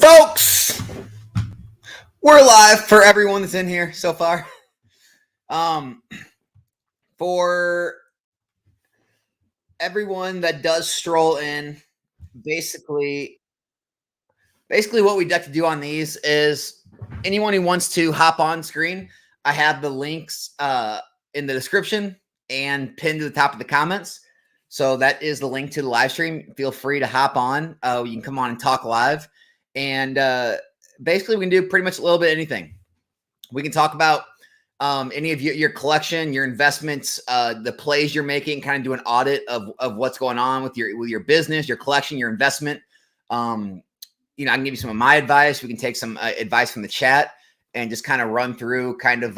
Folks, we're live for everyone that's in here so far. For everyone that does stroll in, basically what we'd like to do on these is anyone who wants to hop on screen, I have the links in the description and pinned to the top of the comments. So that is the link to the live stream. Feel free to hop on. You can come on and talk live. And basically, we can do pretty much a little bit of anything. We can talk about any of your collection, your investments, the plays you're making, kind of do an audit of what's going on with your business, your collection, your investment. I can give you some of my advice. We can take some advice from the chat and just kind of run through kind of,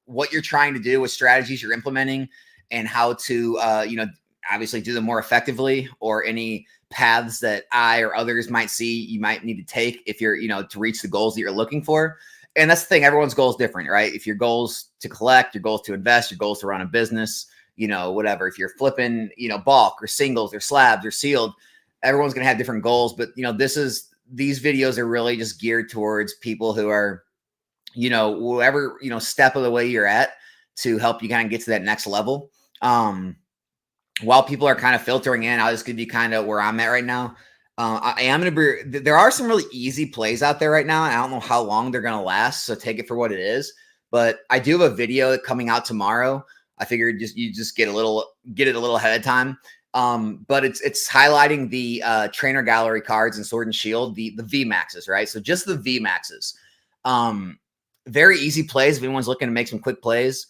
what you're trying to do, what strategies you're implementing, and how to, obviously do them more effectively, or any paths that I or others might see you might need to take if you're, to reach the goals that you're looking for. And that's the thing. Everyone's goal is different, right? If your goal's to collect, your goal's to invest, your goal's to run a business, whatever. If you're flipping, bulk or singles or slabs or sealed, everyone's going to have different goals. But, these videos are really just geared towards people who are, whoever, step of the way you're at, to help you kind of get to that next level. While people are kind of filtering in, I'll just give you kind of where I'm at right now. I am going to be, there are some really easy plays out there right now. And I don't know how long they're going to last, so take it for what it is. But I do have a video coming out tomorrow. I figured you just get it a little ahead of time. But it's highlighting the trainer gallery cards in Sword and Shield, the VMAXs, right? So just the VMAXs. Very easy plays if anyone's looking to make some quick plays.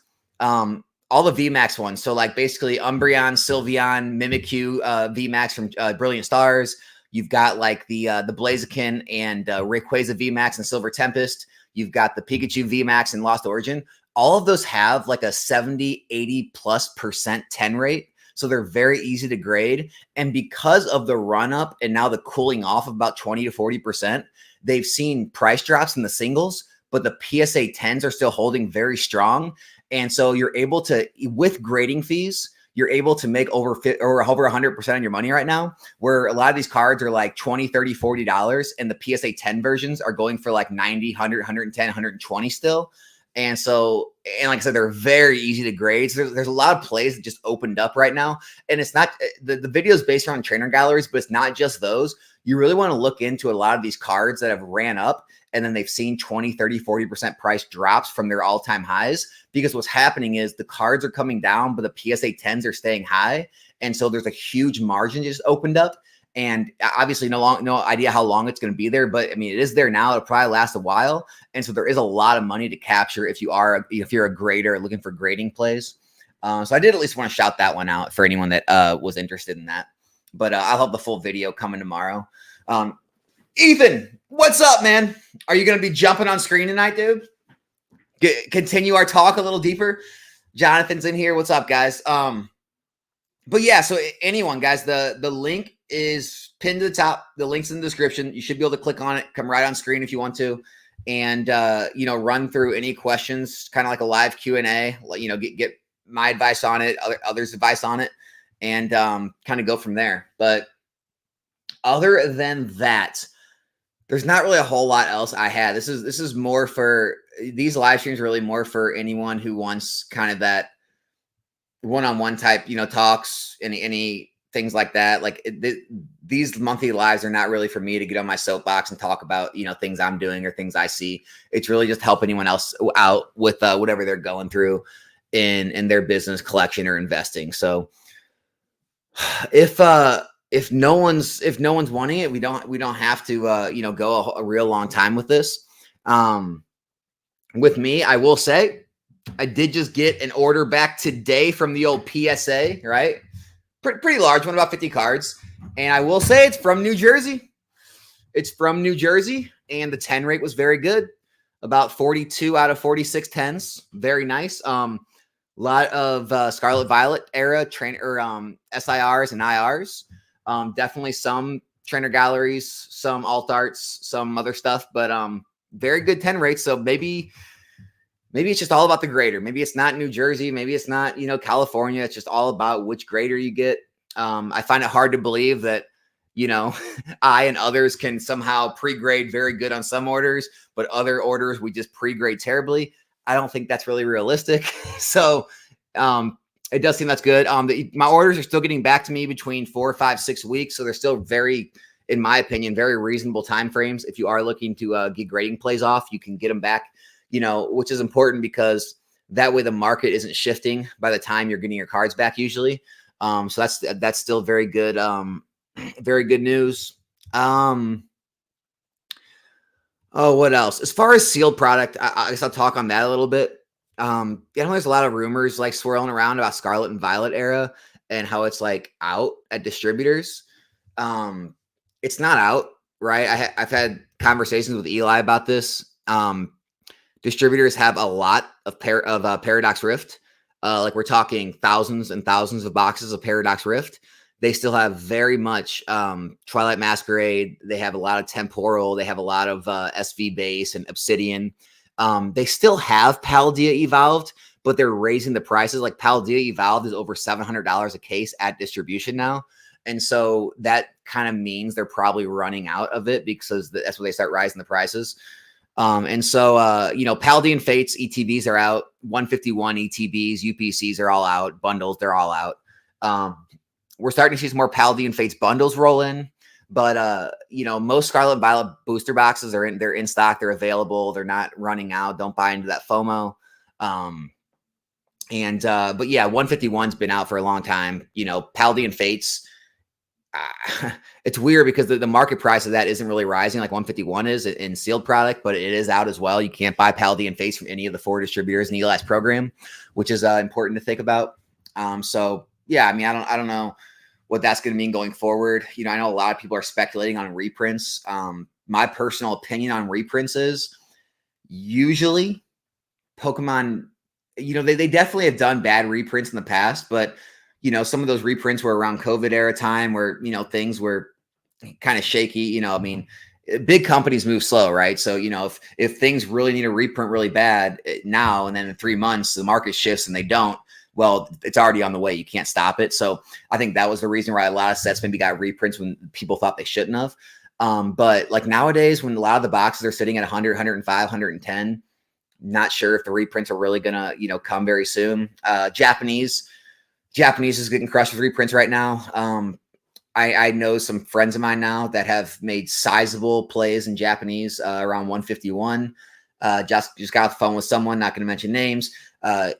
All the VMAX ones. So like basically Umbreon, Sylveon, Mimikyu, VMAX from Brilliant Stars. You've got like the Blaziken and Rayquaza VMAX and Silver Tempest. You've got the Pikachu VMAX and Lost Origin. All of those have like a 70, 80+% 10 rate. So they're very easy to grade. And because of the run up and now the cooling off of about 20 to 40%, they've seen price drops in the singles, but the PSA 10s are still holding very strong. And so you're able to, with grading fees, you're able to make over 100% on your money right now, where a lot of these cards are like $20, $30, $40, and the PSA 10 versions are going for like 90, 100, 110, 120 still. And so, and like I said, they're very easy to grade. So there's a lot of plays that just opened up right now. And it's not, the video is based around trainer galleries, but it's not just those. You really want to look into a lot of these cards that have ran up and then they've seen 20, 30, 40% price drops from their all-time highs, because what's happening is the cards are coming down, but the PSA 10s are staying high. And so there's a huge margin just opened up. And obviously no idea how long it's going to be there, but I mean, it is there now. It'll probably last a while. And so there is a lot of money to capture if you're a grader looking for grading plays. So I did at least want to shout that one out for anyone that was interested in that. But I'll have the full video coming tomorrow. Ethan, what's up, man? Are you going to be jumping on screen tonight, dude? Continue our talk a little deeper. Jonathan's in here. What's up, guys? But yeah, so anyone, guys, the link is pinned to the top. The link's in the description. You should be able to click on it, come right on screen if you want to, and run through any questions, kind of like a live Q&A. Get my advice on it, others' advice on it, and kind of go from there. But other than that, there's not really a whole lot else I had. This is more for these live streams, really more for anyone who wants kind of that one-on-one type, talks, any things like that. Like these monthly lives are not really for me to get on my soapbox and talk about, things I'm doing or things I see. It's really just help anyone else out with whatever they're going through in their business, collection, or investing. So if no one's wanting it, we don't have to go a real long time with this. With me, I will say I did just get an order back today from the old PSA, right? Pretty large one, about 50 cards. And I will say it's from New Jersey. It's from New Jersey, and the 10 rate was very good. About 42 out of 46 10s. Very nice. Lot of Scarlet Violet era SIRs and IRs. Definitely some trainer galleries, some alt arts, some other stuff, but very good 10 rates. So maybe it's just all about the grader. Maybe it's not New Jersey. Maybe it's not, California. It's just all about which grader you get. I find it hard to believe that you know, I and others can somehow pre-grade very good on some orders, but other orders we just pre-grade terribly. I don't think that's really realistic. So it does seem that's good. My orders are still getting back to me between 4, 5, 6 weeks. So they're still very, in my opinion, very reasonable time frames. If you are looking to get grading plays off, you can get them back, you know, which is important because that way the market isn't shifting by the time you're getting your cards back usually. So that's still very good. Very good news. Oh, what else? As far as sealed product, I guess I'll talk on that a little bit. There's a lot of rumors like swirling around about Scarlet and Violet era and how it's like out at distributors. It's not out, right? I've had conversations with Eli about this. Distributors have a lot of Paradox Rift. Like we're talking thousands and thousands of boxes of Paradox Rift. They still have very much Twilight Masquerade. They have a lot of Temporal. They have a lot of SV Base and Obsidian. They still have Paldea Evolved, but they're raising the prices. Like Paldea Evolved is over $700 a case at distribution now. And so that kind of means they're probably running out of it because that's when they start rising the prices. Paldean Fates ETBs are out. 151 ETBs, UPCs are all out. Bundles, they're all out. We're starting to see some more Paldean Fates bundles roll in, but most Scarlet and Violet booster boxes they're in stock, they're available, they're not running out. Don't buy into that FOMO. But yeah, 151's been out for a long time. Paldean Fates. It's weird because the market price of that isn't really rising like 151 is in sealed product, but it is out as well. You can't buy Paldean Fates from any of the 4 distributors in Eli's program, which is important to think about. So yeah, I mean, I don't know what that's going to mean going forward. I know a lot of people are speculating on reprints. My personal opinion on reprints is usually Pokemon, they definitely have done bad reprints in the past, but some of those reprints were around COVID era time where, things were kind of shaky. I mean, big companies move slow, right? So, if things really need a reprint really bad now, and then in 3 months, the market shifts and they don't, well, it's already on the way. You can't stop it. So I think that was the reason why a lot of sets maybe got reprints when people thought they shouldn't have. But like nowadays, when a lot of the boxes are sitting at 100, 105, 110, not sure if the reprints are really going to, come very soon. Japanese is getting crushed with reprints right now. I know some friends of mine now that have made sizable plays in Japanese around 151. Just got off the phone with someone, not going to mention names.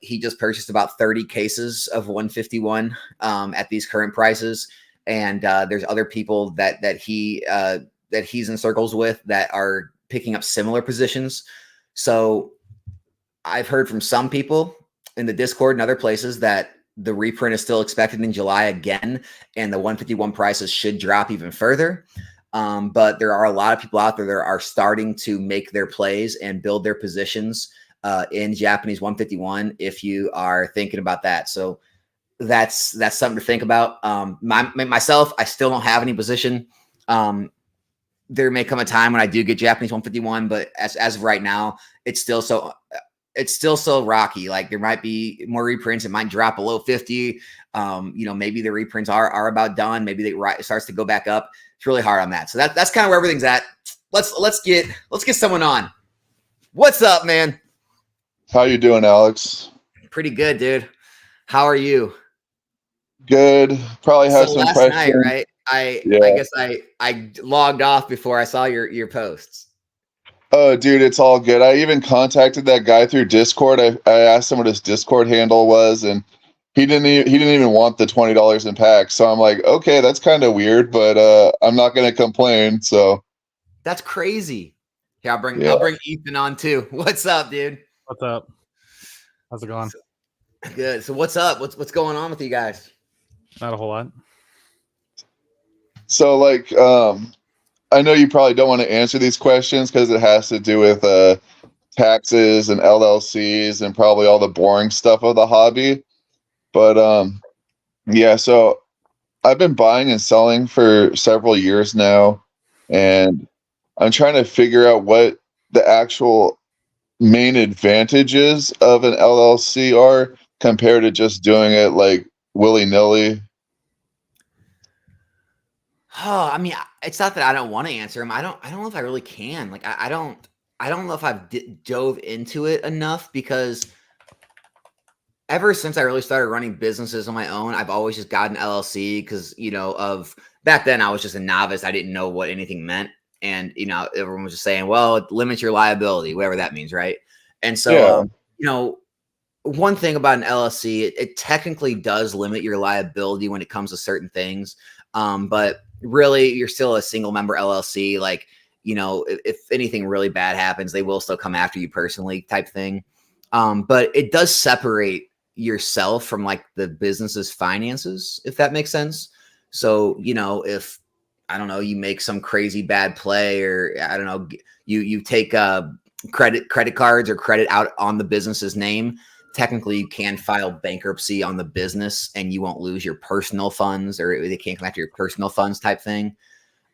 He just purchased about 30 cases of 151 at these current prices. And there's other people that he's in circles with that are picking up similar positions. So I've heard from some people in the Discord and other places that the reprint is still expected in July again, and the 151 prices should drop even further. But there are a lot of people out there that are starting to make their plays and build their positions in Japanese 151 if you are thinking about that. So that's something to think about. Myself, I still don't have any position. There may come a time when I do get Japanese 151, but as of right now, it's still so rocky. Like there might be more reprints. It might drop below 50. Maybe the reprints are about done. Maybe it starts to go back up. It's really hard on that. So that's kind of where everything's at. Let's get someone on. What's up, man? How you doing, Alex? Pretty good, dude. How are you? Good. Probably have some last questions. night, right? I guess I logged off before I saw your posts. Oh, dude, it's all good. I even contacted that guy through Discord. I asked him what his Discord handle was, and he didn't even want the $20 in packs. So I'm like, okay, that's kind of weird, but I'm not gonna complain. So that's crazy. Yeah, I'll bring Ethan on too. What's up, dude? What's up? How's it going? Good. So what's up? What's going on with you guys? Not a whole lot. So like, I know you probably don't want to answer these questions because it has to do with taxes and LLCs and probably all the boring stuff of the hobby. But yeah, so I've been buying and selling for several years now, and I'm trying to figure out what the actual main advantages of an LLC are compared to just doing it like willy-nilly. Oh, I mean, it's not that I don't want to answer them. I don't know if I really can. Like, I don't know if I've dove into it enough because ever since I really started running businesses on my own, I've always just gotten LLC because, of back then I was just a novice. I didn't know what anything meant. And, everyone was just saying, well, it limits your liability, whatever that means. Right. And so, Yeah. One thing about an LLC, it technically does limit your liability when it comes to certain things. But really, you're still a single member LLC. Like, if anything really bad happens, they will still come after you personally type thing. But it does separate yourself from like the business's finances, if that makes sense. So, if I don't know, you make some crazy bad play, or I don't know, you take credit cards or credit out on the business's name. Technically, you can file bankruptcy on the business, and you won't lose your personal funds, or they can't come after your personal funds type thing.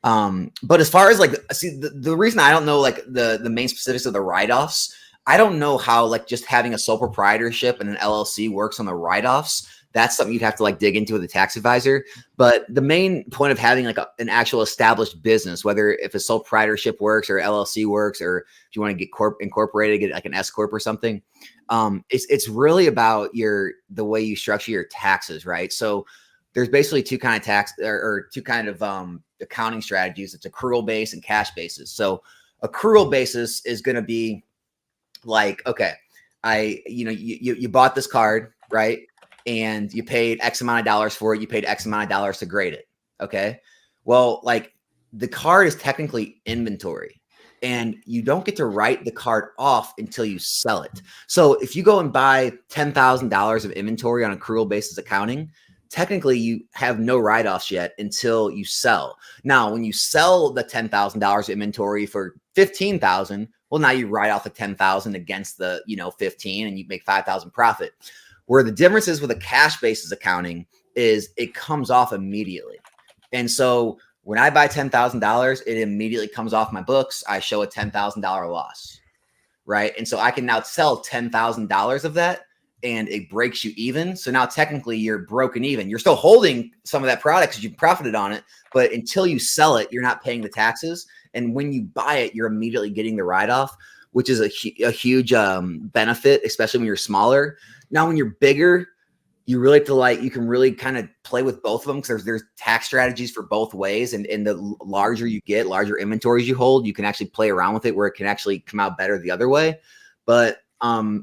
But as far as like, see, the reason I don't know like the main specifics of the write-offs, I don't know how like just having a sole proprietorship and an LLC works on the write-offs. That's something you'd have to like dig into with a tax advisor. But the main point of having like an actual established business, whether if a sole proprietorship works or LLC works, or if you want to get incorporated, get like an S corp or something, it's really about the way you structure your taxes, right? So there's basically two kind of tax or two kind of accounting strategies. It's accrual based and cash basis. So accrual basis is going to be like, okay, you bought this card, right? And you paid X amount of dollars for it. You paid X amount of dollars to grade it. Okay. Well, like the card is technically inventory, and you don't get to write the card off until you sell it. So if you go and buy $10,000 of inventory on accrual basis accounting, technically you have no write-offs yet until you sell. Now, when you sell the $10,000 inventory for $15,000, well, now you write off the 10,000 against the 15, and you make 5,000 profit. Where the difference is with a cash basis accounting is it comes off immediately. And so when I buy $10,000, it immediately comes off my books. I show a $10,000 loss, right? And so I can now sell $10,000 of that, and it breaks you even. So now technically you're broken even. You're still holding some of that product because you profited on it, but until you sell it, you're not paying the taxes. And when you buy it, you're immediately getting the write-off, which is a huge benefit, especially when you're smaller. Now, when you're bigger, you really have to you can really kind of play with both of them because there's tax strategies for both ways. And the larger you get, larger inventories you hold, you can actually play around with it where it can actually come out better the other way. But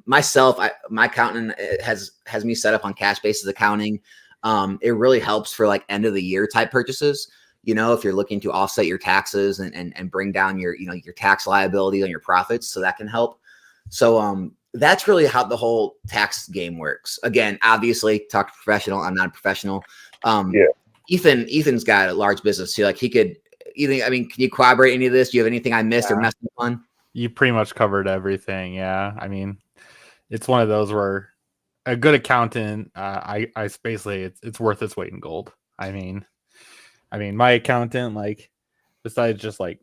myself, my accountant has me set up on cash basis accounting. It really helps for like end of the year type purchases. If you're looking to offset your taxes and bring down your tax liability on your profits, so that can help. So that's really how the whole tax game works. Again, obviously, talk to a professional. I'm not a professional. Yeah. Ethan's got a large business too. Like can you corroborate any of this? Do you have anything I missed or messed up on? You pretty much covered everything. Yeah. I mean, it's one of those where a good accountant, I basically it's worth its weight in gold. I mean, my accountant, like, besides just like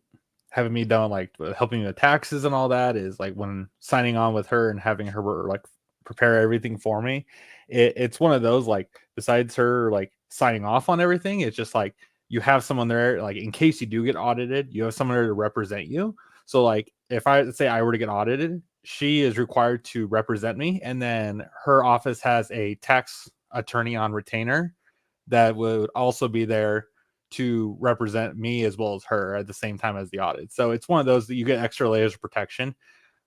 having me done, like helping me with taxes and all that, is like when signing on with her and having her like prepare everything for me. It's one of those, like, besides her like signing off on everything, it's just like you have someone there, like in case you do get audited, you have someone there to represent you. So like if I say I were to get audited, she is required to represent me, and then her office has a tax attorney on retainer that would also be there to represent me as well as her at the same time as the audit. So it's one of those that you get extra layers of protection.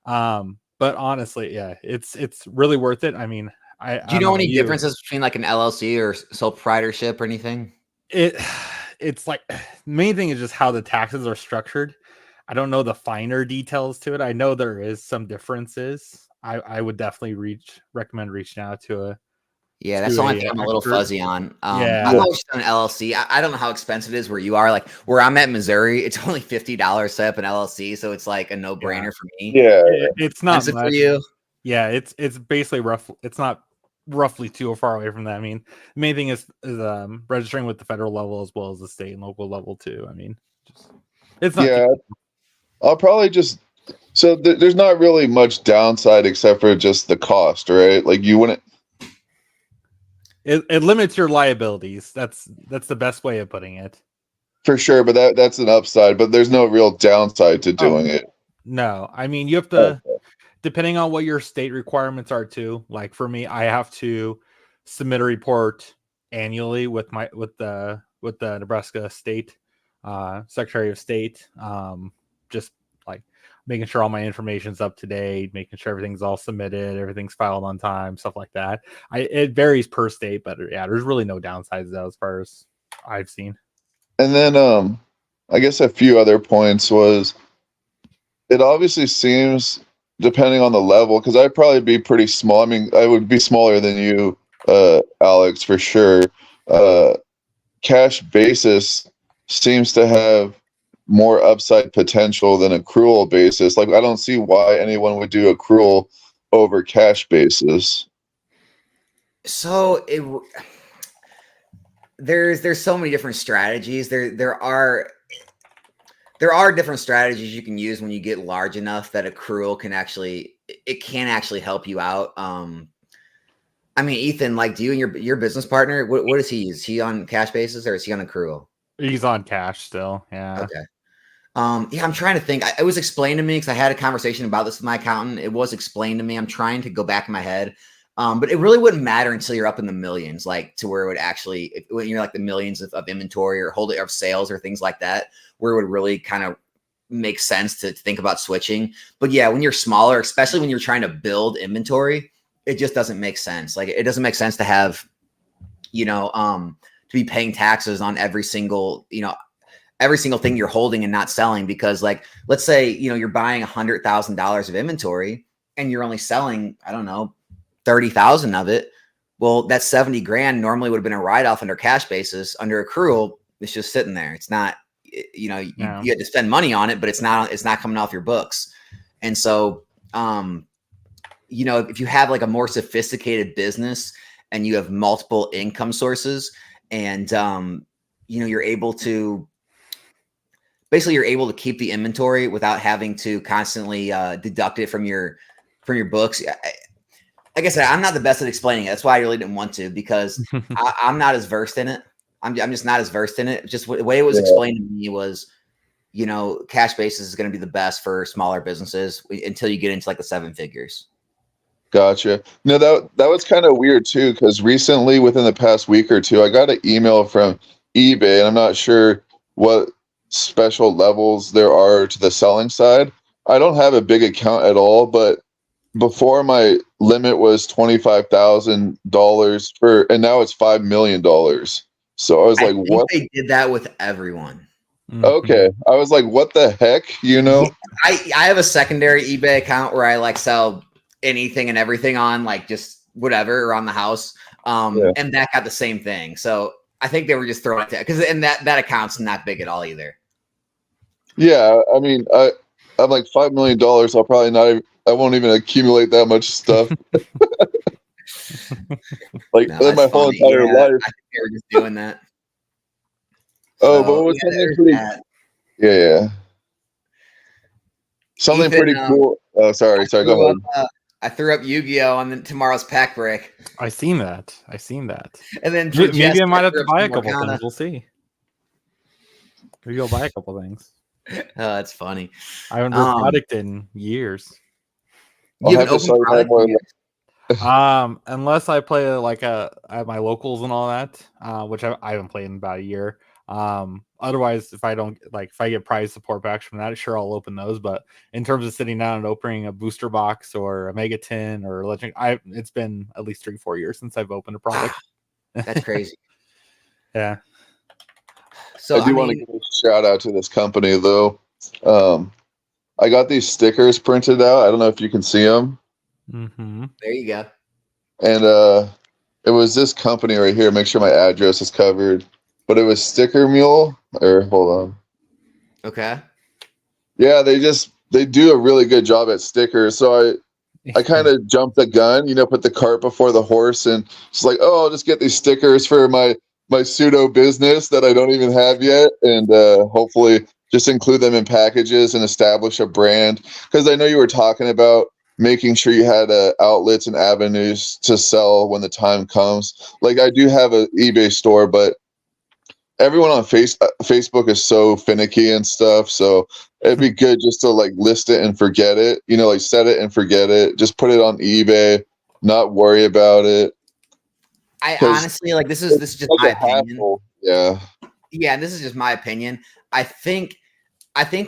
But honestly, yeah, it's really worth it. I mean, do you know any differences between like an LLC or sole proprietorship or anything? It's like, main thing is just how the taxes are structured. I don't know the finer details to it. I know there is some differences. I would definitely recommend reaching out to a Yeah, that's the only thing I'm a little fuzzy on. Yeah. I've always done an LLC. I don't know how expensive it is where you are. Like where I'm at in Missouri, it's only $50 set up an LLC, so it's like a no-brainer for me. Yeah, it's not much much. For you. Yeah, it's basically rough. It's not roughly too far away from that. I mean, the main thing is registering with the federal level as well as the state and local level too. I mean, it's not. Yeah, I'll probably just. So there's not really much downside except for just the cost, right? Like you wouldn't. It limits your liabilities. That's the best way of putting it. For sure, but that's an upside. But there's no real downside to doing it. No, I mean, you have to, depending on what your state requirements are too. Like for me, I have to submit a report annually with the Nebraska State Secretary of State. Just like making sure all my information's up to date, making sure everything's all submitted, everything's filed on time, stuff like that. It varies per state, but yeah, there's really no downsides though, as far as I've seen. And then I guess a few other points was it obviously seems, depending on the level, because I'd probably be pretty small. I mean, I would be smaller than you, Alex, for sure. Cash basis seems to have more upside potential than accrual basis. Like, I don't see why anyone would do accrual over cash basis. So there's so many different strategies. There are different strategies you can use when you get large enough that accrual can actually help you out. I mean, Ethan, like, do you and your business partner, what does he use? Is he on cash basis or is he on accrual? He's on cash still. Yeah. Okay. Yeah, I'm trying to think. It was explained to me because I had a conversation about this with my accountant. It was explained to me. I'm trying to go back in my head. But it really wouldn't matter until you're up in the millions, like to where it would actually, when you're like the millions of inventory or of sales or things like that, where it would really kind of make sense to think about switching. But yeah, when you're smaller, especially when you're trying to build inventory, it just doesn't make sense. Like it doesn't make sense to have, to be paying taxes on every single thing you're holding and not selling, because like, let's say, you're buying $100,000 of inventory and you're only selling, I don't know, 30,000 of it. Well, that 70 grand normally would have been a write-off under cash basis. Under accrual, it's just sitting there. It's not, you had to spend money on it, but it's not coming off your books. And so, if you have like a more sophisticated business and you have multiple income sources and, you're able to keep the inventory without having to constantly deduct it from your books. Like I said, I'm not the best at explaining it. That's why I really didn't want to, because I'm not as versed in it. I'm just not as versed in it. Just the way it was explained to me was, cash basis is going to be the best for smaller businesses until you get into like the 7 figures. Gotcha. No, that was kind of weird too, because recently, within the past week or two, I got an email from eBay, and I'm not sure what special levels there are to the selling side. I don't have a big account at all, but before my limit was $25,000 and now it's $5 million. So I was like, what? They did that with everyone. Okay. I was like, what the heck? I have a secondary eBay account where I like sell anything and everything on like just whatever around the house. And that got the same thing. So I think they were just throwing it because that account's not big at all either. Yeah. I mean, I'm like $5 million. I won't even accumulate that much stuff. My whole entire life. I think they were just doing that. Oh, but what's something pretty? Yeah. Something pretty cool. Oh, sorry. Go ahead. I threw up Yu-Gi-Oh on tomorrow's pack break. I seen that. And then maybe I might have to buy a couple things. We'll see. Maybe I'll buy a couple things. Oh, that's funny. I haven't bought product in years. You haven't opened product yet? Unless I play like at my locals and all that, which I haven't played in about a year. Otherwise, if I get prize support packs from that, sure, I'll open those. But in terms of sitting down and opening a booster box or a Mega Tin or Legend, it's been at least 3-4 years since I've opened a product. That's crazy. Yeah. So I want to give a shout out to this company though. I got these stickers printed out. I don't know if you can see them. Mm-hmm. There you go. And it was this company right here. Make sure my address is covered. But it was Sticker Mule. Hold on. Okay. Yeah, they do a really good job at stickers. So I kind of jumped the gun, put the cart before the horse, and it's like, oh, I'll just get these stickers for my pseudo business that I don't even have yet, and hopefully just include them in packages and establish a brand. Because I know you were talking about making sure you had outlets and avenues to sell when the time comes. Like I do have an eBay store, but everyone on Facebook is so finicky and stuff. So it'd be good just to like list it and forget it. You know, like set it and forget it. Just put it on eBay, not worry about it. I 'Cause honestly like this is just my Like a opinion. hassle. Yeah. Yeah, this is just my opinion. I think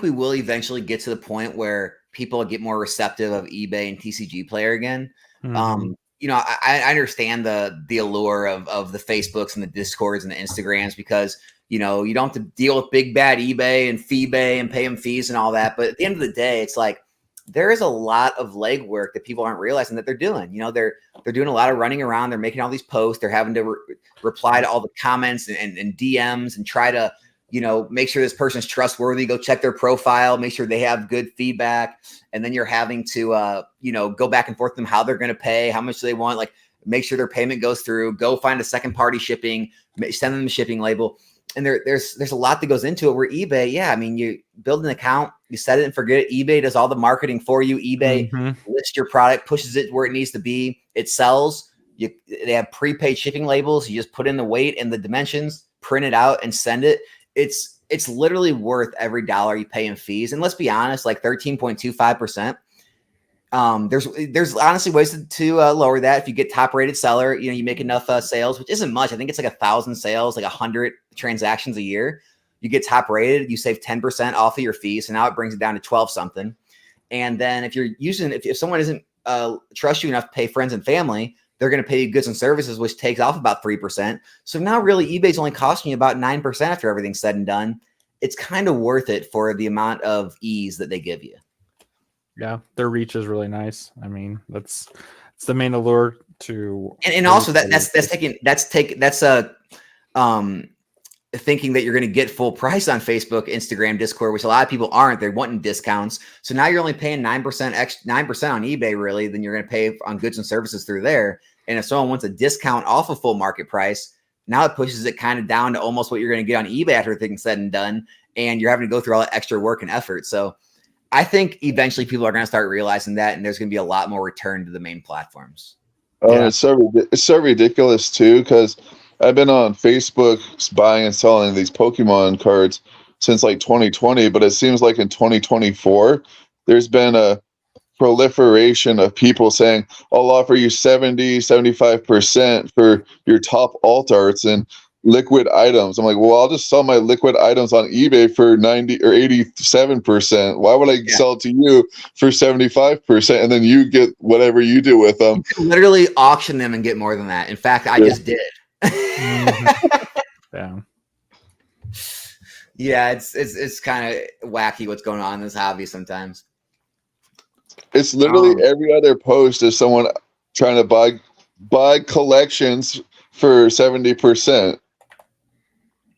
we will eventually get to the point where people get more receptive of eBay and TCG Player again. Mhm. You know, I understand the allure of the Facebooks and the Discords and the Instagrams because you know you don't have to deal with big bad eBay and Feebay and pay them fees and all that. But at the end of the day, it's like there is a lot of legwork that people aren't realizing that they're doing. You know, they're doing a lot of running around. They're making all these posts. They're having to reply to all the comments and DMs and try to, you know, make sure this person's trustworthy. Go check their profile, make sure they have good feedback. And then you're having to, you know, go back and forth with them how they're going to pay, how much they want, like make sure their payment goes through, go find a second party shipping, send them the shipping label. And there's a lot that goes into it where eBay, yeah, I mean, you build an account, you set it and forget it. eBay does all the marketing for you. eBay lists your product, pushes it where it needs to be. It sells. They have prepaid shipping labels. You just put in the weight and the dimensions, print it out and send it. It's literally worth every dollar you pay in fees. And let's be honest, like 13.25%. There's honestly ways to lower that. If you get top rated seller, you know, you make enough sales, which isn't much. I think it's like 1,000 sales, like 100 transactions a year. You get top rated, you save 10% off of your fees. So now it brings it down to 12 something. And then if you're using, if someone doesn't trust you enough to pay friends and family, they're going to pay you goods and services, which takes off about 3%. So now really eBay's only costing you about 9% after everything's said and done. It's kind of worth it for the amount of ease that they give you. Yeah, their reach is really nice. I mean, it's the main allure to, and also that's thinking that you're going to get full price on Facebook, Instagram, Discord, which a lot of people aren't. They're wanting discounts. So now you're only paying 9% on eBay, really, than you're going to pay on goods and services through there. And if someone wants a discount off of full market price, now it pushes it kind of down to almost what you're going to get on eBay after everything's said and done. And you're having to go through all that extra work and effort. So I think eventually people are going to start realizing that, and there's going to be a lot more return to the main platforms. Oh, yeah. It's so ridiculous too, because I've been on Facebook buying and selling these Pokemon cards since like 2020, but it seems like in 2024 there's been a proliferation of people saying, I'll offer you 75% for your top alt arts and liquid items. I'm like, well, I'll just sell my liquid items on eBay for 90 or 87%. Why would I sell it to you for 75% and then you get whatever you do with them? You can literally auction them and get more than that. In fact, I just did. Yeah. Yeah, it's kind of wacky what's going on in this hobby sometimes. It's literally every other post is someone trying to buy collections for 70%.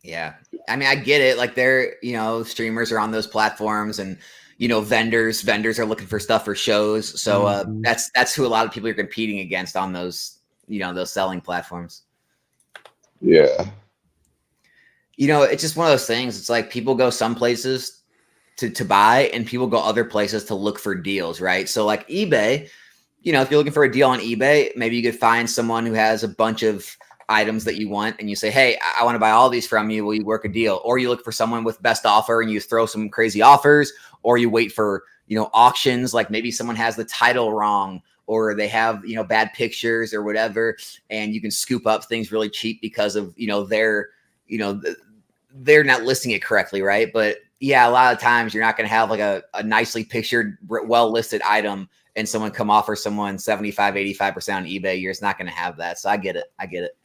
Yeah. I mean, I get it. Like they're, you know, streamers are on those platforms and, you know, vendors are looking for stuff for shows. So that's who a lot of people are competing against on those, you know, those selling platforms. Yeah. You know, it's just one of those things. It's like people go some places to buy and people go other places to look for deals, right? So like eBay, you know, if you're looking for a deal on eBay, maybe you could find someone who has a bunch of items that you want and you say, hey, I want to buy all these from you. Will you work a deal? Or you look for someone with best offer and you throw some crazy offers, or you wait for, you know, auctions. Like maybe someone has the title wrong or they have, you know, bad pictures or whatever. And you can scoop up things really cheap because of, you know, they're not listing it correctly. Right. But yeah, a lot of times you're not going to have like a nicely pictured, well-listed item and someone come offer someone 75, 85% on eBay. You're just not going to have that. So I get it.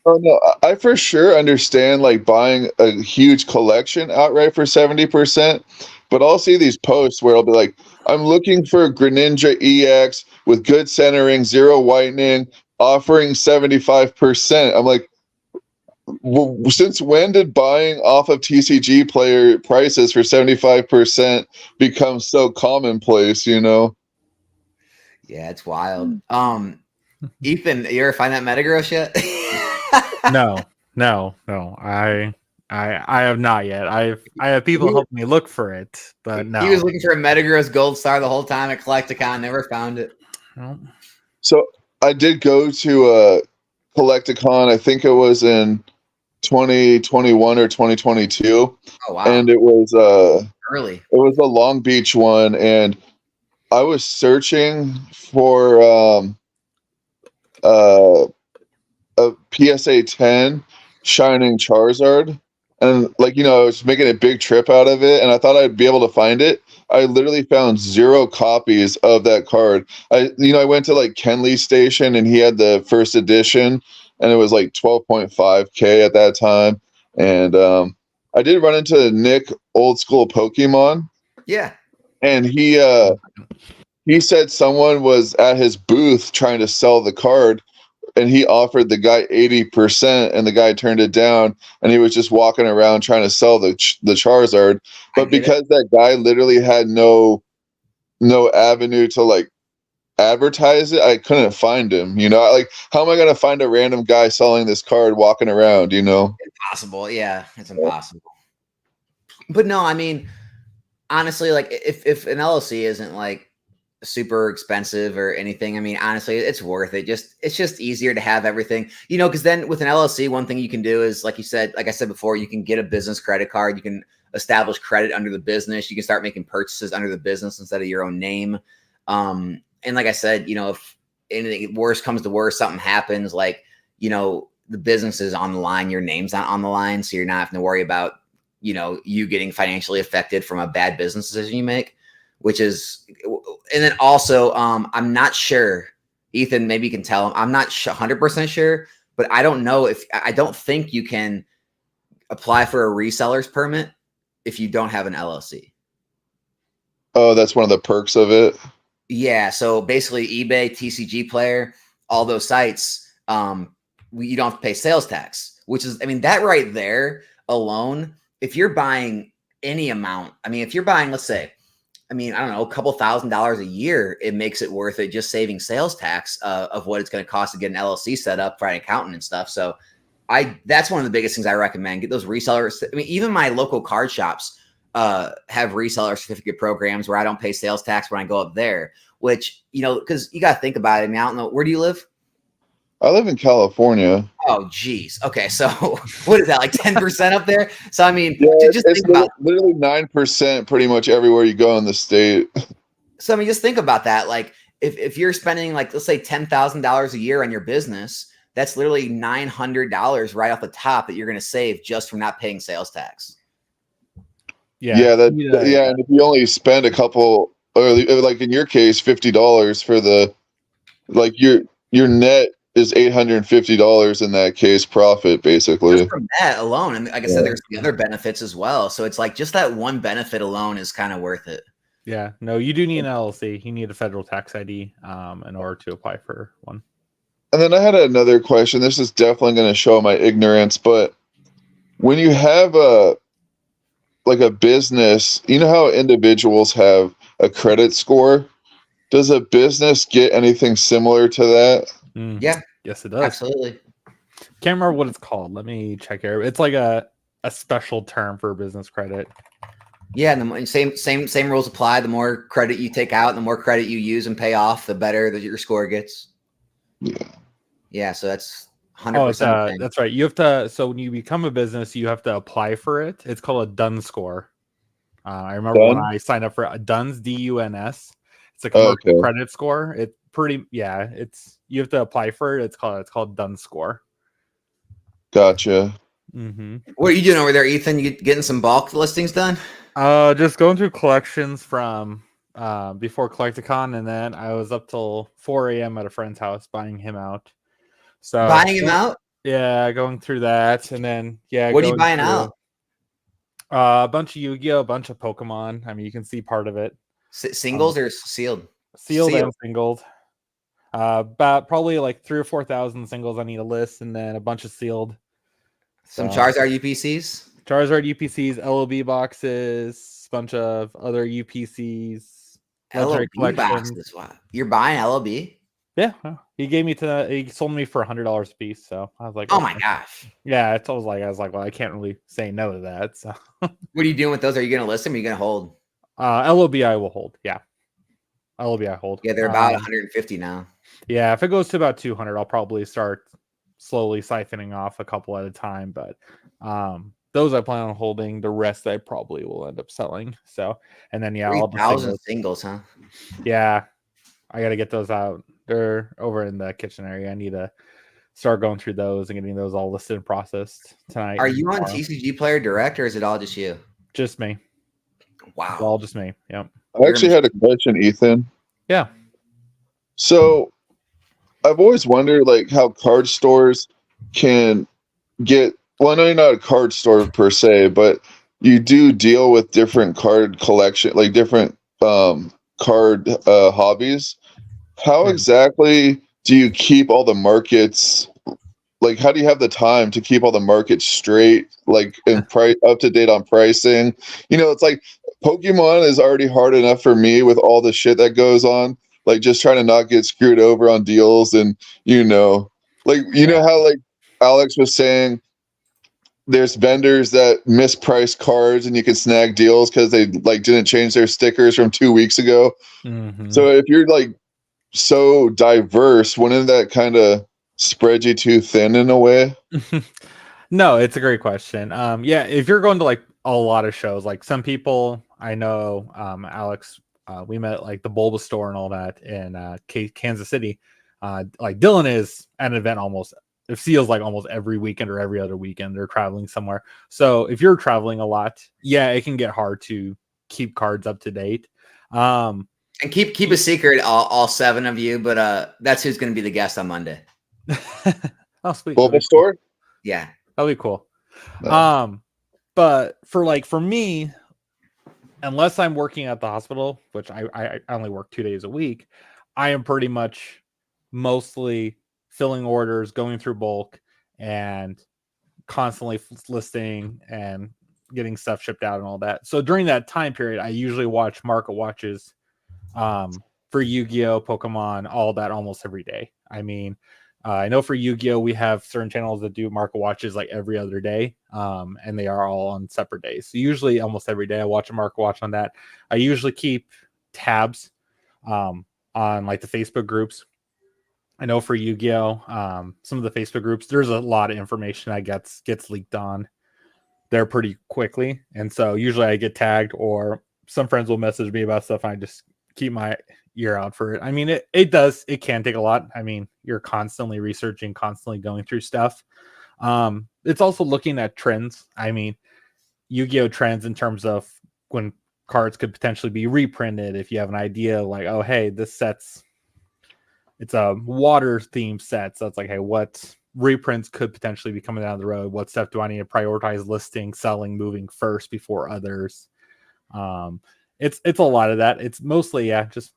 Oh no, I for sure understand like buying a huge collection outright for 70%, but I'll see these posts where I'll be like, I'm looking for a Greninja EX with good centering, zero whitening, offering 75%. I'm like, well, since when did buying off of TCG Player prices for 75% become so commonplace, you know? Yeah, it's wild. Ethan, you ever find that Metagross yet? No. I have not yet. I have people help me look for it, but no. He was looking for a Metagross Gold Star the whole time at Collecticon, never found it. No. So I did go to Collecticon. I think it was in 2021 or 2022, Oh wow, and early. it was a Long Beach one, and I was searching for uh, a PSA 10 Shining Charizard, and I was making a big trip out of it, and I thought I'd be able to find it. I literally found 0 copies of that card. I went to like Kenley Station, and he had the first edition, and it was like 12.5K at that time. And I did run into Nick, old school Pokemon, Yeah. and he said someone was at his booth trying to sell the card, and he offered the guy 80%, and the guy turned it down, and he was just walking around trying to sell the Charizard. I But get it. because that guy literally had no avenue to like advertise it, I couldn't find him. Like, how am I going to find a random guy selling this card walking around? Impossible. Yeah, it's impossible. But no, I mean, honestly, like if an LLC isn't like super expensive or anything, I mean, honestly, it's worth it. It's just easier to have everything, because then with an LLC, one thing you can do is, like you said, like I said before, you can get a business credit card. You can establish credit under the business. You can start making purchases under the business instead of your own name. And like I said, if anything worse comes to worse, something happens, like, the business is on the line, your name's not on the line. So you're not having to worry about, you getting financially affected from a bad business decision you make, which is, and then also, I'm not sure, Ethan, maybe you can tell him, I'm not 100% sure, but I don't think you can apply for a reseller's permit if you don't have an LLC. Oh, that's one of the perks of it. Yeah. So basically eBay, TCG Player, all those sites, you don't have to pay sales tax, which is, I mean, that right there alone, if you're buying any amount, I mean, if you're buying, let's say, I mean, I don't know, a couple $1,000s a year, it makes it worth it just saving sales tax of what it's going to cost to get an LLC set up for an accountant and stuff. So that's one of the biggest things I recommend. Get those resellers. I mean, even my local card shops have reseller certificate programs where I don't pay sales tax when I go up there, which, because you got to think about it. I mean, I don't know. Where do you live? I live in California. Oh, geez. Okay. So what is that, like 10% up there? So, I mean, Yeah, just it's think about literally 9% pretty much everywhere you go in the state. So, I mean, just think about that. Like, if you're spending, like, let's say $10,000 a year on your business, that's literally $900 right off the top that you're going to save just from not paying sales tax. Yeah, and if you only spend a couple, or like in your case, $50 for the, like your net is $850 in that case profit, basically. Just from that alone, and like I said, there's the other benefits as well. So it's like just that one benefit alone is kind of worth it. Yeah, no, you do need an LLC. You need a federal tax ID in order to apply for one. And then I had another question. This is definitely going to show my ignorance, but when you have a business, you know how individuals have a credit score? Does a business get anything similar to that? Yeah. Yes, it does. Absolutely. Can't remember what it's called. Let me check here. It's like a special term for business credit. Yeah, and the same rules apply. The more credit you take out, the more credit you use and pay off, the better that your score gets. Yeah, so that's 100%. That's right. You have to. So when you become a business, you have to apply for it. It's called a DUNS score. I remember when I signed up for a DUNS, DUNS. It's a commercial credit score. It's pretty. Yeah, you have to apply for it. It's called DUNS score. Gotcha. Mm-hmm. What are you doing over there, Ethan? You getting some bulk listings done? Just going through collections from before Collecticon, and then I was up till 4 a.m. at a friend's house buying him out. So buying him out? Yeah, going through that, and then what are you buying out? A bunch of Yu-Gi-Oh, a bunch of Pokemon. I mean, you can see part of it. Singles or sealed? Sealed and singled. About probably like 3,000 or 4,000 singles I need a list, and then a bunch of sealed. Some Charizard UPCs? Charizard UPCs, LOB boxes, bunch of other UPCs. LOB boxes. Wow. You're buying LOB? Yeah. He sold me for $100 a piece. So I was like, oh my gosh. Yeah. I was like, well, I can't really say no to that. So what are you doing with those? Are you going to list them or are you going to hold? LOB I will hold. Yeah. LOB I hold. Yeah, they're about 150 now. Yeah. If it goes to about 200, I'll probably start slowly siphoning off a couple at a time, but those I plan on holding. The rest I probably will end up selling. So, and then yeah, all the 3,000 singles. singles, huh? Yeah, I got to get those out. They're over in the kitchen area. I need to start going through those and getting those all listed and processed tonight. Are and you on tomorrow. TCG Player Direct, or is it all just you? Just me. It's Wow. all just me. Yep. I actually had a question, Ethan. Yeah. So I've always wondered like how card stores can get, well, I know you're not a card store per se, but you do deal with different card collection, like different card hobbies. How Yeah. exactly do you keep all the markets, like how do you have the time to keep all the markets straight, like and price up to date on pricing? You know, it's like Pokemon is already hard enough for me with all the shit that goes on, like just trying to not get screwed over on deals. And like know how like Alex was saying, there's vendors that misprice cards and you can snag deals because they like didn't change their stickers from 2 weeks ago. Mhm. So if you're like so diverse, wouldn't that kind of spread you too thin in a way? No, it's a great question. Yeah, if you're going to like a lot of shows, like some people I know, Alex, we met at, like the Bulba store and all that in Kansas City. Like Dylan is at an event almost, it feels like almost every weekend or every other weekend they're traveling somewhere. So if you're traveling a lot, yeah, it can get hard to keep cards up to date. And keep a secret, all 7 of you, but that's who's going to be the guest on Monday. Oh, sweet. Bulba store? Yeah. That'll be cool. No. But for me, unless I'm working at the hospital, which I only work 2 days a week, I am pretty much mostly filling orders, going through bulk, and constantly listing and getting stuff shipped out and all that. So during that time period, I usually watch market watches for Yu-Gi-Oh, Pokemon, all that almost every day. I mean, I know for Yu-Gi-Oh, we have certain channels that do market watches like every other day, and they are all on separate days. So usually almost every day I watch a market watch on that. I usually keep tabs on like the Facebook groups. I know for Yu-Gi-Oh, some of the Facebook groups, there's a lot of information that gets leaked on there pretty quickly. And so usually I get tagged, or some friends will message me about stuff and I just keep my ear out for it. I mean, it can take a lot. I mean, you're constantly researching, constantly going through stuff. It's also looking at trends. I mean, Yu-Gi-Oh trends in terms of when cards could potentially be reprinted. If you have an idea like, oh, hey, it's a water themed set. So it's like, hey, what reprints could potentially be coming down the road? What stuff do I need to prioritize listing, selling, moving first before others? It's a lot of that. It's mostly, just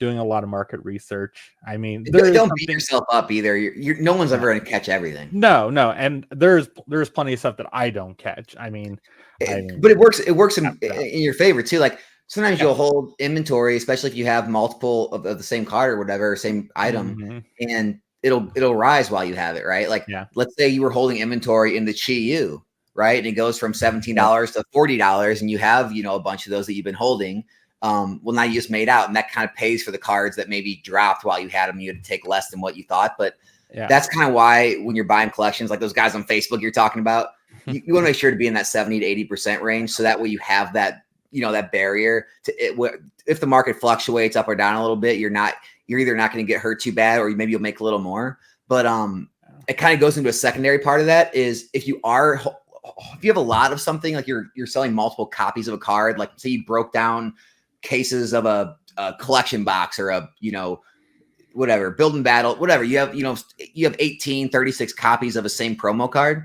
doing a lot of market research. I mean, don't beat yourself up either. No one's ever going to catch everything. No. And there's plenty of stuff that I don't catch. I mean, but it works in your favor too. Like sometimes you'll hold inventory, especially if you have multiple of the same card or whatever, same item, and it'll rise while you have it, right? Like, let's say you were holding inventory in the Chi-Yu, right? And it goes from $17 to $40, and you have, a bunch of those that you've been holding. Well, now you just made out, and that kind of pays for the cards that maybe dropped while you had them. You had to take less than what you thought, but that's kind of why when you're buying collections, like those guys on Facebook you're talking about, you want to make sure to be in that 70 to 80% range, so that way you have that, that barrier to it. If the market fluctuates up or down a little bit, you're either not going to get hurt too bad, or maybe you'll make a little more. But it kind of goes into a secondary part of that is if you have a lot of something, like you're selling multiple copies of a card, like say you broke down cases of a collection box or a, whatever, build and battle, whatever. You have 18, 36 copies of a same promo card.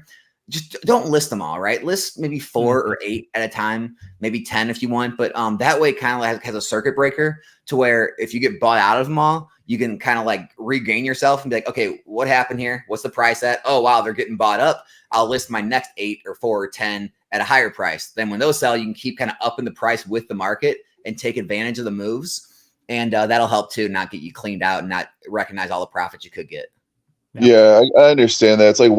Just don't list them all, right? List maybe 4 or 8 at a time, maybe 10 if you want. But that way it kind of has a circuit breaker to where if you get bought out of them all, you can kind of like regain yourself and be like, okay, what happened here? What's the price at? Oh, wow, they're getting bought up. I'll list my next 8 or 4 or 10 at a higher price. Then when those sell, you can keep kind of upping the price with the market and take advantage of the moves. And that'll help too, not get you cleaned out and not recognize all the profits you could get. Yeah, I understand that. It's like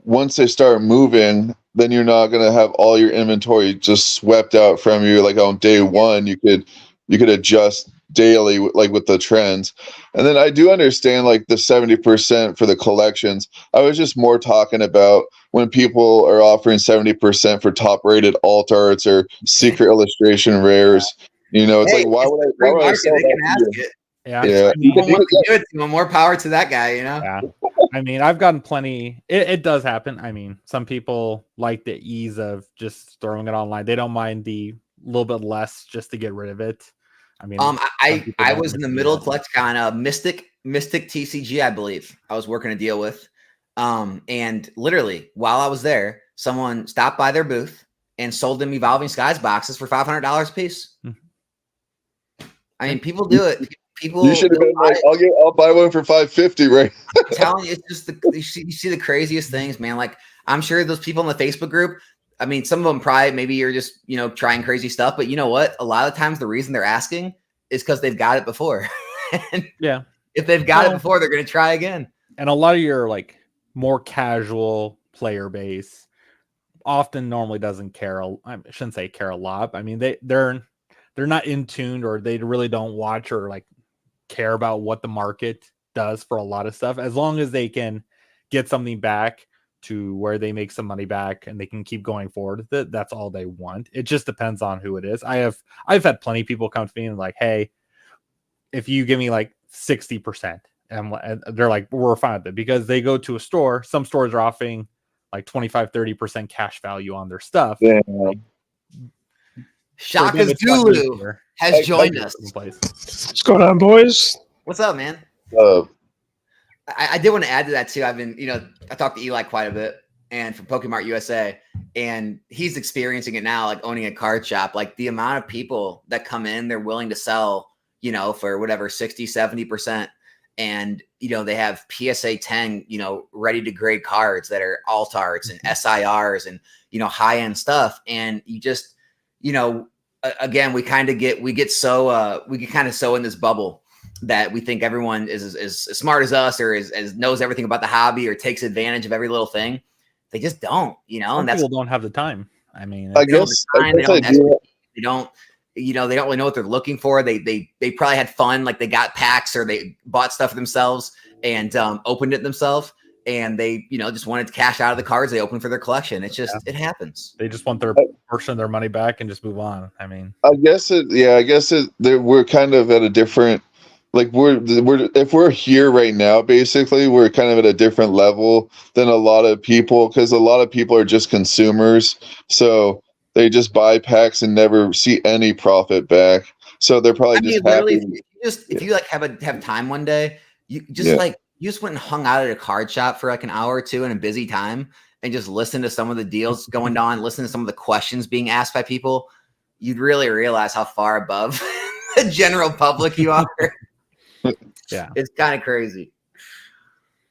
once they start moving, then you're not going to have all your inventory just swept out from you. Like on day one, you could adjust daily, like with the trends. And then I do understand like the 70% for the collections. I was just more talking about when people are offering 70% for top rated alt arts or secret illustration rares. You know, it's Hey, like why it's would a I free why would I market. sell They that can to ask you? it. Yeah. Yeah, I mean, Someone wants to give it to him. More power to that guy, you know? yeah. I mean, I've gotten plenty. It does happen. I mean, some people like the ease of just throwing it online. They don't mind the little bit less just to get rid of it. I mean, some people I don't was in the understand middle that. of CollectCon, Mystic TCG, I believe. I was working a deal with. And literally while I was there, someone stopped by their booth and sold them Evolving Skies boxes for $500 a piece. I mean, people do it. People you should have been like, I'll buy one for $550, right? I'm telling you, it's just you see the craziest things, man. Like I'm sure those people in the Facebook group, I mean, some of them probably maybe you're just, trying crazy stuff, but you know what? A lot of times the reason they're asking is because they've got it before. And Yeah. if they've got it before, they're going to try again. And a lot of your like more casual player base often normally doesn't care. I shouldn't say care a lot. I mean, they're not in tuned, or they really don't watch or like care about what the market does for a lot of stuff. As long as they can get something back to where they make some money back and they can keep going forward with it, that's all they want. It just depends on who it is. I've had plenty of people come to me and like, hey, if you give me like 60%, and they're like, we're fine with it, because they go to a store. Some stores are offering like 25-30% cash value on their stuff. Yeah. Like, Shaka Zulu has joined us. What's going on, boys? What's up, man? I did want to add to that too. I've been, I talked to Eli quite a bit, and from Pokemart USA, and he's experiencing it now, like owning a card shop. Like the amount of people that come in, they're willing to sell, for whatever 60-70%, and they have PSA 10, ready to grade cards that are alt arts and SIRs and high end stuff, and you just, again, we get so in this bubble that we think everyone is as smart as us, or as knows everything about the hobby, or takes advantage of every little thing. They just don't, and that's people don't have the time. I mean, I guess they don't really know what they're looking for. They probably had fun, like they got packs or they bought stuff for themselves and opened it themselves, and they just wanted to cash out of the cards they opened for their collection. It's just it happens. They just want their portion of their money back and just move on. I mean, we're kind of at a different, like if we're here right now, basically we're kind of at a different level than a lot of people, because a lot of people are just consumers, so they just buy packs and never see any profit back. So they're probably happy. If you like have time one day, you just went and hung out at a card shop for like an hour or two in a busy time and just listen to some of the deals going on, listen to some of the questions being asked by people, you'd really realize how far above the general public you are. Yeah, it's kind of crazy.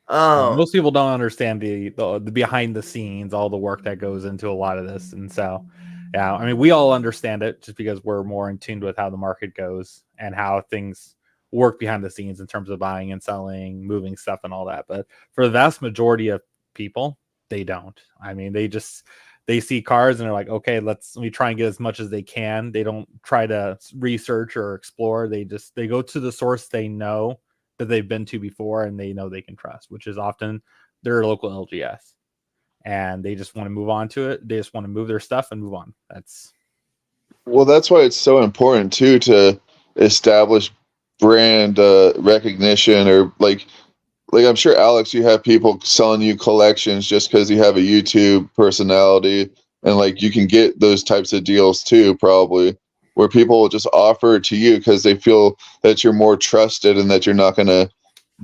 Oh, most people don't understand the behind the scenes, all the work that goes into a lot of this. And so, yeah, I mean, we all understand it just because we're more in tune with how the market goes and how things work behind the scenes in terms of buying and selling, moving stuff and all that. But for the vast majority of people, they don't. I mean, they see cards and they're like, okay, let me try and get as much as they can. They don't try to research or explore. They go to the source they know that they've been to before and they know they can trust, which is often their local LGS. And they just want to move on to it. They just want to move their stuff and move on. That's why it's so important too to establish brand recognition, or like I'm sure, Alex, you have people selling you collections just because you have a YouTube personality, and like you can get those types of deals too, probably, where people will just offer it to you because they feel that you're more trusted and that you're not going to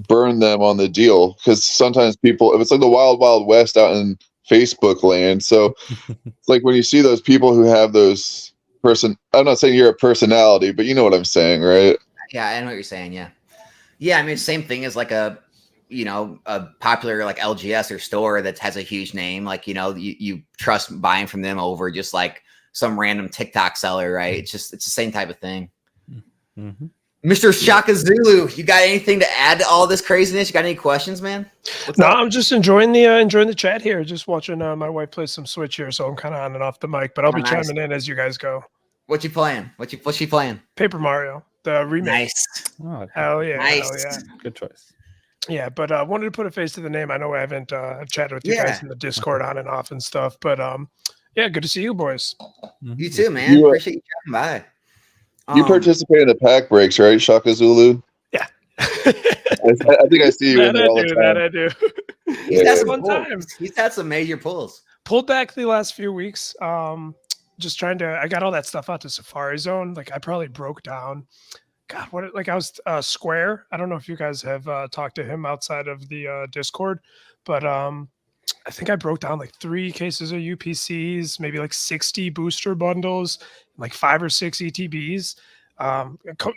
burn them on the deal. Because sometimes people, if it's like the wild, wild west out in Facebook land, so it's like when you see those people who have those I'm not saying you're a personality, but you know what I'm saying, right? Yeah, I know what you're saying. Yeah. I mean, same thing as like a popular like LGS or store that has a huge name. Like, you trust buying from them over just like some random TikTok seller, right? It's the same type of thing. Mm-hmm. Mr. Shaka Zulu, you got anything to add to all this craziness? You got any questions, man? I'm just enjoying the chat here. Just watching my wife play some Switch here, so I'm kind of on and off the mic, but I'll be chiming in as you guys go. What you playing? What's she playing? Paper Mario. the remake. Nice. Oh, Hell yeah, Nice. hell yeah. good choice. Yeah, but wanted to put a face to the name. I know I haven't chatted with you Yeah. guys in the Discord on and off and stuff, but yeah, good to see you boys. You too, man. You, Appreciate you dropping by. you participate in the pack breaks, right, Shaka Zulu? Yeah. I think I see you in there all the time. That I do. He's Yeah. had some Fun pulls. time. He's had some major pulls. Pulled back the last few weeks. Just trying to. I got all that stuff out to Safari Zone. Like I probably broke down. God, what? Like I was Square. I don't know if you guys have talked to him outside of the Discord, but I think I broke down like 3 cases of UPCs, maybe like 60 booster bundles, like 5 or 6 ETBs.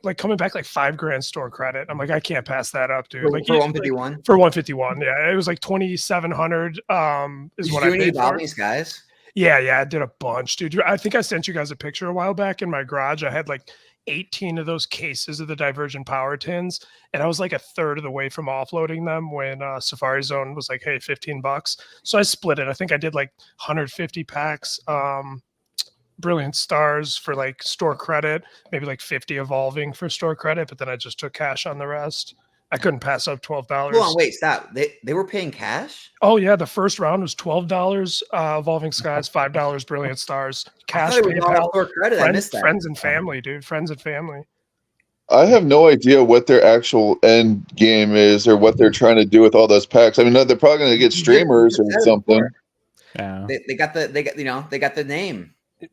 Like coming back like $5,000 store credit. I'm like, I can't pass that up, dude. For, Like for you- 151. like, for 151, yeah, it was like 2,700. Is Did you what do I any paid for. evolving guys? Yeah, I did a bunch, dude. I think I sent you guys a picture a while back in my garage. I had like 18 of those cases of the Divergent Power Tins, and I was like a third of the way from offloading them when Safari Zone was like, hey, $15. So I split it. I think I did like 150 packs. Brilliant Stars for like store credit, maybe like 50 evolving for store credit, but then I just took cash on the rest. I couldn't pass up $12. Hold on, wait, stop. They were paying cash? Oh yeah, the first round was $12. Evolving Skies, $5. Brilliant Stars, I cash, thought it was all PayPal, store credit. I missed that. friends and family, dude. Friends and family. I have no idea what their actual end game is or what they're trying to do with all those packs. I mean, they're probably going to get streamers or You said it something. before. Yeah, They got the name.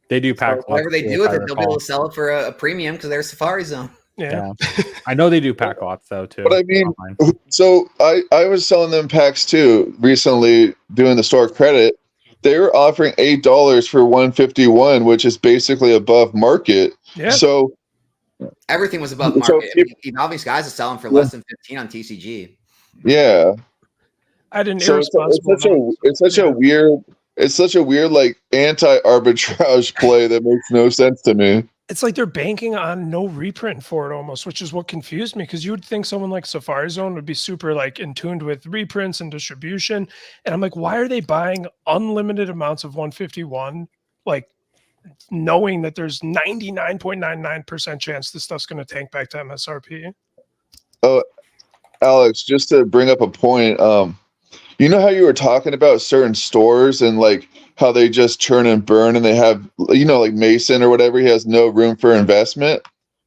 they do So pack. whatever lots, they too, do if with I it, they'll be recall. able to sell it for a premium because they're Safari Zone. Yeah. Yeah, I know they do pack lots though too. But I mean, online. so I was selling them packs too recently doing the store credit. They were offering $8 for 151, which is basically above market. Yeah. So Everything was above So market. people- Evolving Skies is selling for Yeah. less than 15 on TCG. yeah. I had an So it's irresponsible. such a weird like anti-arbitrage play that makes no sense to me. It's like they're banking on no reprint for it almost, which is what confused me because you would think someone like Safari Zone would be super like in tuned with reprints and distribution. And I'm like, why are they buying unlimited amounts of 151? Like knowing that there's 99.99% chance this stuff's going to tank back to MSRP. Alex, just to bring up a point, you know how you were talking about certain stores and like how they just churn and burn and they have, you know, like Mason or whatever, he has no room for investment.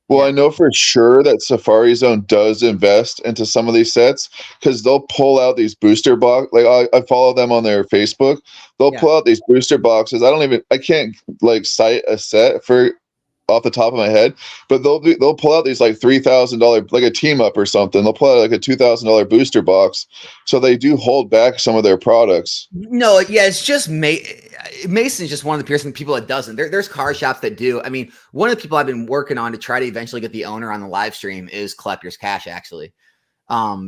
Well, I know for sure that Safari Zone does invest into some of these sets because they'll pull out these booster box. Like I follow them on their Facebook. They'll Yeah. pull out these booster boxes. I can't like cite a set for off the top of my head, but they'll pull out these like $3,000, like a team up or something. They'll pull out like a $2,000 booster box. So they do hold back some of their products. No, yeah, it's just Mason's just one of the people that doesn't. There's card shops that do. I mean, one of the people I've been working on to try to eventually get the owner on the live stream is Collector's Cash, actually,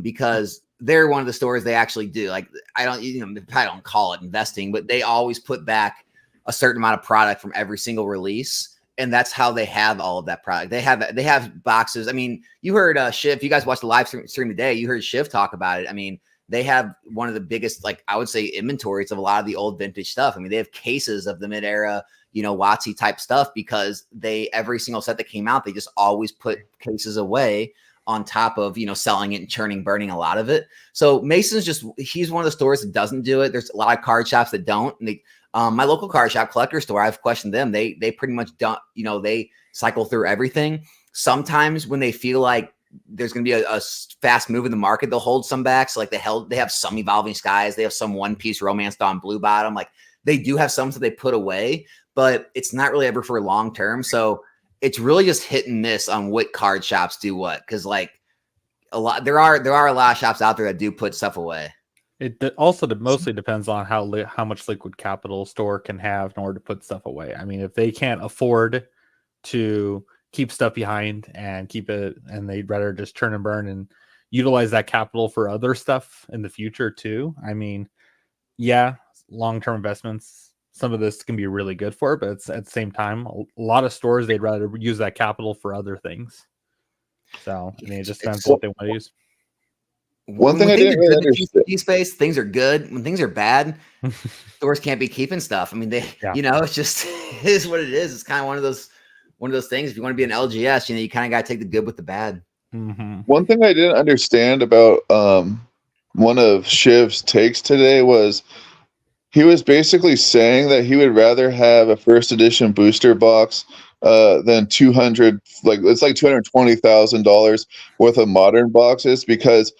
because they're one of the stores they actually do. Like I don't call it investing, but they always put back a certain amount of product from every single release. And that's how they have all of that product. They have boxes. I mean, you heard Shiv. You guys watched the live stream today. You heard Shiv talk about it. I mean, they have one of the biggest, like I would say, inventories of a lot of the old vintage stuff. I mean, they have cases of the mid-era, WotC type stuff because every single set that came out, they just always put cases away on top of selling it and churning, burning a lot of it. So Mason's he's one of the stores that doesn't do it. There's a lot of card shops that don't. And my local card shop, Collector Store, I've questioned them. They pretty much don't, they cycle through everything. Sometimes when they feel like there's going to be a fast move in the market, they'll hold some back. So like they have some Evolving Skies. They have some One Piece Romance Dawn Blue Bottom. Like they do have some that they put away, but it's not really ever for long term. So it's really just hit and miss on what card shops do what. Cause like there are a lot of shops out there that do put stuff away. It also mostly depends on how much liquid capital a store can have in order to put stuff away. I mean, if they can't afford to keep stuff behind and keep it, and they'd rather just turn and burn and utilize that capital for other stuff in the future too. I mean, yeah, long-term investments, some of this can be really good for, but it's at the same time, a lot of stores, they'd rather use that capital for other things. So, I mean, it just depends what they want to use. One thing I didn't really understand. In the TCG space, things are good. When things are bad, stores can't be keeping stuff. I mean, it's just it is what it is. It's kind of one of those one of those things. If you want to be an LGS, you kind of got to take the good with the bad. Mm-hmm. One thing I didn't understand about one of Shiv's takes today was he was basically saying that he would rather have a first edition booster box than 200, like it's like $220,000 worth of modern boxes, because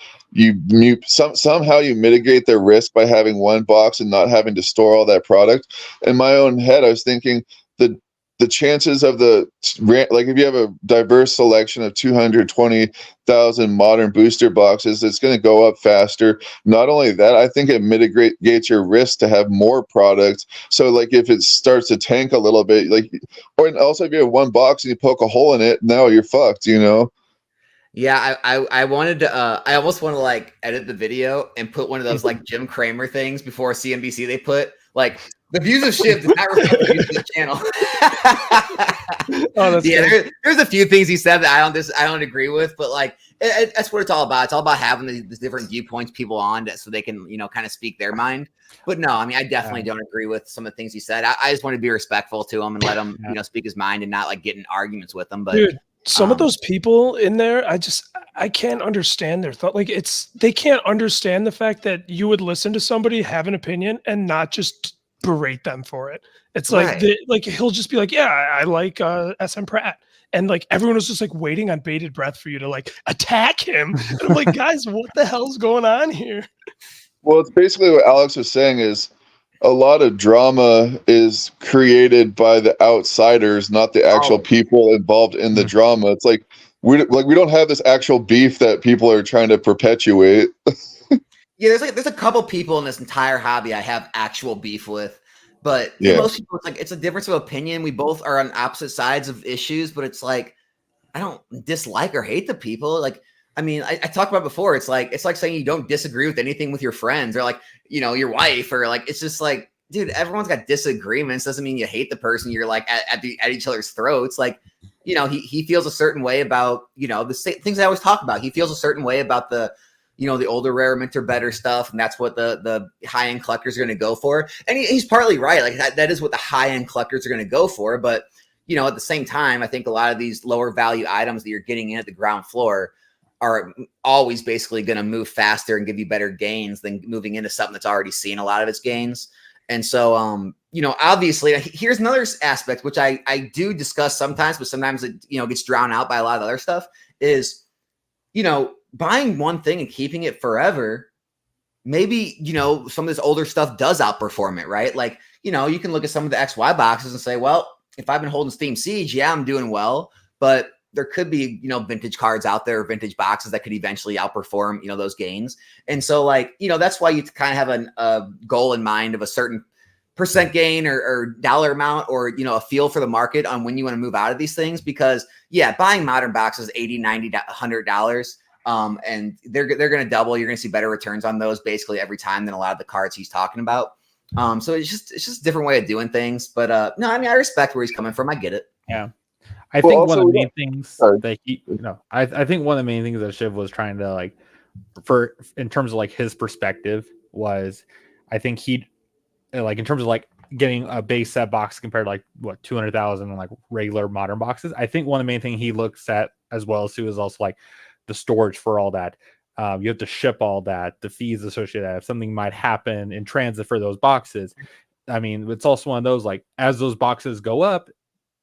somehow you mitigate the risk by having one box and not having to store all that product. In my own head, I was thinking the chances of like if you have a diverse selection of 220,000 modern booster boxes, it's going to go up faster. Not only that, I think it mitigates your risk to have more products. So like if it starts to tank a little bit, like, or also if you have one box and you poke a hole in it, now you're fucked, Yeah, I wanted to I almost want to like edit the video and put one of those like Jim Cramer things before CNBC. They put like the views of Shiv does not reflect the views of the channel. Oh, that's good. There's a few things he said that I don't agree with, but like that's what it's all about. It's all about having the different viewpoints people on so they can kind of speak their mind. But no, I mean I definitely don't agree with some of the things he said. I just want to be respectful to him and let him speak his mind and not like get in arguments with him. But dude, some of those people in there, I can't understand their thought. Like they can't understand the fact that you would listen to somebody have an opinion and not just berate them for it. It's like like he'll just be like, yeah, I like SM Pratt. And like everyone was just like waiting on bated breath for you to like attack him. And I'm like, guys, what the hell's going on here? Well, it's basically what Alex was saying is a lot of drama is created by the outsiders, not the actual people involved in the drama. It's like we don't have this actual beef that people are trying to perpetuate. Yeah, there's a couple people in this entire hobby I have actual beef with, but most people it's a difference of opinion. We both are on opposite sides of issues, but it's like I don't dislike or hate the people. Like I mean, I talked about before. It's like saying you don't disagree with anything with your friends or like your wife or like it's just like, dude, everyone's got disagreements. Doesn't mean you hate the person. You're like at each other's throats. Like he feels a certain way about the things I always talk about. He feels a certain way about the the older rare mint or better stuff, and that's what the high end collectors are going to go for. And he's partly right. Like that is what the high end collectors are going to go for. But at the same time, I think a lot of these lower value items that you're getting in at the ground floor are always basically going to move faster and give you better gains than moving into something that's already seen a lot of its gains. And so, obviously, here's another aspect which I do discuss sometimes, but sometimes it gets drowned out by a lot of other stuff. Is buying one thing and keeping it forever, maybe, some of this older stuff does outperform it, right? Like, you can look at some of the XY boxes and say, well, if I've been holding Steam Siege, yeah, I'm doing well, but there could be, vintage cards out there, vintage boxes that could eventually outperform, those gains. And so like, that's why you kind of have a goal in mind of a certain percent gain or dollar amount or, a feel for the market on when you want to move out of these things, because buying modern boxes, $80, $90, $100, and they're going to double. You're going to see better returns on those basically every time than a lot of the cards he's talking about. So it's just a different way of doing things. But no, I mean, I respect where he's coming from. I get it. Yeah. I think one of the main things that I think one of the main things that Shiv was trying to like in terms of like his perspective was, I think he'd like in terms of like getting a base set box compared to like what 200,000 and like regular modern boxes. I think one of the main things he looks at as well too is also like the storage for all that. You have to ship all that, the fees associated. If something might happen in transit for those boxes, I mean, it's also one of those like as those boxes go up,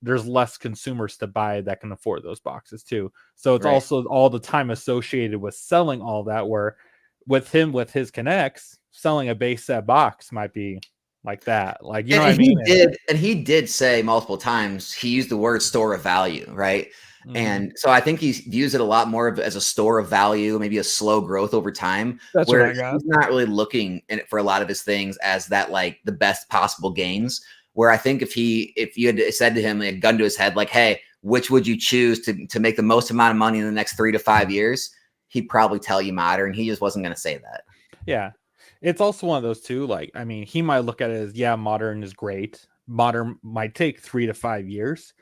there's less consumers to buy that can afford those boxes too. So it's also all the time associated with selling all that, where with his connects, selling a base set box might be like that. Like, you know what I mean? He did say multiple times, he used the word store of value, right? Mm-hmm. And so I think he views it a lot more as a store of value, maybe a slow growth over time. That's where what I got. He's not really looking in it for a lot of his things as that like the best possible gains. Where I think if you had said to him, like a gun to his head, like, hey, which would you choose to make the most amount of money in the next 3 to 5 years? He'd probably tell you modern. He just wasn't going to say that. Yeah. It's also one of those too. Like, I mean, he might look at it as, yeah, modern is great. Modern might take 3 to 5 years,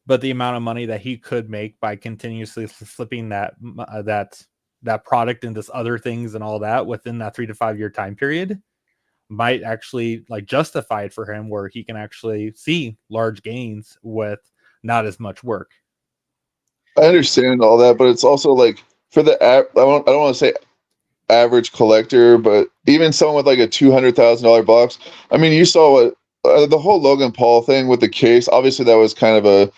but the amount of money that he could make by continuously flipping that product into other things and all that within that 3 to 5 year time period might actually like justify it for him, where he can actually see large gains with not as much work. I understand all that, but it's also like for the I don't want to say average collector, but even someone with like a $200,000 box. I mean, you saw what the whole Logan Paul thing with the case. Obviously, that was kind of a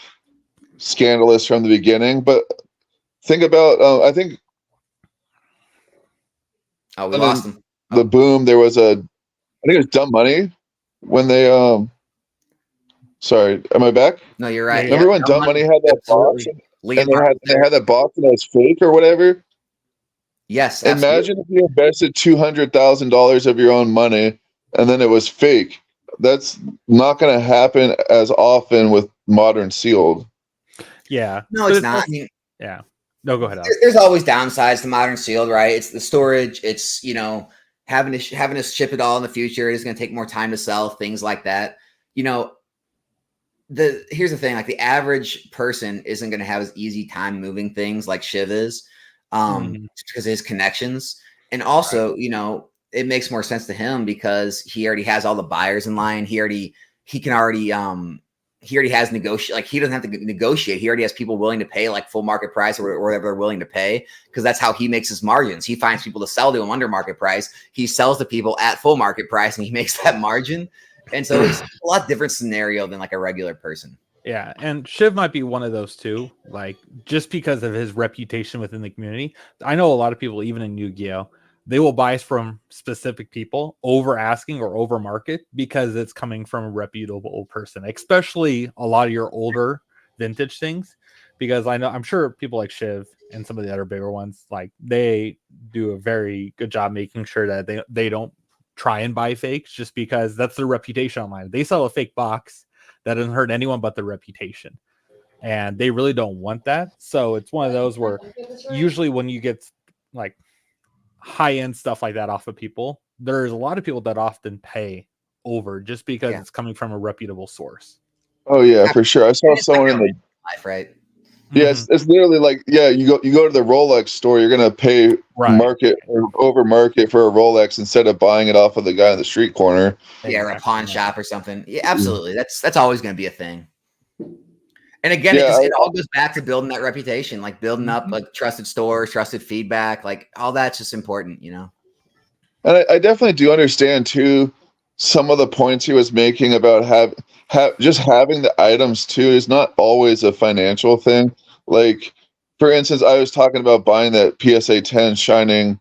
scandalous from the beginning. But think about, I think we lost him. The boom. There was I think it was Dumb Money when they Sorry, am I back? No, you're right. Remember when Dumb Money had that box, and they had that box and it was fake or whatever? Yes. Imagine if you invested $200,000 of your own money and then it was fake. That's not going to happen as often with modern sealed. Yeah. No, it's not. I mean, yeah. No, go ahead. There's always downsides to modern sealed, right? It's the storage. It's, having to ship it all in the future. It's going to take more time to sell, things like that. Here's the thing, like the average person isn't going to have as easy time moving things like Shiv is, because of his connections. And also, it makes more sense to him because he already has all the buyers in line. He already has negotiate. Like he doesn't have to negotiate. He already has people willing to pay like full market price or whatever they're willing to pay, because that's how he makes his margins. He finds people to sell to him under market price. He sells to people at full market price and he makes that margin. And so it's a lot different scenario than like a regular person. Yeah, and Shiv might be one of those too, like just because of his reputation within the community. I know a lot of people, even in Yu-Gi-Oh, they will buy from specific people over asking or over market because it's coming from a reputable person, especially a lot of your older vintage things. Because I'm sure people like Shiv and some of the other bigger ones, like they do a very good job making sure that they don't try and buy fakes just because that's their reputation online. They sell a fake box that doesn't hurt anyone but their reputation, and they really don't want that. So it's one of those where usually when you get like high-end stuff like that off of people, there's a lot of people that often pay over just because it's coming from a reputable source. Oh yeah, for sure. I saw someone in the life, right? Yes, it's literally like, you go to the Rolex store, you're gonna pay market or over market for a Rolex instead of buying it off of the guy on the street corner. Yeah, or a pawn shop or something. Yeah, absolutely. That's always gonna be a thing. And again, it all goes back to building that reputation, like building up like trusted stores, trusted feedback, like all that's just important, And I definitely do understand too some of the points he was making about just having the items too is not always a financial thing. Like, for instance, I was talking about buying that PSA 10 Shining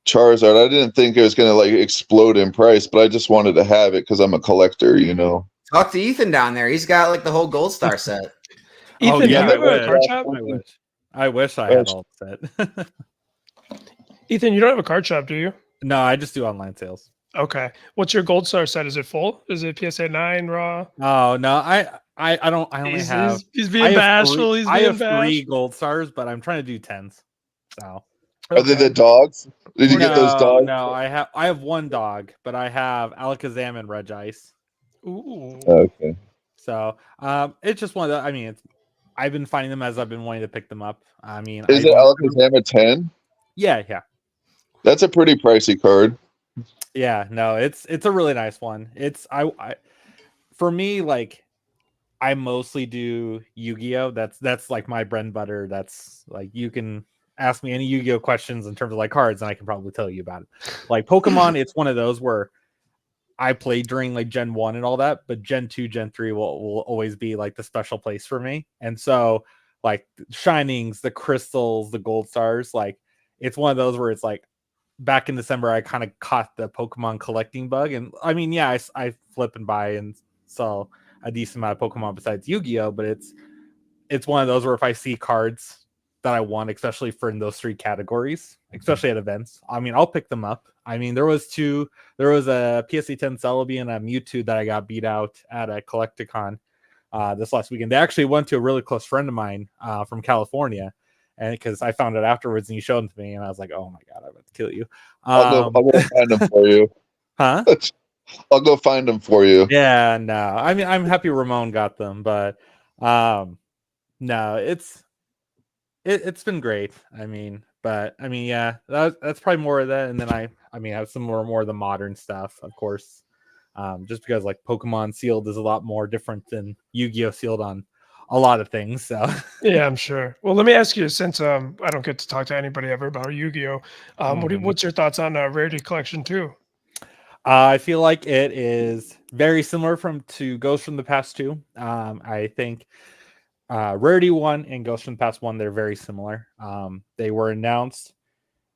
Charizard. I didn't think it was going to like explode in price, but I just wanted to have it because I'm a collector, Talk to Ethan down there. He's got like the whole Gold Star set. Ethan, you have a card shop? I wish I had all the set. Ethan, you don't have a card shop, do you? No, I just do online sales. Okay. What's your Gold Star set? Is it full? Is it PSA 9 raw? Oh no, I don't. I only have. He's being bashful. I have 3 Gold Stars, but I'm trying to do 10s. So. Are they the dogs? Did you get those dogs? No, I have 1 dog, but I have Alakazam and Regice. Ooh. Okay. So it's just one of the. I mean, I've been finding them as I've been wanting to pick them up. I mean, is it Alakazam at 10? Yeah. That's a pretty pricey card. Yeah, no, it's a really nice one. It's for me, like I mostly do Yu-Gi-Oh. That's like my bread and butter. That's like you can ask me any Yu-Gi-Oh questions in terms of like cards, and I can probably tell you about it. Like Pokemon, it's one of those where I played during like Gen 1 and all that, but Gen 2, Gen 3 will always be like the special place for me. And so like Shinings, the Crystals, the Gold Stars, like it's one of those where it's like back in December, I kind of caught the Pokemon collecting bug. And I mean, yeah, I flip and buy and sell a decent amount of Pokemon besides Yu-Gi-Oh, but it's one of those where if I see cards that I want, especially for in those 3 categories, especially at events, I mean, I'll pick them up. I mean, there was a PSA 10 Celebi and a Mewtwo that I got beat out at a Collecticon this last weekend. They actually went to a really close friend of mine from California, and because I found it afterwards and he showed them to me, and I was like, "Oh my god, I'm about to kill you!" I'll go find them for you. Huh? I'll go find them for you. Yeah, no, I mean, I'm happy Ramon got them, but no, it's been great. I mean, yeah, that's probably more of that, and then I have some more of the modern stuff, of course, just because like Pokemon Sealed is a lot more different than Yu-Gi-Oh Sealed on a lot of things. So Yeah, I'm sure. Well, let me ask you, since I don't get to talk to anybody ever about Yu-Gi-Oh, what's your thoughts on Rarity Collection 2? I feel like it is very similar to Ghost from the Past 2. I think Rarity 1 and Ghost from the Past 1, they're very similar. They were announced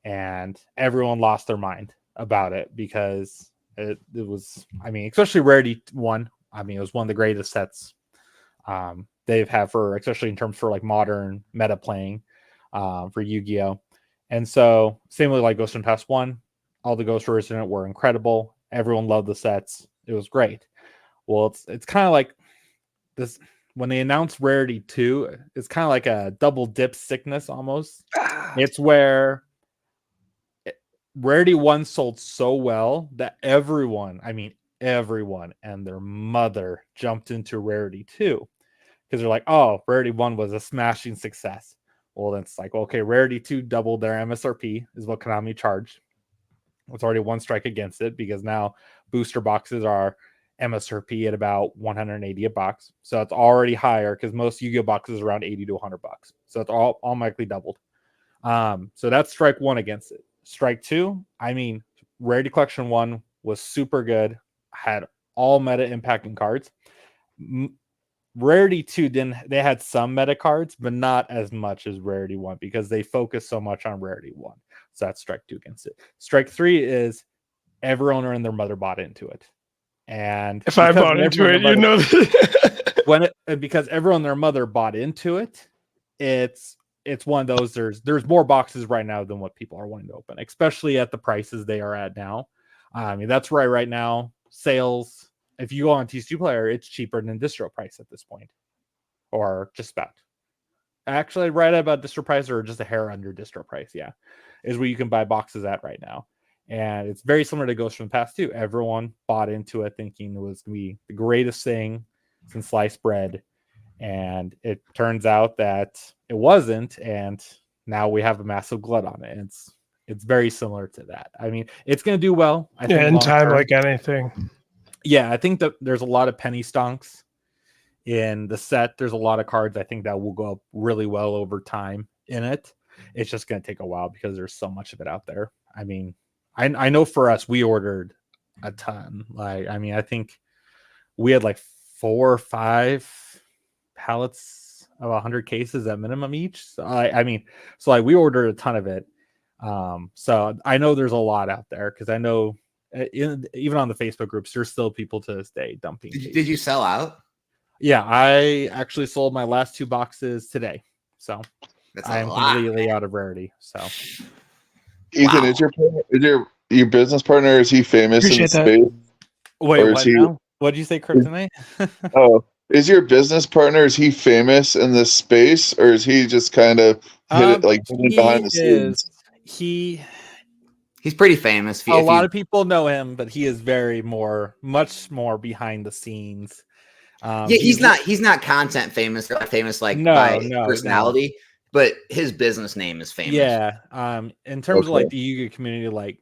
and everyone lost their mind about it because it was, I mean, especially Rarity 1. I mean, it was one of the greatest sets they've had for, especially in terms for like modern meta playing for Yu-Gi-Oh. And so, same with like Ghost from the Past 1, all the Ghost Warriors in it were incredible. Everyone loved the sets. It was great. Well, it's kind of like this when they announced Rarity 2, it's kind of like a double dip sickness almost. It's where Rarity 1 sold so well that everyone and their mother jumped into Rarity 2 because they're like, oh, Rarity 1 was a smashing success. Well, then it's like, okay, Rarity 2 doubled their MSRP is what Konami charged. It's already one strike against it because now booster boxes are MSRP at about 180 a box. So it's already higher because most Yu-Gi-Oh boxes are around 80 to 100 bucks. So it's all automatically doubled. So that's strike one against it. Strike two, I mean, Rarity Collection 1 was super good, had all meta impacting cards. Rarity 2 they had some meta cards, but not as much as Rarity 1 because they focused so much on Rarity 1. So that's strike 2 against it. Strike 3 is every owner and their mother bought into it. And if I bought into it, you know because everyone and their mother bought into it, it's one of those, there's more boxes right now than what people are wanting to open, especially at the prices they are at now. I mean, that's right now, sales, if you go on TC Player, it's cheaper than distro price at this point, or just about. Actually, right at about distro price or just a hair under distro price, yeah, is where you can buy boxes at right now. And it's very similar to Ghost from the Past too. Everyone bought into it thinking it was going to be the greatest thing since sliced bread. And it turns out that it wasn't. And now we have a massive glut on it. And it's very similar to that. I mean, it's going to do well. I think in time, like anything. Yeah, I think that there's a lot of penny stonks in the set. There's a lot of cards I think that will go up really well over time in it. It's just going to take a while because there's so much of it out there. I mean, I know for us, we ordered a ton. Like, I mean, I think we had like 4 or 5 pallets of 100 cases at minimum each. So I mean, so like we ordered a ton of it. So I know there's a lot out there because I know even on the Facebook groups, there's still people to this day dumping. Did you sell out? Yeah, I actually sold my last 2 boxes today. So I'm completely out of Rarity. So Ethan, wow. is your business partner, is he famous in the space? Wait, what now? What did you say, Kryptonite? Oh, is your business partner, is he famous in this space, or is he just kind of hit it like behind the scenes? He's pretty famous. A lot of people know him, but he is much more behind the scenes. Yeah, he's not content famous or famous like by personality. But his business name is famous. Yeah. In terms of like the Yu-Gi-Oh community, like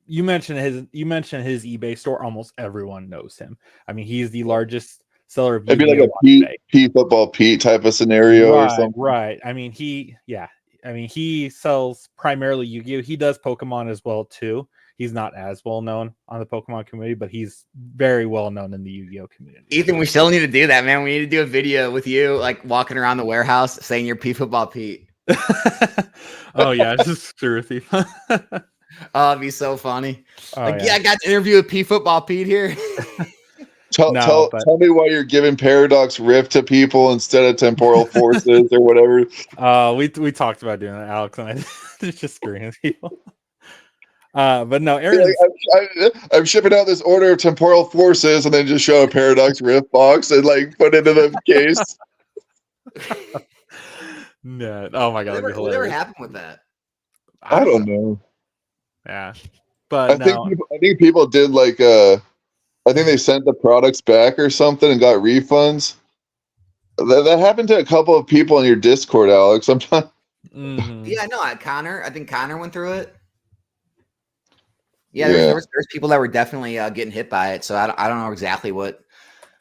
you mentioned his eBay store, almost everyone knows him. I mean, he's the largest seller of Maybe like a P Football Pete type of scenario or something. Right. I mean, he sells primarily Yu-Gi-Oh. He does Pokemon as well too. He's not as well known on the Pokemon community, but he's very well known in the Yu-Gi-Oh community. Ethan, we still need to do that, man. We need to do a video with you, like walking around the warehouse saying you're P Football Pete. Oh yeah, this is true with you. Oh, it'd be so funny. I got to interview with P Football Pete here. Tell me why you're giving Paradox Rift to people instead of Temporal Forces or whatever. We talked about doing that, Alex, and I just screwing with people. But no, Aaron, I'm shipping out this order of Temporal Forces and then just show a Paradox Rift box and like put it into the case. No, oh my god, whatever happened with that? I don't know. Yeah, but I think people did like I think they sent the products back or something and got refunds. That happened to a couple of people in your Discord, Alex. I'm not. Mm-hmm. Yeah, no, Connor. I think Connor went through it. Yeah, there's people that were definitely getting hit by it. So I don't know exactly what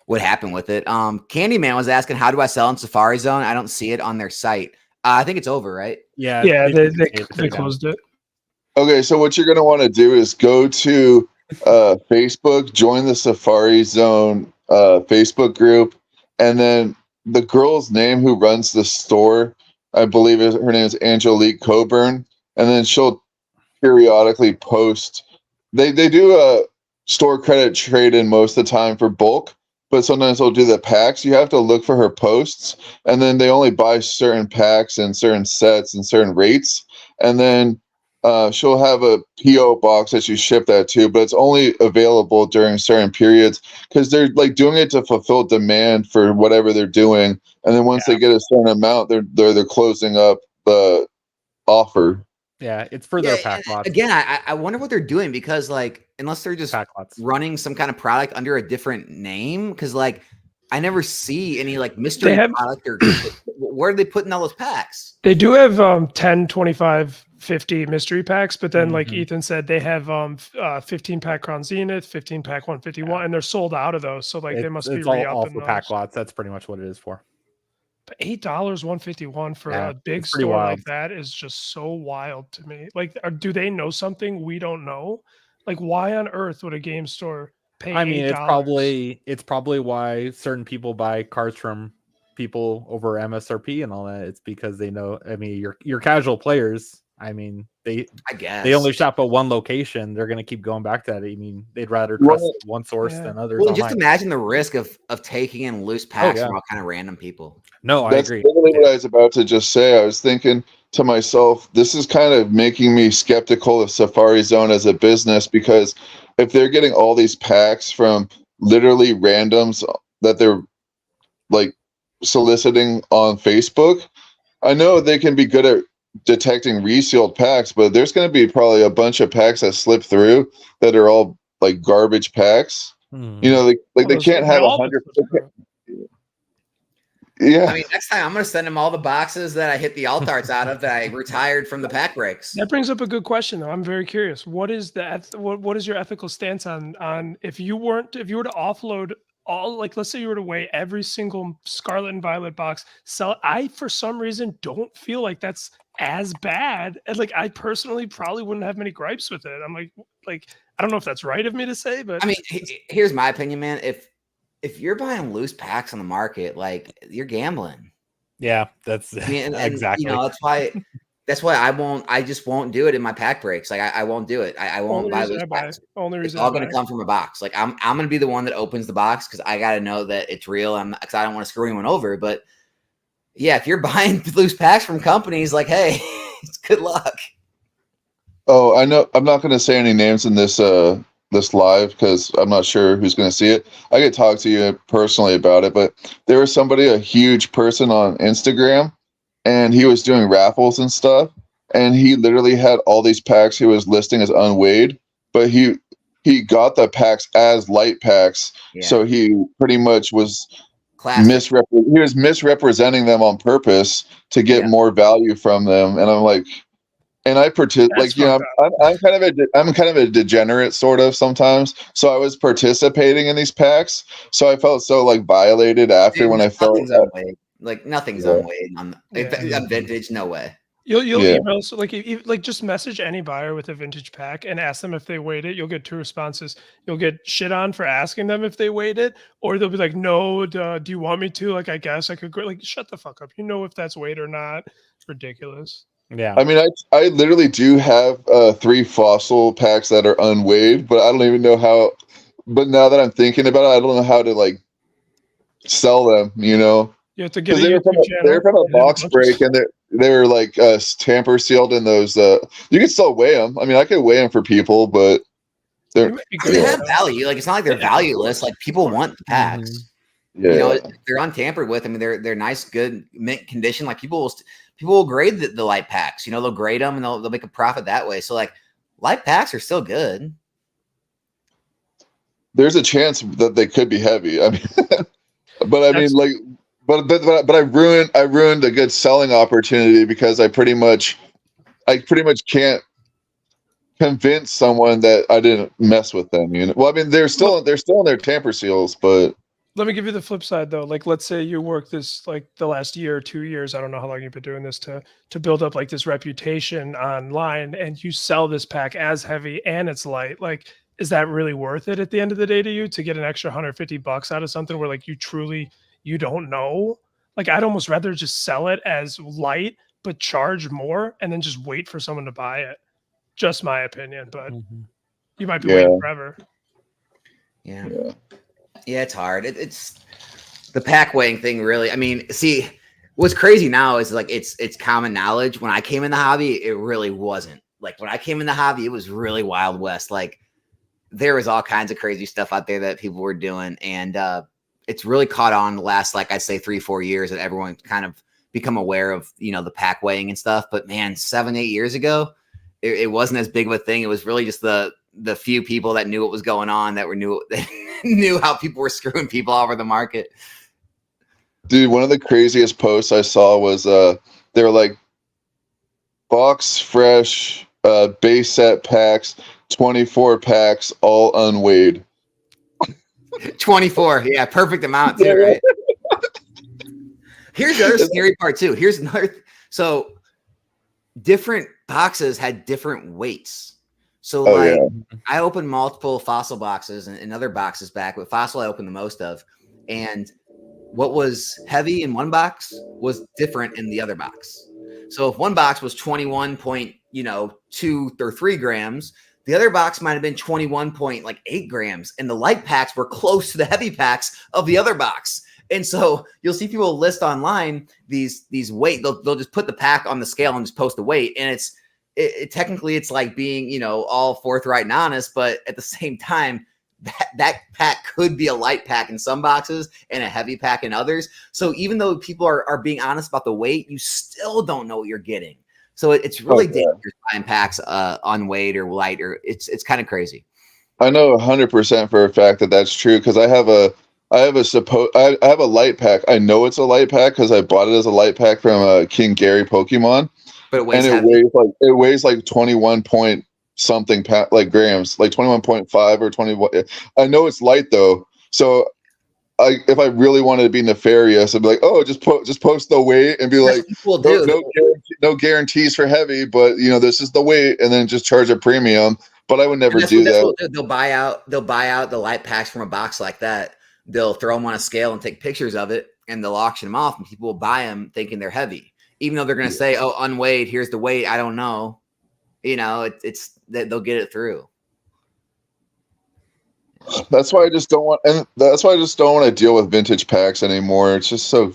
what happened with it. Candyman was asking, how do I sell in Safari Zone? I don't see it on their site. I think it's over, right? Yeah, Yeah, they took it down. closed it. Okay, so what you're going to want to do is go to Facebook, join the Safari Zone Facebook group, and then the girl's name who runs the store, I believe her name is Angelique Coburn, and then she'll periodically post. They do a store credit trade in most of the time for bulk, but sometimes they'll do the packs. You have to look for her posts, and then they only buy certain packs and certain sets and certain rates, and then she'll have a PO box that you ship that to, but it's only available during certain periods because they're like doing it to fulfill demand for whatever they're doing, and then once they get a certain amount, they're closing up the offer. Yeah, it's for their pack lots. Again, I wonder what they're doing because, like, unless they're just Pack lots. running some kind of product under a different name, because, like, I never see any, like, mystery product or where are they putting all those packs? They do have 10, 25, 50 mystery packs, but then, like Ethan said, they have 15-pack Crown Zenith, 15-pack 151, and they're sold out of those. So, like, they must be it's all re-upping for pack those. lots. That's pretty much what it is for. But $8, 151 for Yeah, a big it's pretty store wild. like that is just so wild to me. Like, do they know something we don't know? Like, why on earth would a game store pay I mean, $8? it's probably why certain people buy cards from people over MSRP and all that. It's because they know. I mean, your casual players. I mean, I guess they only shop at one location. They're going to keep going back to that. I mean, they'd rather trust one source than others. Well, just imagine the risk of taking in loose packs from all kind of random people. No, That's I agree. literally what I was about to just say. I was thinking to myself, this is kind of making me skeptical of Safari Zone as a business, because if they're getting all these packs from literally randoms that they're like soliciting on Facebook, I know they can be good at detecting resealed packs, but there's going to be probably a bunch of packs that slip through that are all like garbage packs. You know, like they can't have 100. Yeah. I mean, next time I'm going to send them all the boxes that I hit the alt arts out of that I retired from the pack breaks. That brings up a good question, though. I'm very curious. What is what is your ethical stance on if you were to offload all, like, let's say you were to weigh every single Scarlet and Violet box, sell? I, for some reason, don't feel like that's as bad. And, like, I personally probably wouldn't have many gripes with it. I'm like, I don't know if that's right of me to say, but I mean, here's my opinion, man. If you're buying loose packs on the market, like, you're gambling. Yeah, that's exactly. You know, that's why I just won't do it in my pack breaks. Like, I won't do it. I won't buy loose packs. It's all going to come from a box. Like, I'm going to be the one that opens the box because I got to know that it's real. Because I don't want to screw anyone over. But yeah, if you're buying loose packs from companies, like, hey, it's good luck. Oh, I know. I'm not going to say any names in this this live because I'm not sure who's going to see it. I could talk to you personally about it, but there was somebody, a huge person on Instagram, and he was doing raffles and stuff, and he literally had all these packs he was listing as unweighed, but he got the packs as light packs, so he pretty much was misrepresenting them on purpose to get more value from them. And I'm like, and I like, you know, I'm kind of a degenerate sort of sometimes. So I was participating in these packs. So I felt so like violated after when I felt unweighed. Like, nothing's unweighed on a vintage. No way. You'll email, so like just message any buyer with a vintage pack and ask them if they weighed it. You'll get 2 responses. You'll get shit on for asking them if they weighed it, or they'll be like, no, do you want me to? Like, I guess I could. Like, shut the fuck up. You know if that's weighed or not. It's ridiculous. Yeah. I mean, I literally do have 3 fossil packs that are unweighed, but I don't even know how. But now that I'm thinking about it, I don't know how to like sell them. You know, you have to get they're from a box break, and they were like tamper sealed in those. You can still weigh them. I mean, I could weigh them for people, but they have value. Like, it's not like they're valueless. Like, people want the packs. Yeah. You know, they're untampered with. I mean, they're nice, good mint condition. Like, people will grade the light packs. You know, they'll grade them and they'll make a profit that way. So, like, light packs are still good. There's a chance that they could be heavy. I mean, but I mean, like, but I ruined a good selling opportunity because I pretty much can't convince someone that I didn't mess with them. You know, well, I mean, they're still in their tamper seals, but let me give you the flip side though. Like, let's say you work this like the last year or 2 years. I don't know how long you've been doing this to build up like this reputation online, and you sell this pack as heavy and it's light. Like, is that really worth it at the end of the day to you to get an extra $150 out of something where like you don't know? Like, I'd almost rather just sell it as light but charge more and then just wait for someone to buy it. Just my opinion, but you might be waiting forever. Yeah. Yeah, it's hard. It's the pack weighing thing, really. I mean, see, what's crazy now is like it's common knowledge. When I came in the hobby, it really wasn't. Like when I came in the hobby, it was really Wild West. Like there was all kinds of crazy stuff out there that people were doing, and it's really caught on the last, like I'd say 3-4 years, that everyone kind of become aware of, you know, the pack weighing and stuff. But man, 7-8 years ago, it wasn't as big of a thing. It was really just the few people that knew what was going on, that knew how people were screwing people all over the market. Dude, one of the craziest posts I saw was they were like box fresh base set packs, 24 packs, all unweighed. 24, yeah, perfect amount too, right? Here's the other scary part too. Here's another. So different boxes had different weights. So I opened multiple Fossil boxes and other boxes back, but Fossil I opened the most of. And what was heavy in one box was different in the other box. So if one box was 21.2 or 3 grams, the other box might have been 21.8 grams. And the light packs were close to the heavy packs of the other box. And so you'll see people list online these weight. They'll just put the pack on the scale and just post the weight. And technically it's like being, you know, all forthright and honest, but at the same time, that pack could be a light pack in some boxes and a heavy pack in others. So even though people are being honest about the weight, you still don't know what you're getting. So it's really dangerous buying packs unweighed or light, or it's kind of crazy. I know 100% for a fact that that's true, because I have a light pack. I know it's a light pack because I bought it as a light pack from King Gary Pokemon. But it weighs, and it weighs like 21 point something like grams, like 21.5 or 21. I know it's light though, so if I really wanted to be nefarious, I'd be like, oh, just post the weight and be like, no guarantees for heavy, but you know, this is the weight, and then just charge a premium. But I would never do that. They'll buy out the light packs from a box like that. They'll throw them on a scale and take pictures of it, and they'll auction them off, and people will buy them thinking they're heavy, even though they're going to say, oh, unweighed, here's the weight. I don't know. You know, it's that they'll get it through. That's why I just don't want to deal with vintage packs anymore. It's just so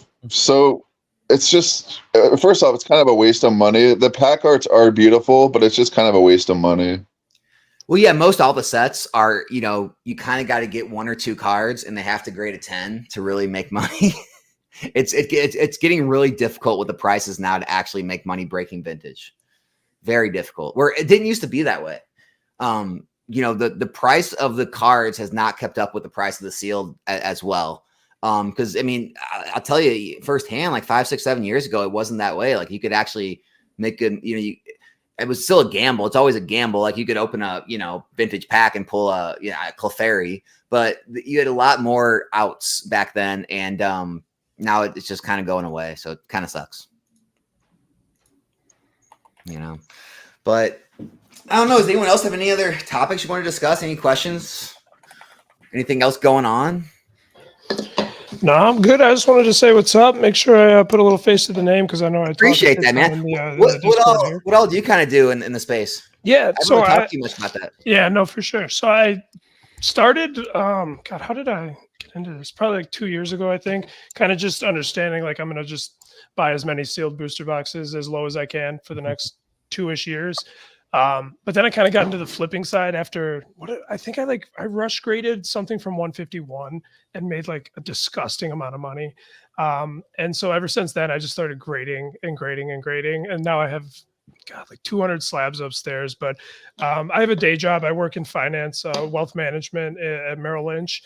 it's just, first off, it's kind of a waste of money. The pack arts are beautiful, but it's just kind of a waste of money. Well, yeah, most all the sets are, you know, you kind of got to get 1 or 2 cards and they have to grade a 10 to really make money. It's getting really difficult with the prices now to actually make money breaking vintage. Very difficult, where it didn't used to be that way. You know, the price of the cards has not kept up with the price of the sealed as well. Because I mean, I'll tell you firsthand, like 5, 6, 7 years ago, it wasn't that way. Like you could actually make good, you know, it was still a gamble. It's always a gamble. Like you could open a, you know, vintage pack and pull a Clefairy, but you had a lot more outs back then. And now it's just kind of going away. So it kind of sucks, you know, but I don't know. Does anyone else have any other topics you want to discuss? Any questions? Anything else going on? No, I'm good. I just wanted to say what's up. Make sure I put a little face to the name, because I know I appreciate that, man. What all do you kind of do in the space? Yeah, I don't talk too much about that. Yeah, no, for sure. So I started. God, how did I get into this? Probably like 2 years ago, I think. Kind of just understanding, like, I'm gonna just buy as many sealed booster boxes as low as I can for the next 2-ish years. But then I kind of got into the flipping side after I rush graded something from 151 and made like a disgusting amount of money. And so ever since then, I just started grading. And now I have like 200 slabs upstairs, but I have a day job. I work in finance, wealth management at Merrill Lynch.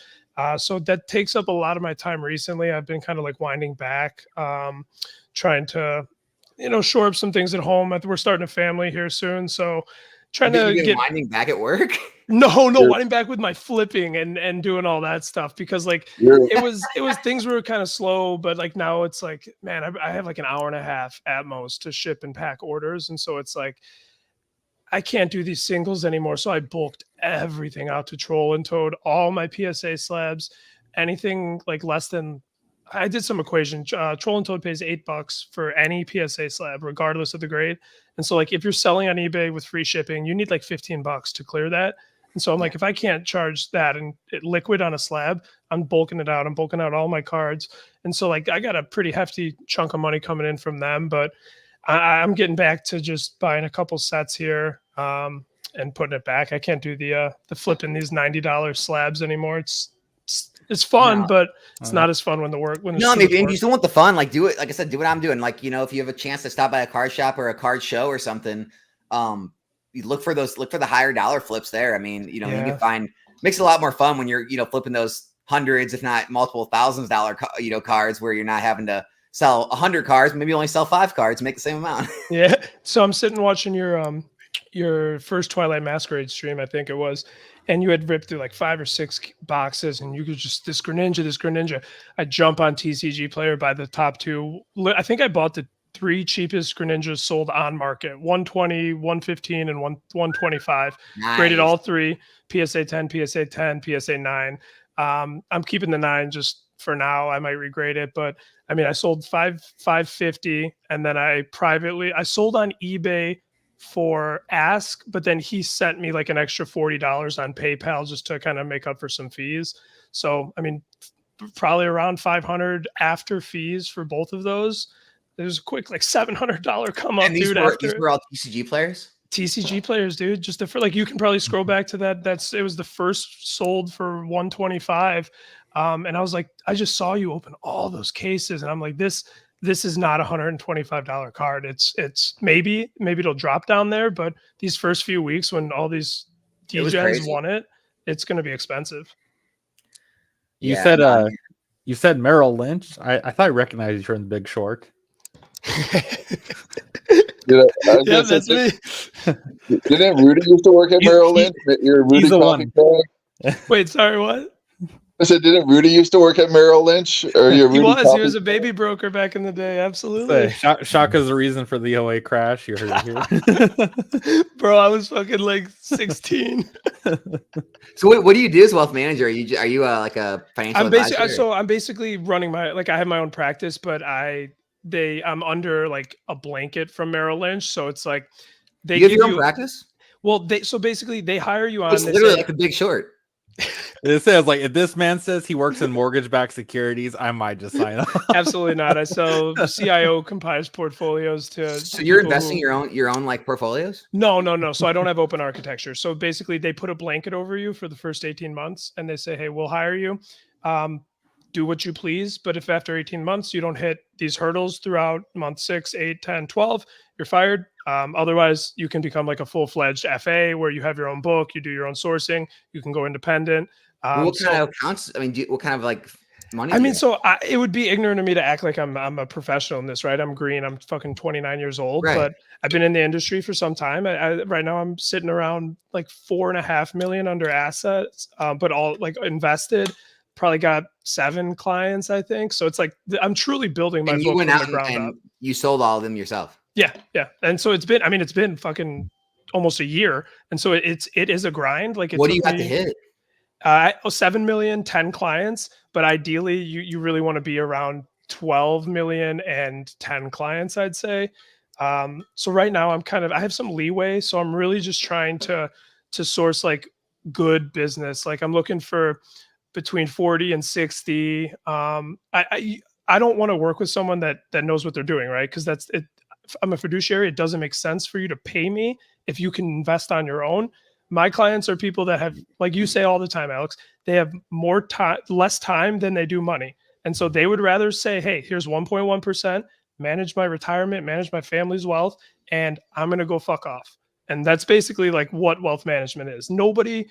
So that takes up a lot of my time recently. I've been kind of like winding back, trying to, you know, shore up some things at home. We're starting a family here soon. So, trying You've to been get winding back at work. no You're- winding back with my flipping and doing all that stuff because like You're- it was things were kind of slow, but like now it's like, man, I have like an hour and a half at most to ship and pack orders, and so it's like I can't do these singles anymore. So I bulked everything out to Troll and Toad, all my PSA slabs, anything like less than. I did some equation. Troll and Toad pays $8 for any PSA slab, regardless of the grade. And so, like, if you're selling on eBay with free shipping, you need like $15 to clear that. And so I'm like, if I can't charge that and it liquid on a slab, I'm bulking it out. I'm bulking out all my cards. And so, like, I got a pretty hefty chunk of money coming in from them, but I'm getting back to just buying a couple sets here and putting it back. I can't do the flipping these $90 slabs anymore. It's fun, No. but it's not as fun when No, there's I too mean, much if you work. still want the fun, like do it. Like I said, do what I'm doing. Like, you know, if you have a chance to stop by a card shop or a card show or something, you look for the higher dollar flips there. I mean, you know, you Yeah. can find, makes it a lot more fun when you're, you know, flipping those hundreds, if not multiple $1,000s, you know, cards where you're not having to sell 100 cards, maybe only sell 5 cards, and make the same amount. Yeah. So I'm sitting watching your first Twilight Masquerade stream, I think it was, and you had ripped through like 5 or 6 boxes, and you could just this Greninja. I jump on TCG Player by the top 2. I think I bought the 3 cheapest Greninjas sold on market: 120, 115, and 125. Graded all 3: PSA 10, PSA 10, PSA 9. I'm keeping the 9 just for now. I might regrade it, but I mean, I sold 550, and then I sold on eBay for ask, but then he sent me like an extra $40 on PayPal just to kind of make up for some fees. So I mean, probably around 500 after fees for both of those. There's a quick like $700 come up, And these dude. these were all TCG players. TCG players, dude. Just for like, you can probably scroll back to that. It was the first sold for 125. And I was like, I just saw you open all those cases, and I'm like, this is not a $125 card. It's maybe it'll drop down there, but these first few weeks when all these was DJs crazy. won it, it's going to be expensive. You Yeah, said no, you said Merrill Lynch. I thought I recognized you from The Big Short. Yeah, Yeah, that's me. Didn't Rudy used to work at Merrill Lynch? Your Rudy the coffee one. bag? Wait, sorry, what? I said, didn't Rudy used to work at Merrill Lynch? Or your He Rudy was coffee? a baby broker back in the day. Absolutely. Shaka's the reason for the 08 crash. You heard it here. Bro, I was fucking like 16. So what do you do as wealth manager? Are you like a financial advisor? I'm basically running I have my own practice, but I'm under like a blanket from Merrill Lynch, so it's like they you have give your own you practice? well, they hire you on. It's They literally say, like The Big Short. It says like, if this man says he works in mortgage-backed securities, I might just sign up. absolutely not. I sell CIO compiled portfolios to. So you're people investing who- your own like portfolios? No. So I don't have open architecture. So basically, they put a blanket over you for the first 18 months, and they say, "Hey, we'll hire you. Do what you please. But if after 18 months you don't hit these hurdles throughout month 6, 8, 10, 12, you're fired. Otherwise, you can become like a full-fledged FA where you have your own book, you do your own sourcing, you can go independent." What kind of accounts? I mean, what kind of like money? I do you mean, have? so it would be ignorant of me to act like I'm a professional in this, right? I'm green. I'm fucking 29 years old, Right. but I've been in the industry for some time. Right now I'm sitting around like 4.5 million under assets, but all like invested. Probably got 7 clients, I think. So it's like I'm truly building my And you book went from out the ground up. and you sold all of them yourself. Yeah. And so it's been fucking almost a year, and so it is a grind. Like, What do you have to hit? 7 million, 10 clients, but ideally you really want to be around 12 million and 10 clients, I'd say. So right now I have some leeway. So I'm really just trying to source like good business. Like I'm looking for between 40 and 60. I don't want to work with someone that knows what they're doing, right? Because that's it. I'm a fiduciary. It doesn't make sense for you to pay me if you can invest on your own. My clients are people that have, like you say all the time, Alex, they have less time than they do money. And so they would rather say, hey, here's 1.1%, manage my retirement, manage my family's wealth, and I'm going to go fuck off. And that's basically like what wealth management is. Nobody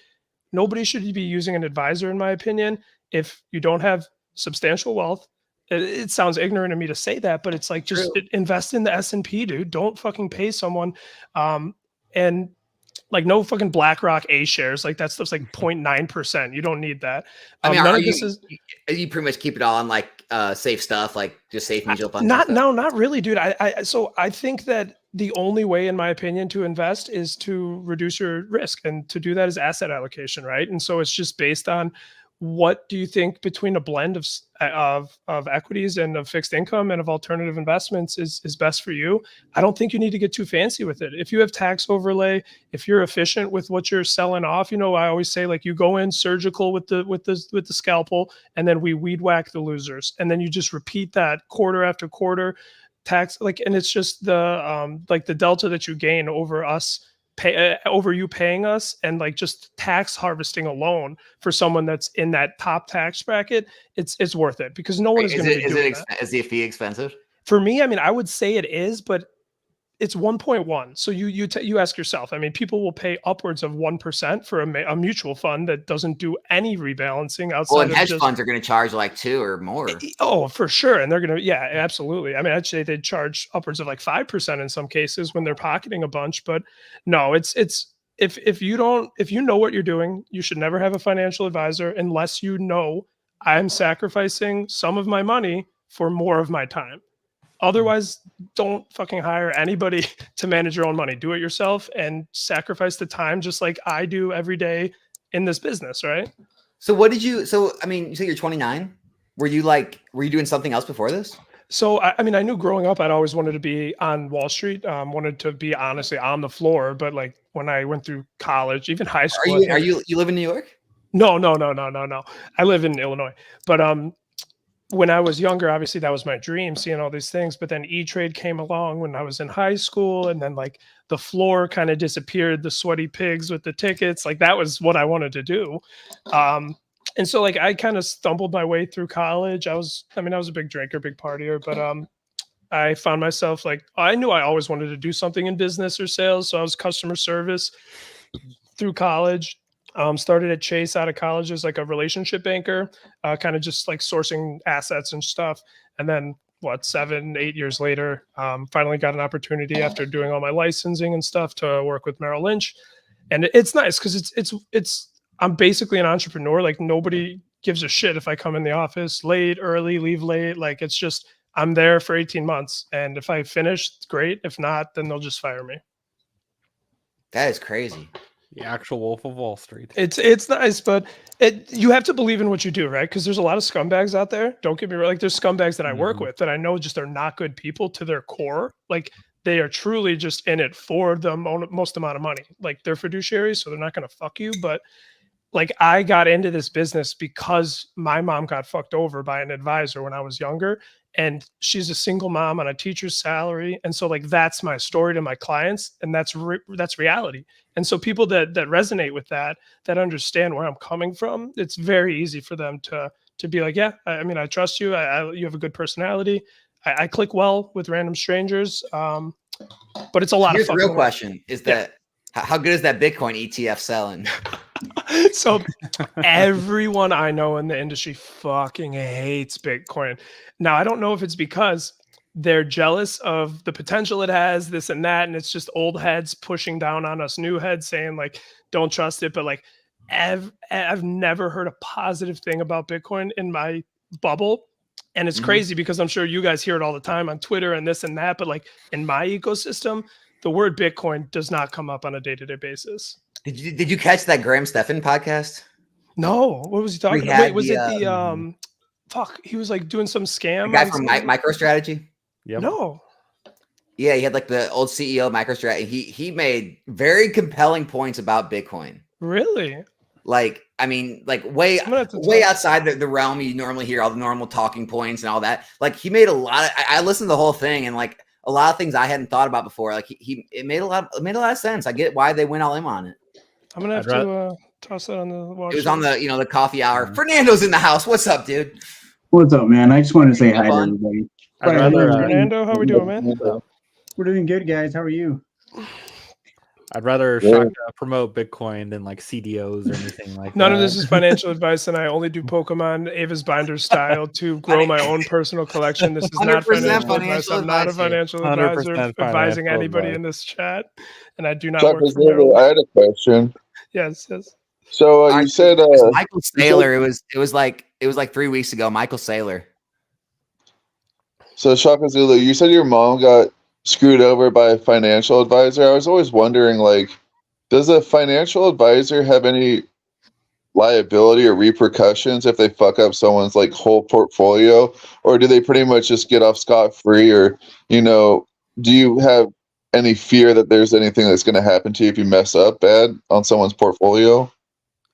should be using an advisor, in my opinion, if you don't have substantial wealth. It sounds ignorant of me to say that, but it's like, just invest in the S&P, dude. Don't fucking pay someone. And Like no fucking BlackRock A shares. Like that stuff's like 0.9%. You don't need that. I mean, None are of this is you pretty much keep it all on like safe stuff, like just safe mutual funds? not really, dude. So I think that the only way, in my opinion, to invest is to reduce your risk, and to do that is asset allocation, right? And so it's just based on what do you think between a blend of equities and of fixed income and of alternative investments is best for you. I don't think you need to get too fancy with it. If you have tax overlay, if you're efficient with what you're selling off, I always say like you go in surgical with the scalpel, and then we weed whack the losers, and then you just repeat that quarter after quarter. Tax and it's just the like the delta that you gain over us over you paying us, and like just tax harvesting alone for someone that's in that top tax bracket, it's worth it, because no one is going to be doing that. Is the fee expensive? For me, I mean, I would say it is, but it's 1.1. So you ask yourself, I mean, people will pay upwards of 1% for a mutual fund that doesn't do any rebalancing outside. Well, and hedge funds are going to charge like 2 or more. Oh, for sure. And they're going to, yeah, absolutely. I mean, I'd say they'd charge upwards of like 5% in some cases when they're pocketing a bunch. But no, it's if you know what you're doing, you should never have a financial advisor unless you know I'm sacrificing some of my money for more of my time. Otherwise, don't fucking hire anybody to manage your own money. Do it yourself and sacrifice the time, just like I do every day in this business, right? So I mean, you say you're 29. Were you doing something else before this? So, I mean, I knew growing up, I'd always wanted to be on Wall Street, wanted to be honestly on the floor. But like when I went through college, even high school. You live in New York? No. I live in Illinois. But when I was younger, obviously that was my dream, seeing all these things. But then E-Trade came along when I was in high school, and then like the floor kind of disappeared, the sweaty pigs with the tickets. Like that was what I wanted to do. And so like I kind of stumbled my way through college. I was a big drinker, big partier, but I found myself like, I knew I always wanted to do something in business or sales. So I was customer service through college. Started at Chase out of college as like a relationship banker, kind of just like sourcing assets and stuff. And then 7-8 years later, finally got an opportunity after doing all my licensing and stuff to work with Merrill Lynch. And it's nice because I'm basically an entrepreneur. Like nobody gives a shit if I come in the office late, early, leave late. Like it's just, I'm there for 18 months. And if I finish, great. If not, then they'll just fire me. That is crazy. The actual Wolf of Wall Street. It's nice, but you have to believe in what you do, right? Because there's a lot of scumbags out there. Don't get me wrong. Like there's scumbags that I work with that I know just are not good people to their core. Like they are truly just in it for the most amount of money. Like they're fiduciaries, so they're not going to fuck you. But like I got into this business because my mom got fucked over by an advisor when I was younger. And she's a single mom on a teacher's salary. And so like, that's my story to my clients, and that's reality. And so people that resonate with that understand where I'm coming from, it's very easy for them to be like, yeah, I mean, I trust you. You have a good personality. I click well with random strangers. But it's a lot of fun. The real question is that how good is that Bitcoin ETF selling? So everyone I know in the industry fucking hates Bitcoin. Now, I don't know if it's because they're jealous of the potential it has, this and that, and it's just old heads pushing down on us new heads saying like, don't trust it. But like, I've never heard a positive thing about Bitcoin in my bubble. And it's crazy because I'm sure you guys hear it all the time on Twitter and this and that. But like in my ecosystem, the word Bitcoin does not come up on a day-to-day basis. Did you catch that Graham Stephan podcast? No. What was he talking about? Wait, was it the fuck? He was like doing some scam. The guy from MicroStrategy? Yep. No. Yeah, he had like the old CEO of MicroStrategy. He made very compelling points about Bitcoin. Really? Like, I mean, like way outside the realm you normally hear all the normal talking points and all that. Like he made a lot of, I listened to the whole thing, and like a lot of things I hadn't thought about before. Like it made a lot of sense. I get why they went all in on it. I'm gonna have to toss that on the watch. It was on the the coffee hour. Fernando's in the house. What's up, dude? What's up, man? I just wanted to say hi to everybody. I'd rather, Fernando, how we doing, man? We're doing good, guys. How are you? I'd rather Yeah. Shaka promote Bitcoin than like CDOs or anything like that. None of this is financial advice, and I only do Pokemon Ava's Binder style to grow my own personal collection. This is not 100% financial advice. financial I'm not a advice here. financial 100% advisor advising financial anybody advice. in this chat, and I do not Chuck, work for I Merrill. had a question. Yes. So All you right, said it was Michael Saylor. It was like 3 weeks ago. Michael Saylor. so Shaka Zulu, you said your mom got screwed over by a financial advisor. I was always wondering, like, does a financial advisor have any liability or repercussions if they fuck up someone's like whole portfolio, or do they pretty much just get off scot-free? Or, you know, do you have any fear that there's anything that's going to happen to you if you mess up bad on someone's portfolio?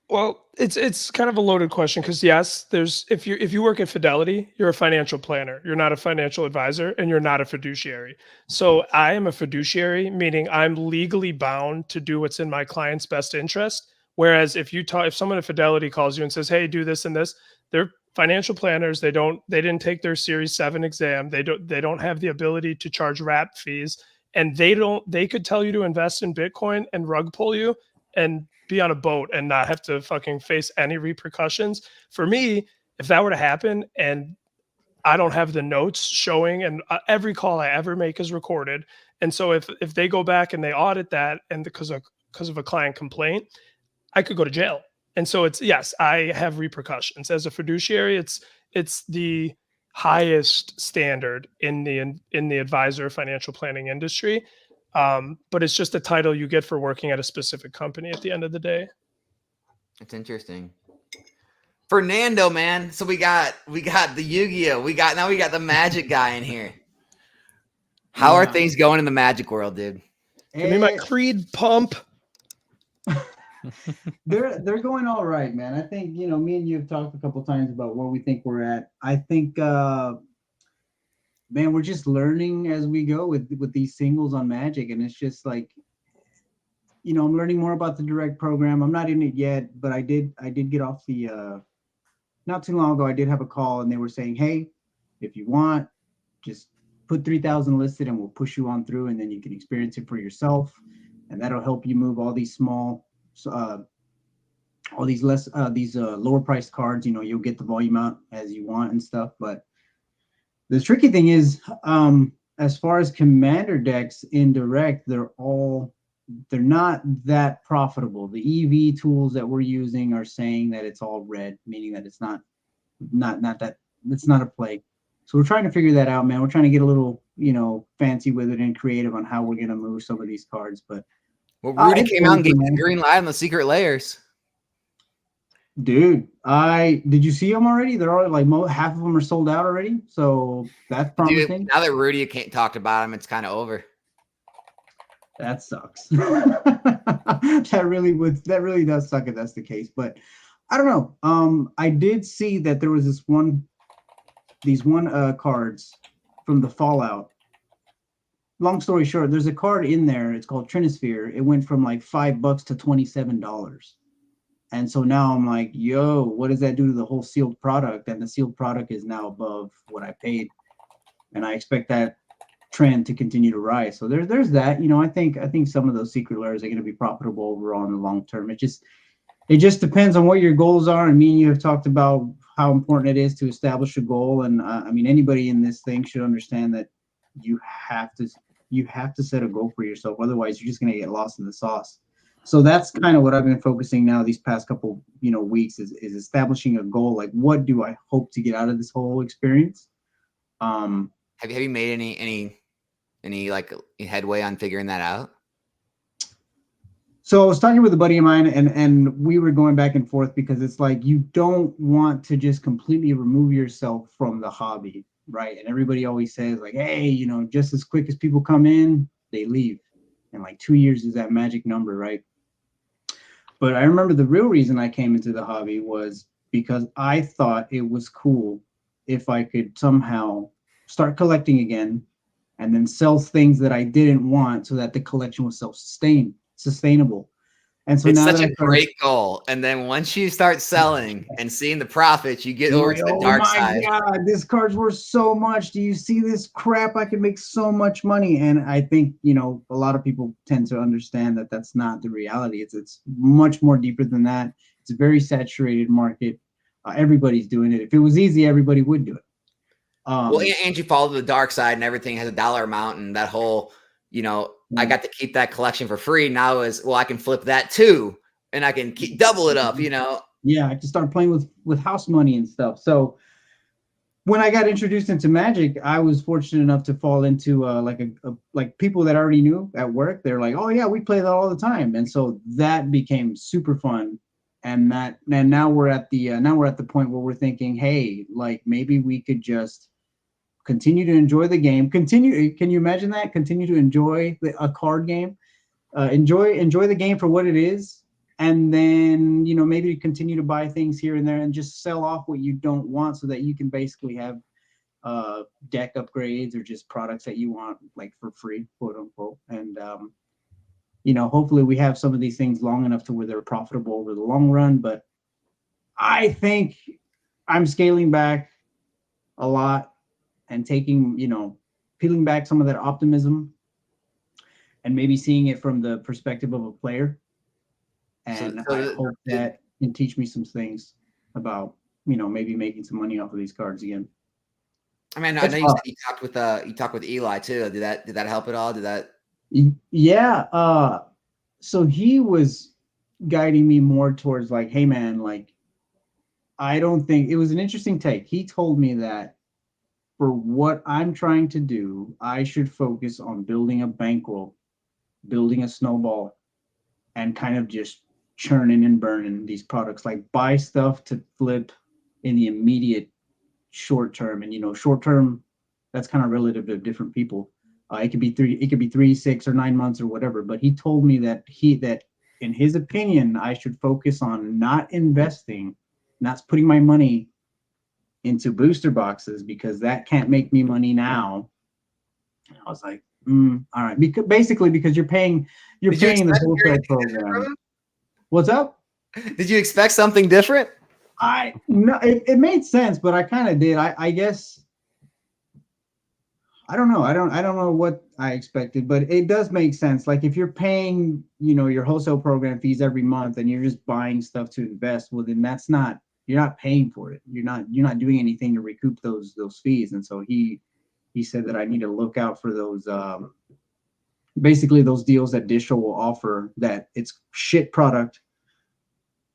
Well, it's kind of a loaded question because yes, there's if you work at Fidelity, you're a financial planner. You're not a financial advisor, and you're not a fiduciary. So I am a fiduciary, meaning I'm legally bound to do what's in my client's best interest. Whereas if someone at Fidelity calls you and says, "Hey, do this and this," they're financial planners. They didn't take their Series 7 exam. They don't have the ability to charge wrap fees, and they could tell you to invest in Bitcoin and rug pull you and be on a boat and not have to fucking face any repercussions. For me, if that were to happen and I don't have the notes showing, and every call I ever make is recorded, and so if they go back and they audit that, and because of a client complaint, I could go to jail. And so it's yes, I have repercussions as a fiduciary. It's the highest standard in the advisor financial planning industry. But it's just a title you get for working at a specific company at the end of the day. That's interesting. Fernando, man. So we got the Yu-Gi-Oh. We got the Magic guy in here. How are things going in the Magic world, dude? Give me my Creed pump. They're going all right, man. I think, you know, me and you have talked a couple times about where we think we're at. I think man, we're just learning as we go with these singles on Magic, and it's just like, you know, I'm learning more about the direct program. I'm not in it yet, but I did get off the not too long ago. I did have a call, and they were saying, hey, if you want, just put 3,000 listed and we'll push you on through, and then you can experience it for yourself, and that'll help you move all these small all these lower priced cards. You know, you'll get the volume out as you want and stuff. But the tricky thing is, as far as commander decks in direct, they're not that profitable. The EV tools that we're using are saying that it's all red, meaning that it's not that it's not a play. So we're trying to figure that out, man. We're trying to get a little, you know, fancy with it and creative on how we're gonna move some of these cards. But well, Rudy came out and gave the green light on the secret layers. Dude, did you see them already? They're already like half of them are sold out already. So that's promising. Dude, now that Rudy talked about them, it's kind of over. That sucks. that really does suck if that's the case. But I don't know. I did see that there was these cards from the Fallout. Long story short, there's a card in there. It's called Trinisphere. It went from like $5 to $27. And so now I'm like, yo, what does that do to the whole sealed product? And the sealed product is now above what I paid. And I expect that trend to continue to rise. So there's that. You know, I think some of those secret layers are going to be profitable overall in the long term. It just depends on what your goals are. And me and you have talked about how important it is to establish a goal. And I mean, anybody in this thing should understand that you have to set a goal for yourself. Otherwise, you're just going to get lost in the sauce. So that's kind of what I've been focusing now these past couple, you know, weeks is establishing a goal. Like, what do I hope to get out of this whole experience? Have you made any like headway on figuring that out? So I was talking with a buddy of mine, and we were going back and forth because it's like you don't want to just completely remove yourself from the hobby, right? And everybody always says like, hey, you know, just as quick as people come in, they leave. And like 2 years is that magic number, right? But I remember the real reason I came into the hobby was because I thought it was cool if I could somehow start collecting again and then sell things that I didn't want so that the collection was self-sustainable. And so It's now such that a I started, great goal. And then once you start selling and seeing the profits, you get you're over like, to the oh dark my side. God, this card's worth so much. Do you see this crap? I can make so much money. And I think, you know, a lot of people tend to understand that that's not the reality. It's much more deeper than that. It's a very saturated market. Everybody's doing it. If it was easy, everybody would do it. Well, and you follow the dark side, and everything has a dollar amount, and that whole, you know, I got to keep that collection for free. Now is, well, I can flip that too, and I can keep double it up, you know. Yeah, I just started playing with house money and stuff. So when I got introduced into Magic, I was fortunate enough to fall into like people that I already knew at work. They're like, "Oh yeah, we play that all the time," and so that became super fun. And now we're at the point where we're thinking, hey, like maybe we could just continue to enjoy the game. Can you imagine that? Continue to enjoy a card game. Enjoy the game for what it is, and then, you know, maybe continue to buy things here and there and just sell off what you don't want so that you can basically have deck upgrades or just products that you want, like for free, quote unquote. And you know, hopefully we have some of these things long enough to where they're profitable over the long run. But I think I'm scaling back a lot and taking, you know, peeling back some of that optimism and maybe seeing it from the perspective of a player. And I hope that can teach me some things about, you know, maybe making some money off of these cards again. I mean, I know you said you talked with Eli too. Did that help at all? Did that? Yeah. So he was guiding me more towards like, hey man, like, I don't think it was an interesting take. He told me that for what I'm trying to do, I should focus on building a bankroll, building a snowball, and kind of just churning and burning these products, like buy stuff to flip in the immediate short term. And, you know, short term, that's kind of relative to different people. It could be 3, 6 or 9 months or whatever. But he told me that in his opinion, I should focus on not investing, not putting my money into booster boxes, because that can't make me money now. I was like, all right, because you're paying the wholesale program. What's up? Did you expect something different? No, it made sense, but I kind of did. I guess I don't know. I don't know what I expected, but it does make sense. Like if you're paying, you know, your wholesale program fees every month and you're just buying stuff to invest, well then you're not paying for it. You're not doing anything to recoup those fees. And so he said that I need to look out for those basically those deals that Disho will offer, that it's shit product.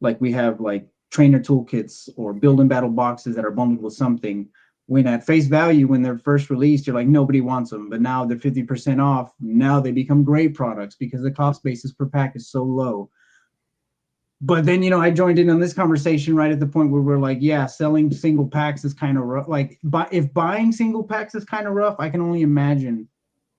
Like we have like trainer toolkits or build and battle boxes that are bundled with something, when at face value, when they're first released, you're like, nobody wants them. But now they're 50% off. Now they become great products because the cost basis per pack is so low. But then, you know, I joined in on this conversation right at the point where we're like, yeah, selling single packs is kind of rough. Like, if buying single packs is kind of rough, I can only imagine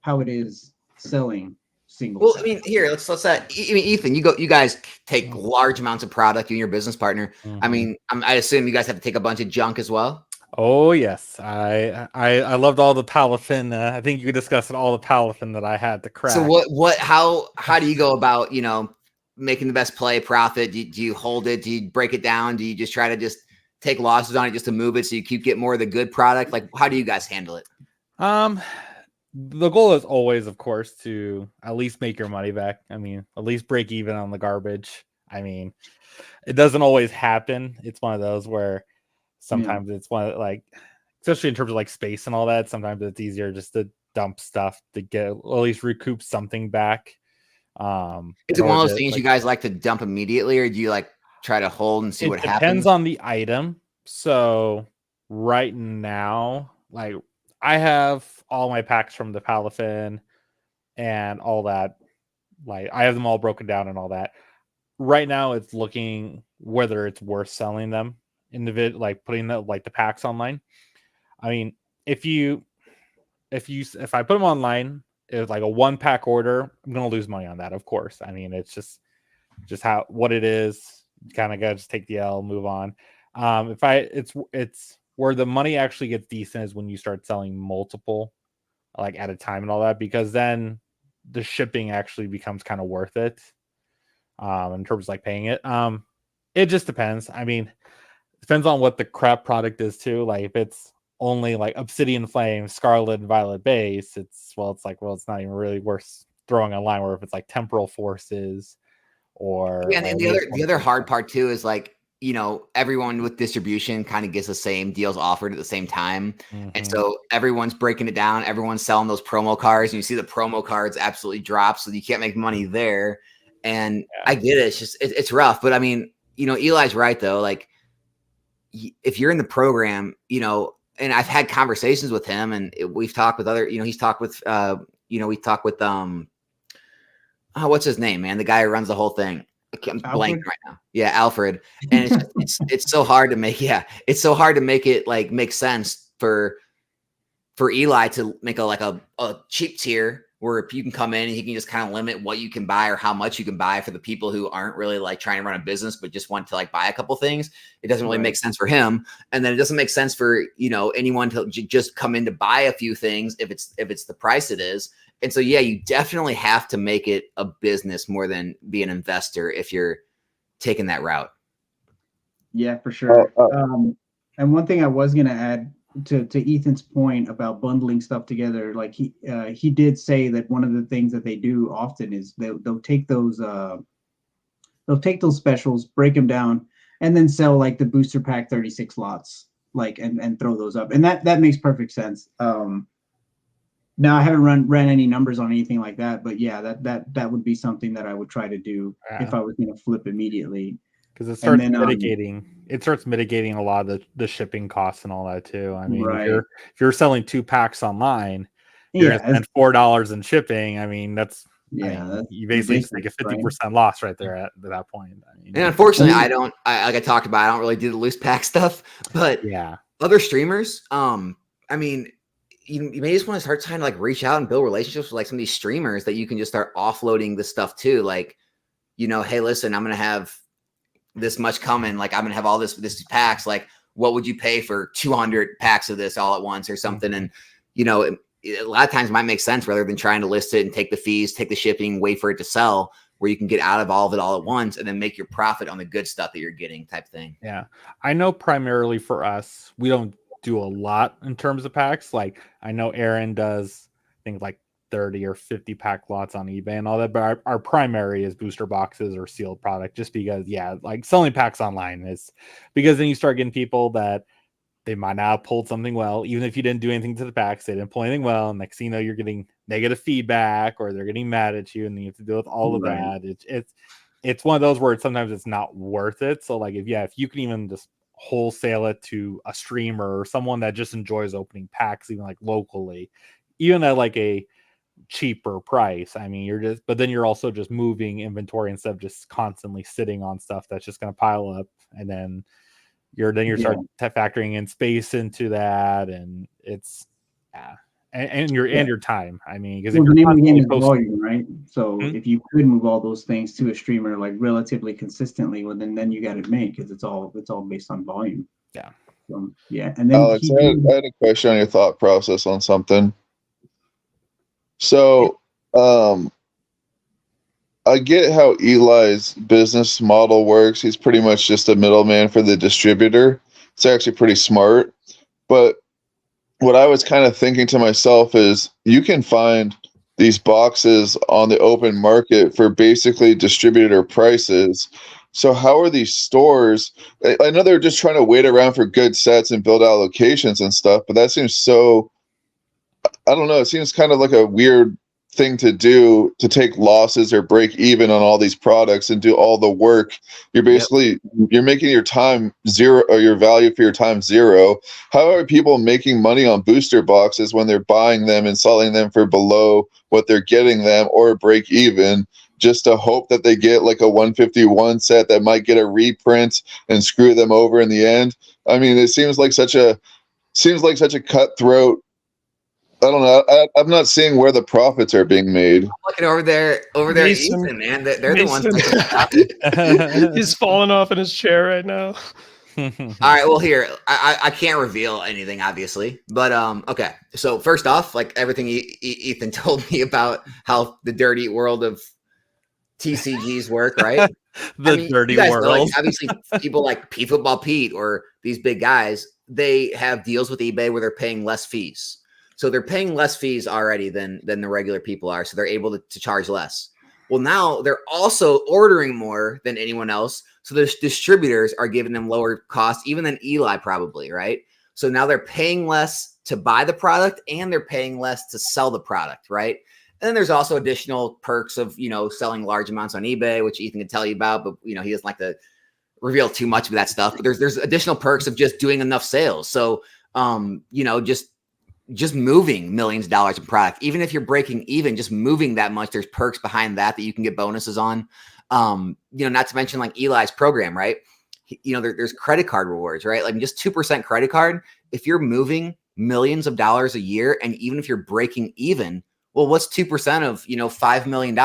how it is selling single. Well, I mean, here, let's I mean, Ethan, you guys take large amounts of product, you and your business partner. I mean, I assume you guys have to take a bunch of junk as well. Oh yes, I loved all the Palafin. I think you discussed all the Palafin that I had to crack. So how do you go about, you know, making the best play profit? Do you hold it? Do you break it down? Do you just try to just take losses on it just to move it so you keep getting more of the good product? Like, how do you guys handle it? The goal is always, of course, to at least make your money back. I mean, at least break even on the garbage. I mean, it doesn't always happen. It's one of those where sometimes it's one of, like, especially in terms of like space and all that, sometimes it's easier just to dump stuff to get at least recoup something back. Is it one of those things you guys like to dump immediately, or do you like try to hold and see what happens? It depends on the item. So right now, like, I have all my packs from the Palafin and all that. Like, I have them all broken down and all that. Right now, it's looking whether it's worth selling them like putting the packs online. I mean, if I put them online, it's like a 1-pack order, I'm gonna lose money on that, of course. I mean, it's just what it is. You kind of gotta just take the L, move on. It's where the money actually gets decent is when you start selling multiple, like at a time and all that, because then the shipping actually becomes kind of worth it. in terms of like paying it. It just depends. I mean, depends on what the crap product is too. Like if it's only like Obsidian Flame, Scarlet, and Violet base, it's not even really worth throwing online. Where if it's like Temporal Forces or Yeah, and the other hard part too is like, everyone with distribution kind of gets the same deals offered at the same time. And so everyone's breaking it down. Everyone's selling those promo cards, and you see the promo cards absolutely drop, so you can't make money there. And I get it. It's just, it's rough. But I mean, Eli's right though. Like if you're in the program, and I've had conversations with him, and we've talked with other, he's talked with, we talked with, what's his name, man? The guy who runs the whole thing. I'm blanking right now. Yeah, Alfred. And it's so hard to make. Yeah, it's so hard to make it like make sense for Eli to make a cheap tier where you can come in and he can just kind of limit what you can buy or how much you can buy for the people who aren't really like trying to run a business but just want to like buy a couple things. It doesn't really make sense for him, and then it doesn't make sense for anyone to just come in to buy a few things if it's the price it is. And so, yeah, you definitely have to make it a business more than be an investor if you're taking that route. Yeah, for sure. And one thing I was going to add to Ethan's point about bundling stuff together, like he did say that one of the things that they do often is they'll take those specials, break them down, and then sell like the booster pack 36 lots, like and throw those up, and that makes perfect sense. Now I haven't ran any numbers on anything like that, but yeah, that would be something that I would try to do if I was going to flip immediately. Because it starts mitigating a lot of the shipping costs and all that too. I mean, if you're selling 2 packs online, you're gonna spend $4 in shipping. I mean, you basically just take a 50% loss right there at that point. I mean, and unfortunately, like I talked about, I don't really do the loose pack stuff, but yeah, other streamers, I mean, you may just want to start trying to like reach out and build relationships with like some of these streamers that you can just start offloading the stuff to. Like, hey, listen, I'm going to have this much coming. Like, I'm going to have all this packs. Like, what would you pay for 200 packs of this all at once or something? And, a lot of times it might make sense rather than trying to list it and take the fees, take the shipping, wait for it to sell, where you can get out of all of it all at once and then make your profit on the good stuff that you're getting type thing. Yeah. I know primarily for us, we don't do a lot in terms of packs. Like I know Aaron does things like 30 or 50 pack lots on eBay and all that, but our primary is booster boxes or sealed product, just because like selling packs online is because then you start getting people that they might not have pulled something well, even if you didn't do anything to the packs, they didn't pull anything well, and next thing you know, you're getting negative feedback or they're getting mad at you and you have to deal with all of that. It's one of those where sometimes it's not worth it. So like if you can even just wholesale it to a streamer or someone that just enjoys opening packs, even like locally, even at like a cheaper price, I mean, but then you're also just moving inventory instead of just constantly sitting on stuff that's just going to pile up, and then you're starting factoring in space into that, and it's and your time. I mean, because the name of the game is volume, right? So if you could move all those things to a streamer like relatively consistently, well, then you got it made, because it's all based on volume. Yeah. And then Alex, I had a question on your thought process on something. So, I get how Eli's business model works. He's pretty much just a middleman for the distributor. It's actually pretty smart. But what I was kind of thinking to myself is you can find these boxes on the open market for basically distributor prices. So how are these stores? I know they're just trying to wait around for good sets and build out locations and stuff, but that seems so, I don't know, it seems kind of like a weird thing to do, to take losses or break even on all these products and do all the work. You're basically you're making your time zero, or your value for your time zero. How are people making money on booster boxes when they're buying them and selling them for below what they're getting them, or break even, just to hope that they get like a 151 set that might get a reprint and screw them over in the end? I mean, it seems like such a cutthroat. I don't know. I'm not seeing where the profits are being made. I'm looking over there, Mason, Ethan, man. They're the ones that He's falling off in his chair right now. All right, well, here, I can't reveal anything, obviously, but okay. So first off, like everything Ethan told me about how the dirty world of TCGs work, right? The dirty you guys know, world. like, obviously, people like P Football Pete or these big guys, they have deals with eBay where they're paying less fees. So they're paying less fees already than the regular people are. So they're able to charge less. Well, now they're also ordering more than anyone else. So the distributors are giving them lower costs, even than Eli probably, right? So now they're paying less to buy the product and they're paying less to sell the product, right? And then there's also additional perks of, selling large amounts on eBay, which Ethan can tell you about, but he doesn't like to reveal too much of that stuff. But there's additional perks of just doing enough sales. So, just moving millions of dollars in product, even if you're breaking even, just moving that much, there's perks behind that you can get bonuses on. Not to mention like Eli's program, right? There's credit card rewards, right? Like just 2% credit card. If you're moving millions of dollars a year, and even if you're breaking even, well, what's 2% of, $5 million?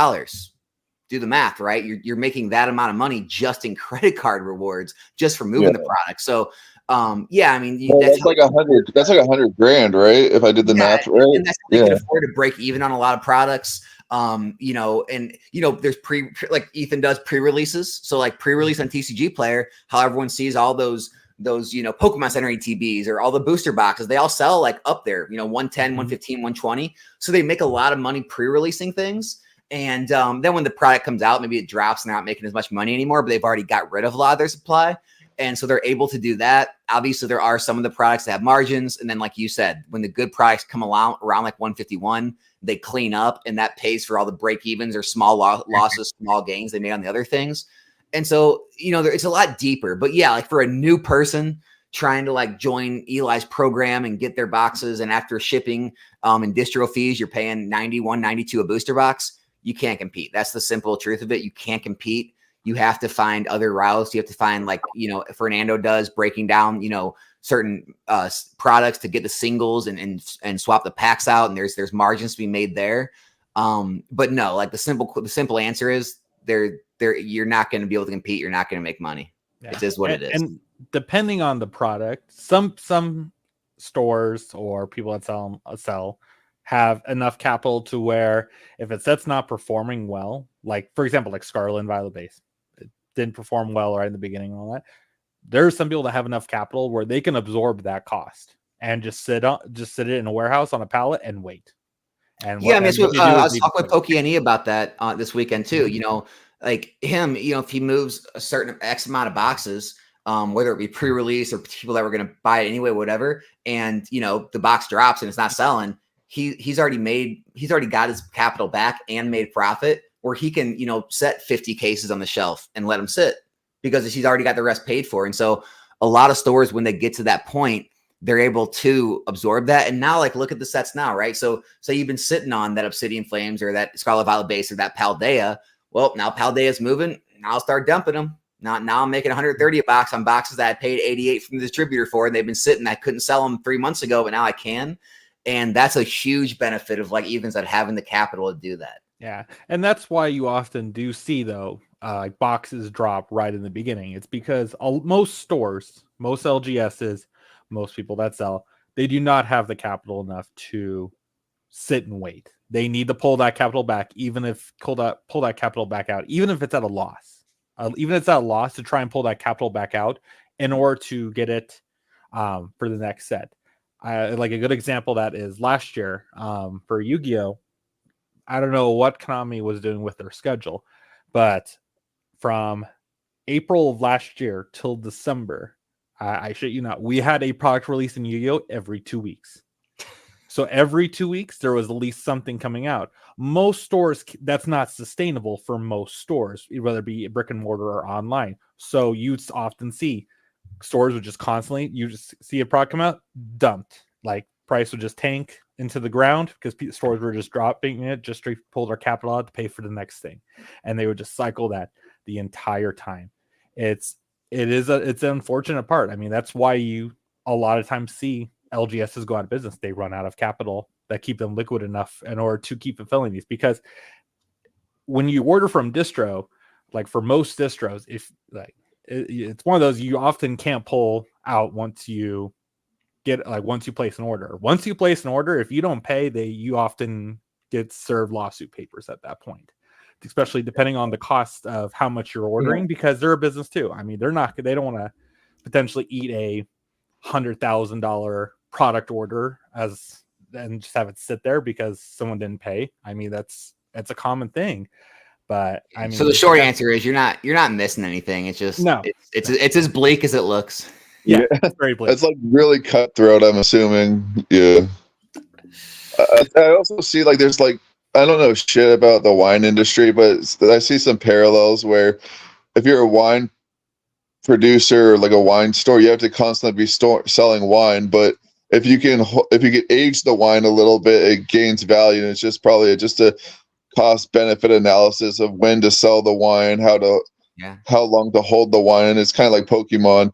Do the math, right? You're making that amount of money just in credit card rewards, just for moving the product. So, that's like $100. That's like $100,000, right? If I did the math right, and that's how they can afford to break even on a lot of products. There's like Ethan does pre-releases. So like pre-release on TCG Player, how everyone sees all those Pokemon Center ETBs or all the booster boxes, they all sell like up there, 110, 115, 120. So they make a lot of money pre-releasing things. And then when the product comes out, maybe it drops and they're not making as much money anymore, but they've already got rid of a lot of their supply. And so they're able to do that. Obviously, there are some of the products that have margins. And then, like you said, when the good products come around like 151, they clean up and that pays for all the break evens or small losses, small gains they made on the other things. And so, it's a lot deeper. But yeah, like for a new person trying to like join Eli's program and get their boxes, and after shipping and distro fees, you're paying 91, 92 a booster box. You can't compete. That's the simple truth of it. You can't compete. You have to find other routes. You have to find, like, Fernando does, breaking down, certain products to get the singles and swap the packs out. And there's margins to be made there. But no, like the simple answer is you're not going to be able to compete. You're not going to make money. Yeah. It is what it is. And depending on the product, some stores or people that sell have enough capital to where if a set's not performing well, like for example, like Scarlet and Violet Base, it didn't perform well right in the beginning and all that. There's some people that have enough capital where they can absorb that cost and just sit it in a warehouse on a pallet and wait. And I was talking with Pokey about that this weekend too. Like him, if he moves a certain X amount of boxes, whether it be pre-release or people that were going to buy it anyway, whatever, and the box drops and it's not selling, he's already got his capital back and made profit, where he can set 50 cases on the shelf and let them sit because he's already got the rest paid for. And so a lot of stores, when they get to that point, they're able to absorb that. And now, like, look at the sets now, right? So you've been sitting on that Obsidian Flames or that Scarlet Violet Base or that Paldea. Well, now Paldea's moving. Now I'll start dumping them. Now I'm making 130 a box on boxes that I paid 88 from the distributor for, and they've been sitting. I couldn't sell them 3 months ago, but now I can. And that's a huge benefit of, like, Ethan's at having the capital to do that. Yeah. And that's why you often do see, though, like boxes drop right in the beginning. It's because most stores, most LGSs, most people that sell, they do not have the capital enough to sit and wait. They need to pull that capital back, even if pull that capital back out, even if it's at a loss. Even if it's at a loss, to try and pull that capital back out in order to get it for the next set. Like a good example of that is last year for Yu-Gi-Oh! I don't know what Konami was doing with their schedule, but from April of last year till December, I shit you not, we had a product release in Yu-Gi-Oh! Every 2 weeks. So every 2 weeks, there was at least something coming out. Most stores, that's not sustainable for most stores, whether it be brick and mortar or online. So you'd often see stores would just constantly, you just see a product come out, dumped. Like price would just tank into the ground because stores were just dropping it, just straight pull their capital out to pay for the next thing. And they would just cycle that the entire time. It's an unfortunate part. I mean, that's why you a lot of times see LGSs go out of business. They run out of capital that keep them liquid enough in order to keep fulfilling these. Because when you order from distro, like for most distros, if like it's one of those you often can't pull out once you place an order. Once you place an order, if you don't pay, you often get served lawsuit papers at that point. especially depending on the cost of how much you're ordering, because they're a business too. I mean, they don't want to potentially eat a $100,000 product order and just have it sit there because someone didn't pay. I mean, that's a common thing. But I mean, so the short answer is you're not missing anything. It's just No. it's as bleak as it looks. Yeah, Yeah. it's very bleak. It's like really cutthroat, I'm assuming. Yeah. I also see like there's like, I don't know shit about the wine industry, but I see some parallels where if you're a wine producer or like a wine store, you have to constantly be selling wine. But if you can age the wine a little bit, it gains value. And it's just probably just a cost benefit analysis of when to sell the wine, how long to hold the wine. And it's kind of like Pokemon.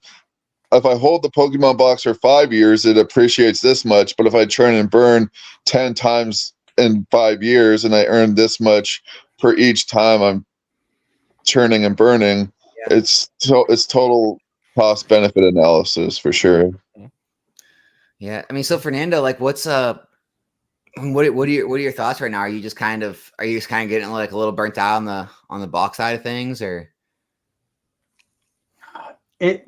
If I hold the Pokemon box for 5 years, it appreciates this much. But if I churn and burn 10 times in 5 years and I earn this much for each time I'm churning and burning, it's total cost benefit analysis for sure. Yeah, I mean, so Fernando, like, what are your thoughts right now? Are you just kind of getting like a little burnt out on the box side of things, or I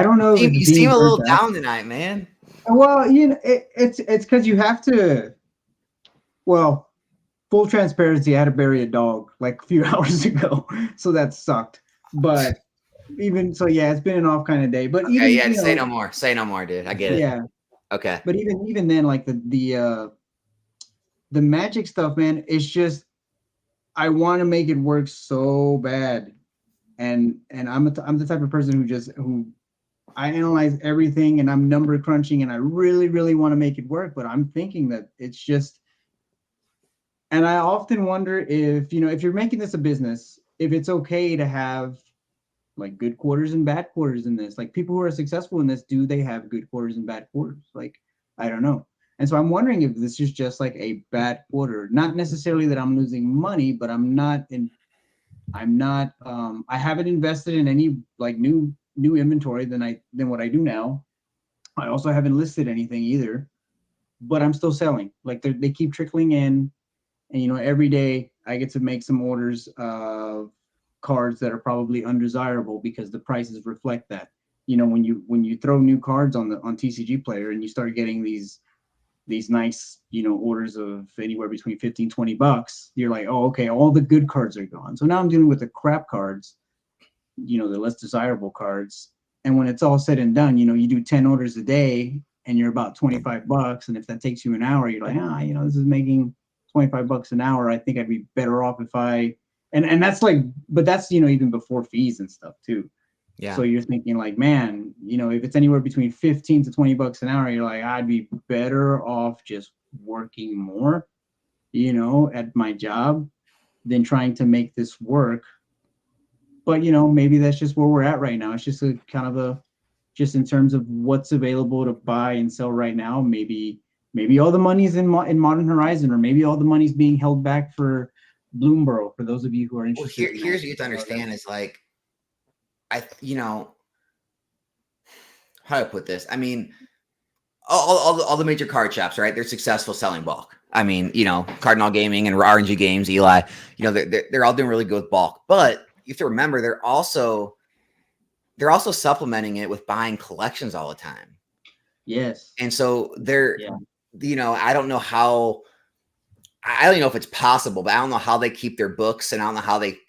don't know. you seem a little down tonight, man. Well, it's because you have to. Well, full transparency, I had to bury a dog like a few hours ago, so that sucked. But even so, yeah, it's been an off kind of day. But okay, say no more, dude. I get it. Yeah. Okay. But even then, like the Magic stuff, man, it's just I want to make it work so bad, and I'm the type of person who I analyze everything and I'm number crunching and I really, really want to make it work, but I'm thinking that it's just, and I often wonder if you're making this a business, if it's okay to have like good quarters and bad quarters in this. Like people who are successful in this, do they have good quarters and bad quarters? Like, I don't know. And so I'm wondering if this is just like a bad quarter, not necessarily that I'm losing money, but I haven't invested in any like new inventory than what I do now. I also haven't listed anything either, but I'm still selling. Like they keep trickling in, and every day I get to make some orders of cards that are probably undesirable because the prices reflect that. When you throw new cards on TCG Player and you start getting these nice orders of anywhere between $15-$20, you're like, oh, okay, all the good cards are gone. So now I'm dealing with the crap cards, the less desirable cards. And when it's all said and done, you do 10 orders a day and you're about $25. And if that takes you an hour, you're like, this is making $25 an hour. I think I'd be better off if and that's like, but that's, even before fees and stuff too. Yeah. So you're thinking like, man, if it's anywhere between $15 to $20 an hour, you're like, I'd be better off just working more, at my job than trying to make this work. But, maybe that's just where we're at right now. It's just a kind of just in terms of what's available to buy and sell right now. Maybe all the money's in Modern Horizon, or maybe all the money's being held back for Bloomborough, for those of you who are interested. Well, here's what you have to understand is like, how do I put this? I mean, all the major card shops, right? They're successful selling bulk. I mean, Cardinal Gaming and RNG Games, Eli, they're all doing really good with bulk. But you have to remember, they're also supplementing it with buying collections all the time. Yes. And so I don't know how. I don't know if it's possible, but I don't know how they keep their books, and I don't know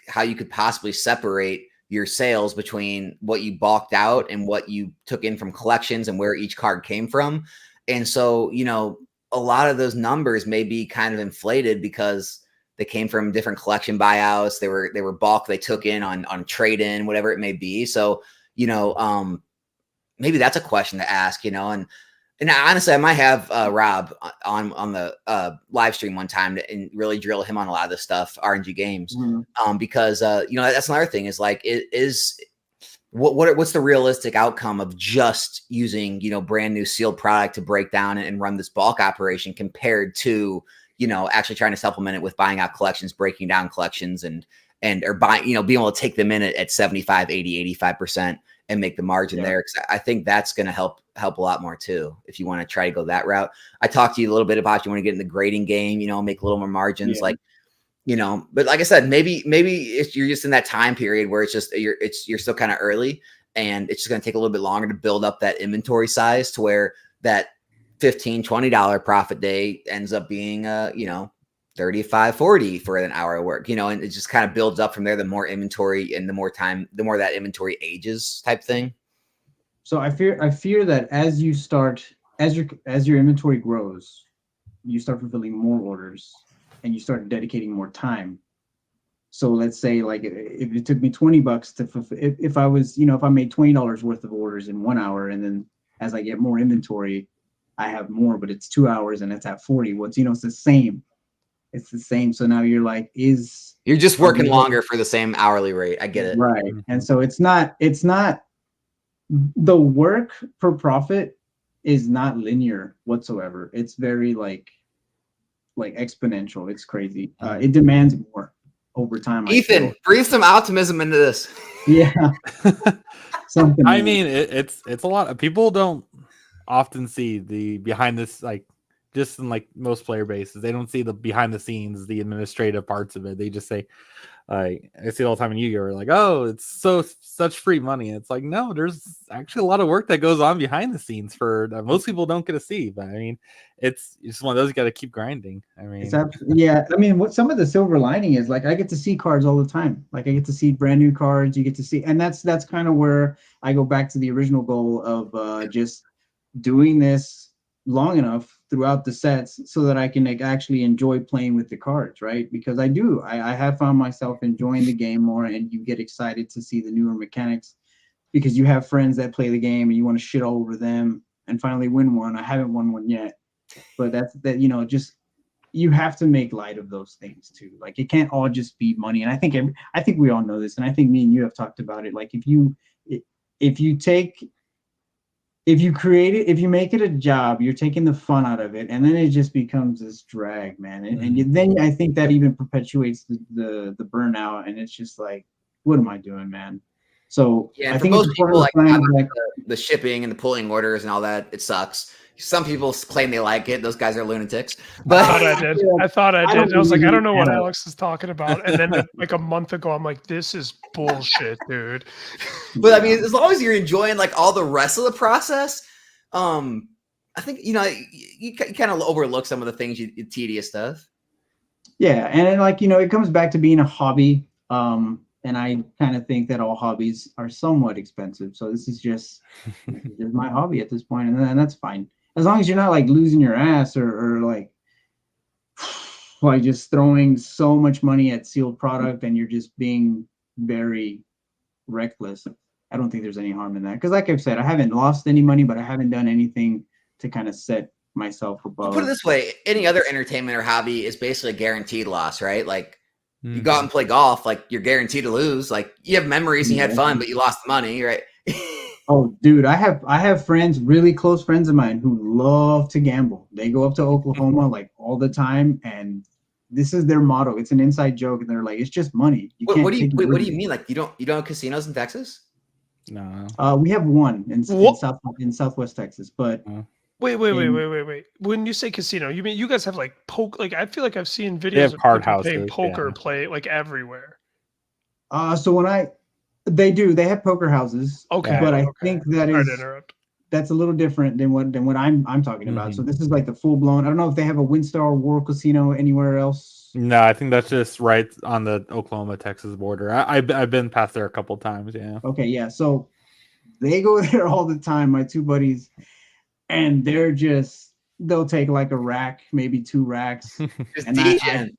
how you could possibly separate your sales between what you balked out and what you took in from collections and where each card came from. And so, a lot of those numbers may be kind of inflated because they came from different collection buyouts. They were bulk they took in on trade-in, whatever it may be. So, maybe that's a question to ask, and honestly, I might have Rob on the live stream one time and really drill him on a lot of this stuff, RNG Games, because that's another thing is like what's the realistic outcome of just using brand new sealed product to break down and run this bulk operation compared to actually trying to supplement it with buying out collections, breaking down collections, and and or buying, being able to take them in at 75, 80, 85% and make the margin there. Cause I think that's going to help a lot more too. If you want to try to go that route, I talked to you a little bit about, you want to get in the grading game, make a little more margins, but like I said, maybe if you're just in that time period where it's just, you're still kind of early, and it's just going to take a little bit longer to build up that inventory size to where that $15, $20 profit day ends up being, 35, 40 for an hour of work, and it just kind of builds up from there. The more inventory and the more that inventory ages type thing. So I fear that as your inventory grows, you start fulfilling more orders and you start dedicating more time. So let's say like if it took me $20 to fulfill, if I was, if I made $20 worth of orders in 1 hour, and then as I get more inventory, I have more, but it's 2 hours and it's at 40. It's the same. It's the same. So now you're like, you're just working longer for the same hourly rate. I get it. Right. And so it's not the work for profit is not linear whatsoever. It's very like exponential. It's crazy. It demands more over time. Ethan, breathe some optimism into this. Yeah. Something. I mean, it's a lot of people don't often see the behind this, like just in like most player bases, they don't see the behind the scenes, the administrative parts of it. They just say, I see it all the time in Yu-Gi-Oh! Like, oh, it's such free money. And it's like, no, there's actually a lot of work that goes on behind the scenes that most people don't get to see. But I mean, it's one of those you got to keep grinding. I mean, I mean, what some of the silver lining is, like, I get to see cards all the time. Like, I get to see brand new cards. You get to see, and that's kind of where I go back to the original goal of just doing this long enough throughout the sets so that I can actually enjoy playing with the cards, right? Because I have found myself enjoying the game more, and you get excited to see the newer mechanics because you have friends that play the game and you want to shit all over them and finally win one. I haven't won one yet, but just you have to make light of those things too. Like, it can't all just be money. And I think we all know this, and I think me and you have talked about it. Like, if you create it, if you make it a job, you're taking the fun out of it, and then it just becomes this drag, man. And then I think that even perpetuates the burnout, and it's just like, what am I doing, man? So yeah, I for think most people, like like the shipping and the pulling orders and all that, it sucks. Some people claim they like it. Those guys are lunatics. But I thought I did. I was like, I don't know what Alex is talking about. And then like a month ago, I'm like, this is bullshit, dude. But I mean, as long as you're enjoying like all the rest of the process, I think you kind of overlook some of the things, tedious stuff. Yeah, and then, like, it comes back to being a hobby. And I kind of think that all hobbies are somewhat expensive. So this is just my hobby at this point, and that's fine. As long as you're not like losing your ass or like just throwing so much money at sealed product and you're just being very reckless. I don't think there's any harm in that. Because like I've said, I haven't lost any money, but I haven't done anything to kind of set myself above. I'll put it this way, any other entertainment or hobby is basically a guaranteed loss, right? Like, you go out and play golf, like, you're guaranteed to lose. Like, you have memories and you had fun, but you lost money, right? Oh, dude, I have friends, really close friends of mine, who love to gamble. They go up to Oklahoma like all the time, and this is their motto. It's an inside joke, and they're like, "It's just money." What do you mean? Like, you don't have casinos in Texas? No. We have one in Southwest Texas, but. Wait. When you say casino, you mean you guys have like I feel like I've seen videos have of card people houses, playing poker play like everywhere. So they have poker houses. Okay. But I think that's a little different than what I'm talking about. So this is like the full blown. I don't know if they have a WinStar World Casino anywhere else. No, I think that's just right on the Oklahoma-Texas border. I've been past there a couple times. Yeah. Okay. Yeah. So they go there all the time. My two buddies. And they'll take like a rack, maybe 2 racks. And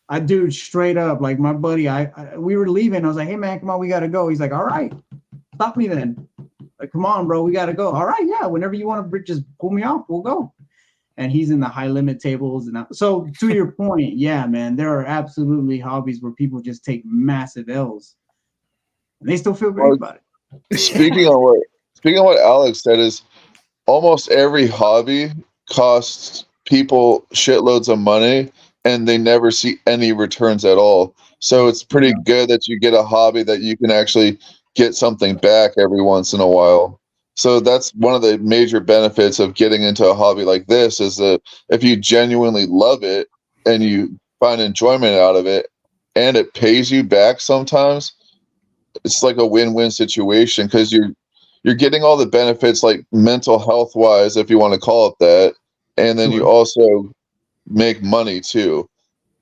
I dude, straight up, like my buddy, we were leaving. I was like, hey man, come on, we gotta go. He's like, all right, stop me then. Like, come on, bro, we gotta go. All right, yeah, whenever you want to just pull me off, we'll go. And he's in the high limit tables. So to your point, yeah, man, there are absolutely hobbies where people just take massive L's and they still feel great about it. Speaking on what Alex said, is almost every hobby costs people shitloads of money, and they never see any returns at all. So it's pretty good that you get a hobby that you can actually get something back every once in a while. So that's one of the major benefits of getting into a hobby like this, is that if you genuinely love it and you find enjoyment out of it and it pays you back sometimes, it's like a win-win situation, because you're getting all the benefits, like mental health wise, if you want to call it that, and then you Sure. also make money too.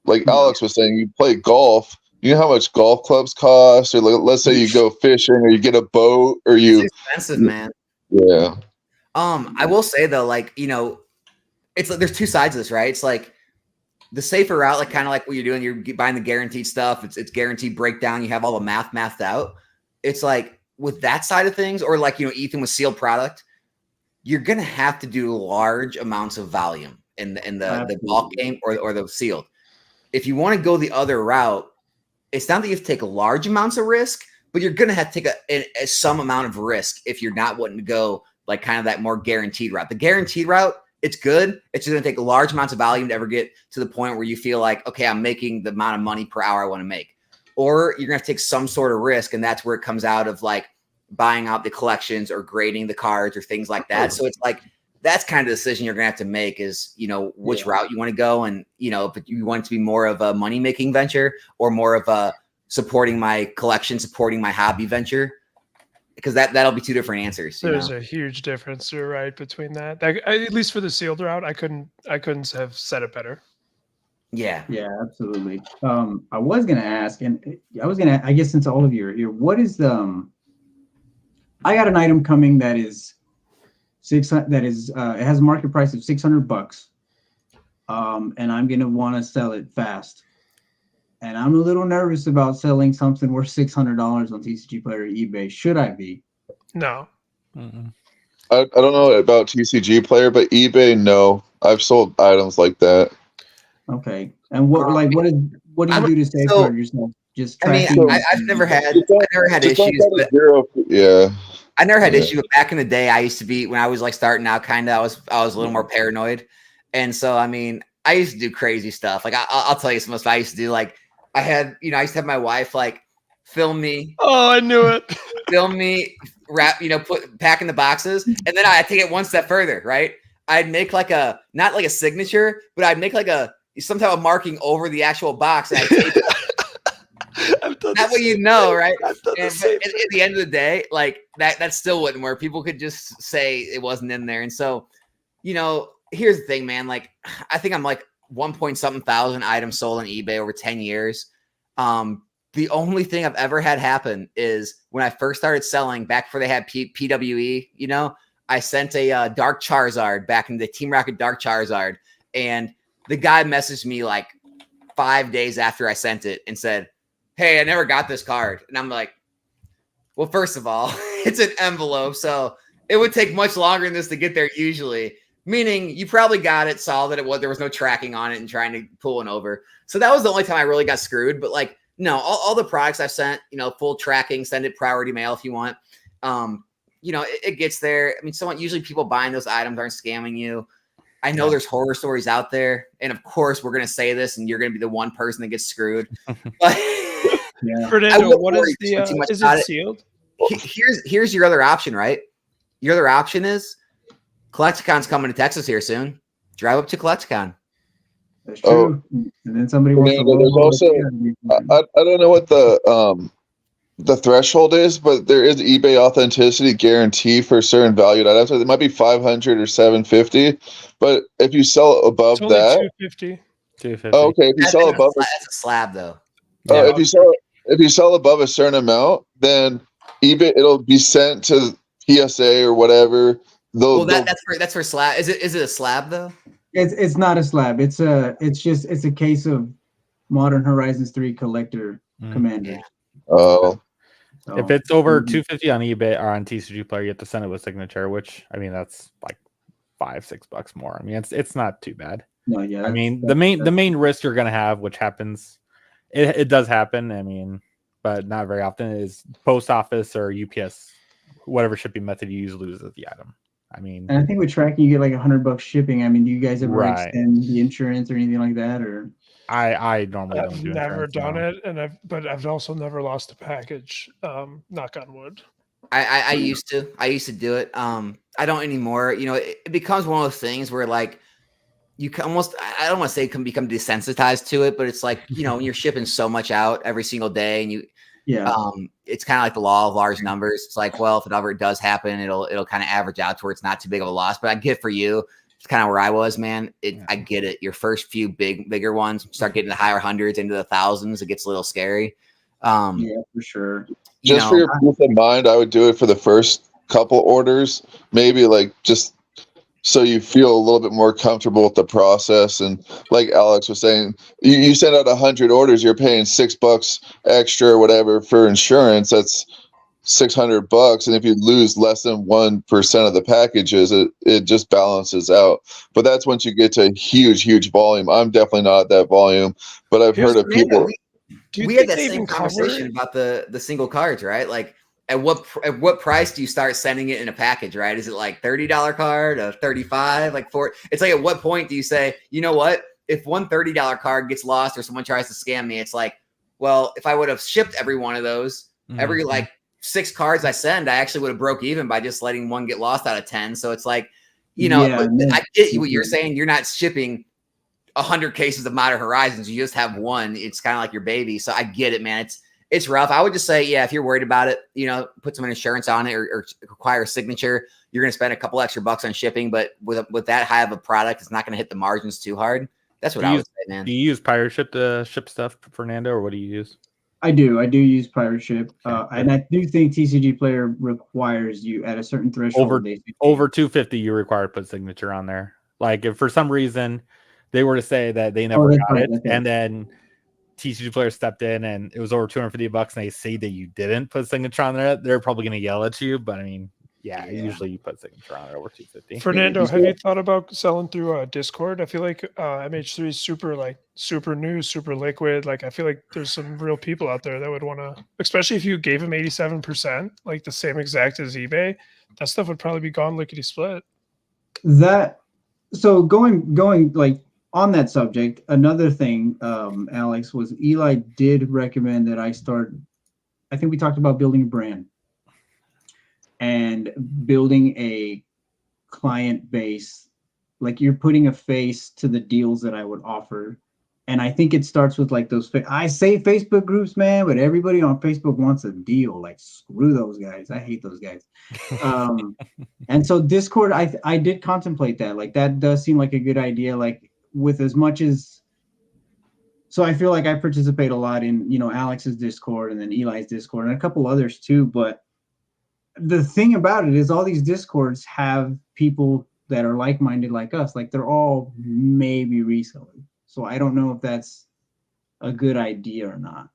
Like Yeah. Alex was saying, you play golf. You know how much golf clubs cost, or let's say you go fishing, or you get a boat, or It's you, expensive, man. yeah. I will say though, like, you know, it's like there's two sides of this, right? It's like the safer route, like kind of like what you're doing, you're buying the guaranteed stuff. It's guaranteed breakdown. You have all the mathed out. It's like with that side of things, or like, you know, Ethan with sealed product, you're gonna have to do large amounts of volume in the bulk game or the sealed. If you want to go the other route, it's not that you have to take large amounts of risk, but you're gonna have to take some amount of risk if you're not wanting to go like kind of that more guaranteed route. The guaranteed route, it's good. It's just going to take large amounts of volume to ever get to the point where you feel like, okay, I'm making the amount of money per hour I want to make. Or you're going to take some sort of risk, and that's where it comes out of like buying out the collections or grading the cards or things like that. So it's like that's kind of the decision you're going to have to make, is, you know, which route you want to go. And, you know, if you want it to be more of a money-making venture or more of a supporting my collection, supporting my hobby venture, because that'll be two different answers. There's a huge difference, you're right, between that. At least for the sealed route, I couldn't have said it better. Yeah. Yeah, absolutely. I was gonna ask, and I guess since all of you are here, what is the? I got an item coming that is $600. That is, it has a market price of $600, and I'm gonna want to sell it fast. And I'm a little nervous about selling something worth $600 on TCG Player or eBay. Should I be? No. Mm-mm. I don't know about TCG Player, but eBay, no. I've sold items like that. Okay. And what do you do to safeguard yourself? Just I mean, tracking. I've never had Just don't issues, go to but zero. Yeah. I never had Yeah. issue. But back in the day, I used to be, when I was like starting out, kind of, I was a little more paranoid, and so I mean, I used to do crazy stuff. Like I'll tell you some stuff I used to do. Like I used to have my wife like film me, Oh, I knew it. wrap, pack in the boxes, and then I take it one step further, right? I'd make like not like a signature, but I'd make like some type of marking over the actual box, and I'd tape it. That way, right? And, but at the end of the day, like that still wouldn't work. People could just say it wasn't in there. And so, here's the thing, man. Like, I think I'm like 1,something thousand items sold on eBay over 10 years. The only thing I've ever had happen is when I first started selling back before they had PWE, I sent a Dark Charizard back in the Team Rocket Dark Charizard. And the guy messaged me like 5 days after I sent it and said, "Hey, I never got this card." And I'm like, well, first of all, it's an envelope, so it would take much longer than this to get there usually, meaning you probably got it, saw that there was no tracking on it and trying to pull it over. So that was the only time I really got screwed. But like, no, all the products I've sent, full tracking, send it priority mail if you want. It gets there. I mean, usually people buying those items aren't scamming you. I know there's horror stories out there. And of course, we're going to say this and you're going to be the one person that gets screwed. But Yeah. Fernando, what is is it sealed? Here's your other option, right? Your other option is Collecticon's coming to Texas here soon. Drive up to Collecticon. That's true. And then somebody wants to. There's also, I don't know what the threshold is, but there is eBay authenticity guarantee for certain valued items. It might be 500 or 750, but if you sell above It's only that, 250. 250. oh, okay. If you sell above, That's a slab though. Yeah. if you sell above a certain amount, then eBay, it'll be sent to PSA or whatever. That's for slab. Is it a slab though? It's not a slab. It's a case of Modern Horizons 3 collector commander. Yeah. Oh, So, If it's over 250 on eBay or on TCG Player, you have to send it with signature, which I mean that's like $5-6 more. I mean it's not too bad. no, yeah. I mean the main risk you're gonna have, which happens, it does happen. I mean, but not very often, is post office or UPS, whatever shipping method you use, loses the item. I mean, And I think with tracking, you get like $100 shipping. I mean, do you guys ever Right. extend the insurance or anything like that, or? I normally don't I've do never insurance. done No. it, but I've also never lost a package. Knock on wood. I used to do it. I don't anymore. You know, it becomes one of those things where like you can almost, I don't want to say can become desensitized to it, but it's like, you know, when you're shipping so much out every single day and Yeah. it's kind of like the law of large numbers. It's like, well, if it ever does happen, it'll kind of average out to where it's not too big of a loss. But I get for you, it's kind of where I was, man. I get it. Your first few bigger ones start getting the higher hundreds into the thousands. It gets a little scary. Yeah, for sure. You Just for know, your peace of mind, I would do it for the first couple orders, maybe like just so you feel a little bit more comfortable with the process. And like Alex was saying, you send out 100 orders, you're paying $6 extra or whatever for insurance. That's $600. And if you lose less than 1% of the packages, it just balances out. But that's once you get to huge volume. I'm definitely not at that volume, but I've Here's heard of Amanda, people. Do you we think had that they same even conversation cover? about the single cards, right? Like at what price do you start sending it in a package, right? Is it like $30 card, a 35, like it's like at what point do you say, you know what? If one $30 card gets lost or someone tries to scam me, it's like, well, if I would have shipped every one of those, every Mhm. like 6 cards I send, I actually would have broke even by just letting one get lost out of 10. So it's like, you know, Yeah, no, I get what you're saying. You're not shipping 100 cases of Modern Horizons. You just have one. It's kind of like your baby. So I get it, man. It's rough. I would just say, yeah, if you're worried about it, you know, put some insurance on it or require a signature. You're going to spend a couple extra bucks on shipping, but with that high of a product, it's not going to hit the margins too hard. That's what Do I you would say, man. Do you use Pirate Ship to ship stuff, Fernando, or what do you use? I do use Pirate Ship, Okay. and I do think TCG Player requires you at a certain threshold. Over 250, you require to put signature on there. Like if for some reason they were to say that they never that's got right, it, okay. and then TCG Player stepped in and it was over $250, and they say that you didn't put signature on there, they're probably going to yell at you. But I mean, yeah, usually you put signature on it over 250. Fernando, have you thought about selling through Discord? I feel like MH3 is super new, super liquid. Like I feel like there's some real people out there that would want to, especially if you gave them 87%, like the same exact as eBay. That stuff would probably be gone lickety split. So going like on that subject, another thing, Alex, was Eli did recommend that I start. I think we talked about building a brand and building a client base. Like you're putting a face to the deals that I would offer. And I think it starts with like those. I say Facebook groups, man, but everybody on Facebook wants a deal. Like screw those guys. I hate those guys. And so Discord, I did contemplate that. Like that does seem like a good idea. Like with as much as, so I feel like I participate a lot in, you know, Alex's Discord and then Eli's Discord and a couple others too. But the thing about it is all these Discords have people that are like-minded like us. Like they're all maybe reselling. So I don't know if that's a good idea or not.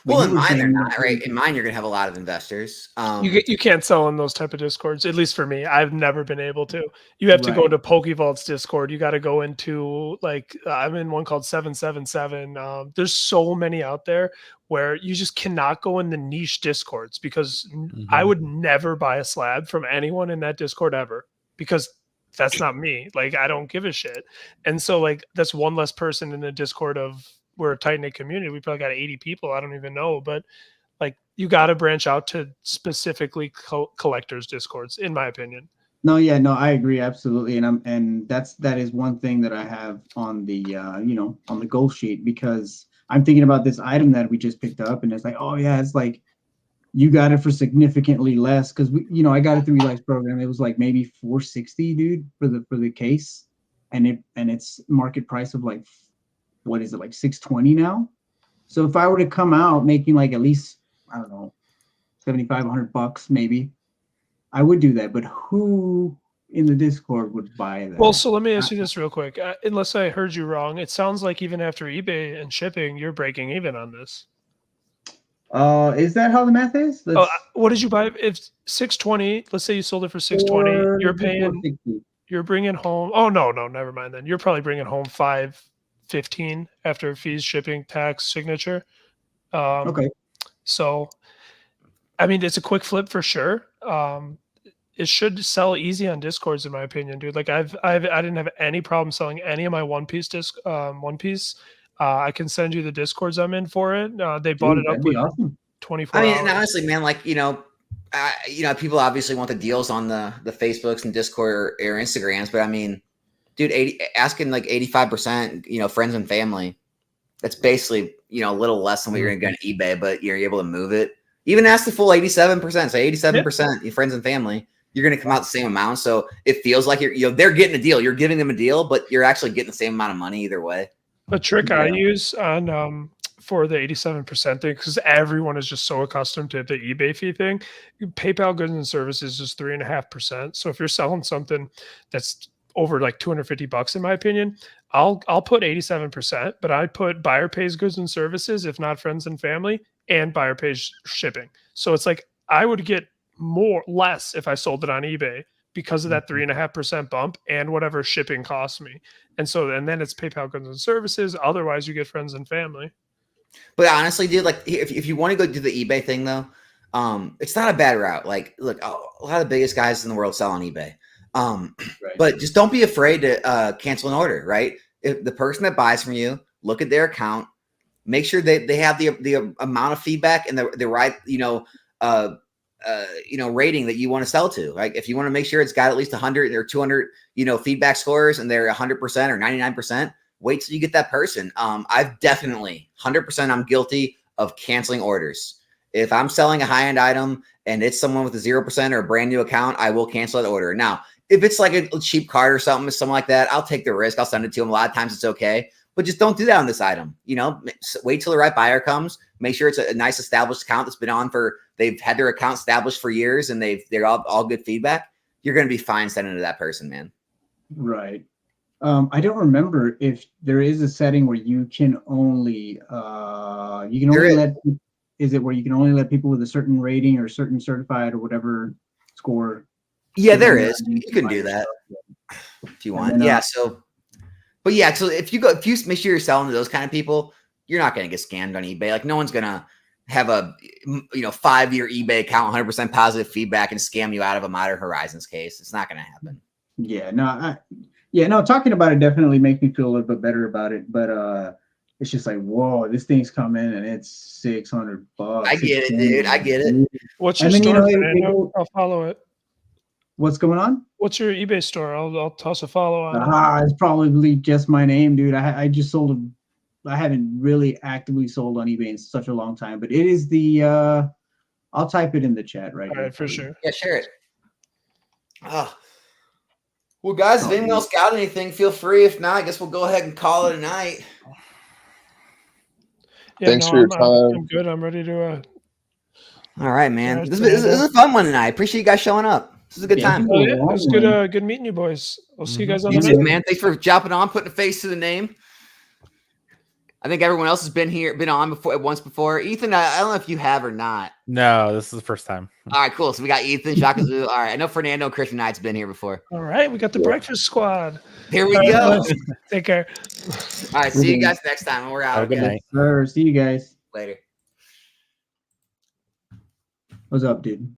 But Well, you in were mine, they're saying not, that- right? In mine, you're going to have a lot of investors. You can't sell in those type of Discords, at least for me. I've never been able to. You have to go Right. into PokeVault's Discord. You got to go into like I'm in one called 777. There's so many out there where you just cannot go in the niche Discords because I would never buy a slab from anyone in that Discord ever because that's not me. Like I don't give a shit. And so like that's one less person in the Discord of we're a tight knit community. We probably got 80 people. I don't even know, but like you got to branch out to specifically collectors Discords, in my opinion. No, yeah, no, I agree absolutely, and that is one thing that I have on the you know, on the goal sheet, because I'm thinking about this item that we just picked up, and it's like, oh yeah, it's like you got it for significantly less because we, you know, I got it through Eli's program. It was like maybe $460, dude, for the case, and it's market price of like, what is it, like $620 now? So if I were to come out making like at least, I don't know, $75-$100 maybe, I would do that. But who in the Discord would buy that? Well, so let me ask you this real quick. Unless I heard you wrong, it sounds like even after eBay and shipping, you're breaking even on this. Is that how the math is? What did you buy? If 620, let's say you sold it for 620, you're paying, you're bringing home. Oh no, never mind then. You're probably bringing home 515 after fees, shipping, tax, signature. Okay. So, I mean, it's a quick flip for sure. It should sell easy on Discords, in my opinion, dude. Like I didn't have any problem selling any of my One Piece I can send you the Discords I'm in for it. They bought Dude, it up that'd be with awesome. 24 I mean, hours. and honestly, man, like people obviously want the deals on the Facebooks and Discord or Instagrams, but I mean, dude, asking like 85%, friends and family. That's basically a little less than what you're gonna get on eBay, but you're able to move it. Even ask the full 87%, say 87%, your friends and family. You're gonna come out the same amount, so it feels like they're getting a deal. You're giving them a deal, but you're actually getting the same amount of money either way. A trick I Yeah. use on for the 87% thing, because everyone is just so accustomed to the eBay fee thing. PayPal goods and services is 3.5%. So if you're selling something that's over like $250, in my opinion, I'll put 87%, but I put buyer pays goods and services, if not friends and family, and buyer pays shipping. So it's like I would get less if I sold it on eBay because of that 3.5% bump and whatever shipping costs me. And then it's PayPal goods and services. Otherwise, you get friends and family. But honestly, dude, like if you want to go do the eBay thing though, it's not a bad route. Like, look, a lot of the biggest guys in the world sell on eBay. Right. But just don't be afraid to cancel an order, right? If the person that buys from you, look at their account, make sure they have the amount of feedback and the right, rating that you want to sell to. Like if you want to make sure it's got at least 100 or 200, feedback scores and they're 100% or 99%, wait till you get that person. I've definitely 100%, I'm guilty of canceling orders. If I'm selling a high-end item and it's someone with a 0% or a brand new account, I will cancel that order. Now, if it's like a cheap card or something like that, I'll take the risk. I'll send it to them. A lot of times it's okay, but just don't do that on this item. Wait till the right buyer comes. Make sure it's a nice established account that's been on they've had their account established for years and they're all good feedback. You're going to be fine sending it to that person, man. Right. I don't remember if there is a setting where you can only is it where you can only let people with a certain rating or certain certified or whatever score? Yeah, there is. You can do that if you want. then, Yeah. So if you make sure you're selling to those kind of people, you're not going to get scammed on eBay. Like no one's going to have a 5-year eBay account, 100% positive feedback and scam you out of a Modern Horizons case. It's not going to happen. Yeah, no, talking about it definitely makes me feel a little bit better about it. But it's just like, whoa, this thing's coming and it's $600. I get it, dude. I get it. What's your And then, store? it Fernando? I'll follow it. What's going on? What's your eBay store? I'll toss a follow on. It's probably just my name, dude. I just sold I haven't really actively sold on eBay in such a long time, but it is the I'll type it in the chat right All here. right, for sure. Yeah, share it. Well, guys, if anyone else got anything, feel free. If not, I guess we'll go ahead and call it a night. Yeah, Thanks for your time. I'm good. I'm ready to. All right, man. Yeah, This is a fun one tonight. Appreciate you guys showing up. This is a good time. Oh, yeah, it was good. Good meeting you, boys. I'll see you guys on You the too, night. man. Thanks for jumping on, putting a face to the name. I think everyone else has been on once before. Ethan, I don't know if you have or not. No, this is the first time. All right, cool. So we got Ethan, Shaka Zulu. All right, I know Fernando and Christian Knight's been here before. All right, we got the breakfast squad. Here we All right, go. boys. Take care. All right, see you guys next time. We're out. Have a good Okay? night. Sir, see you guys. Later. What's up, dude?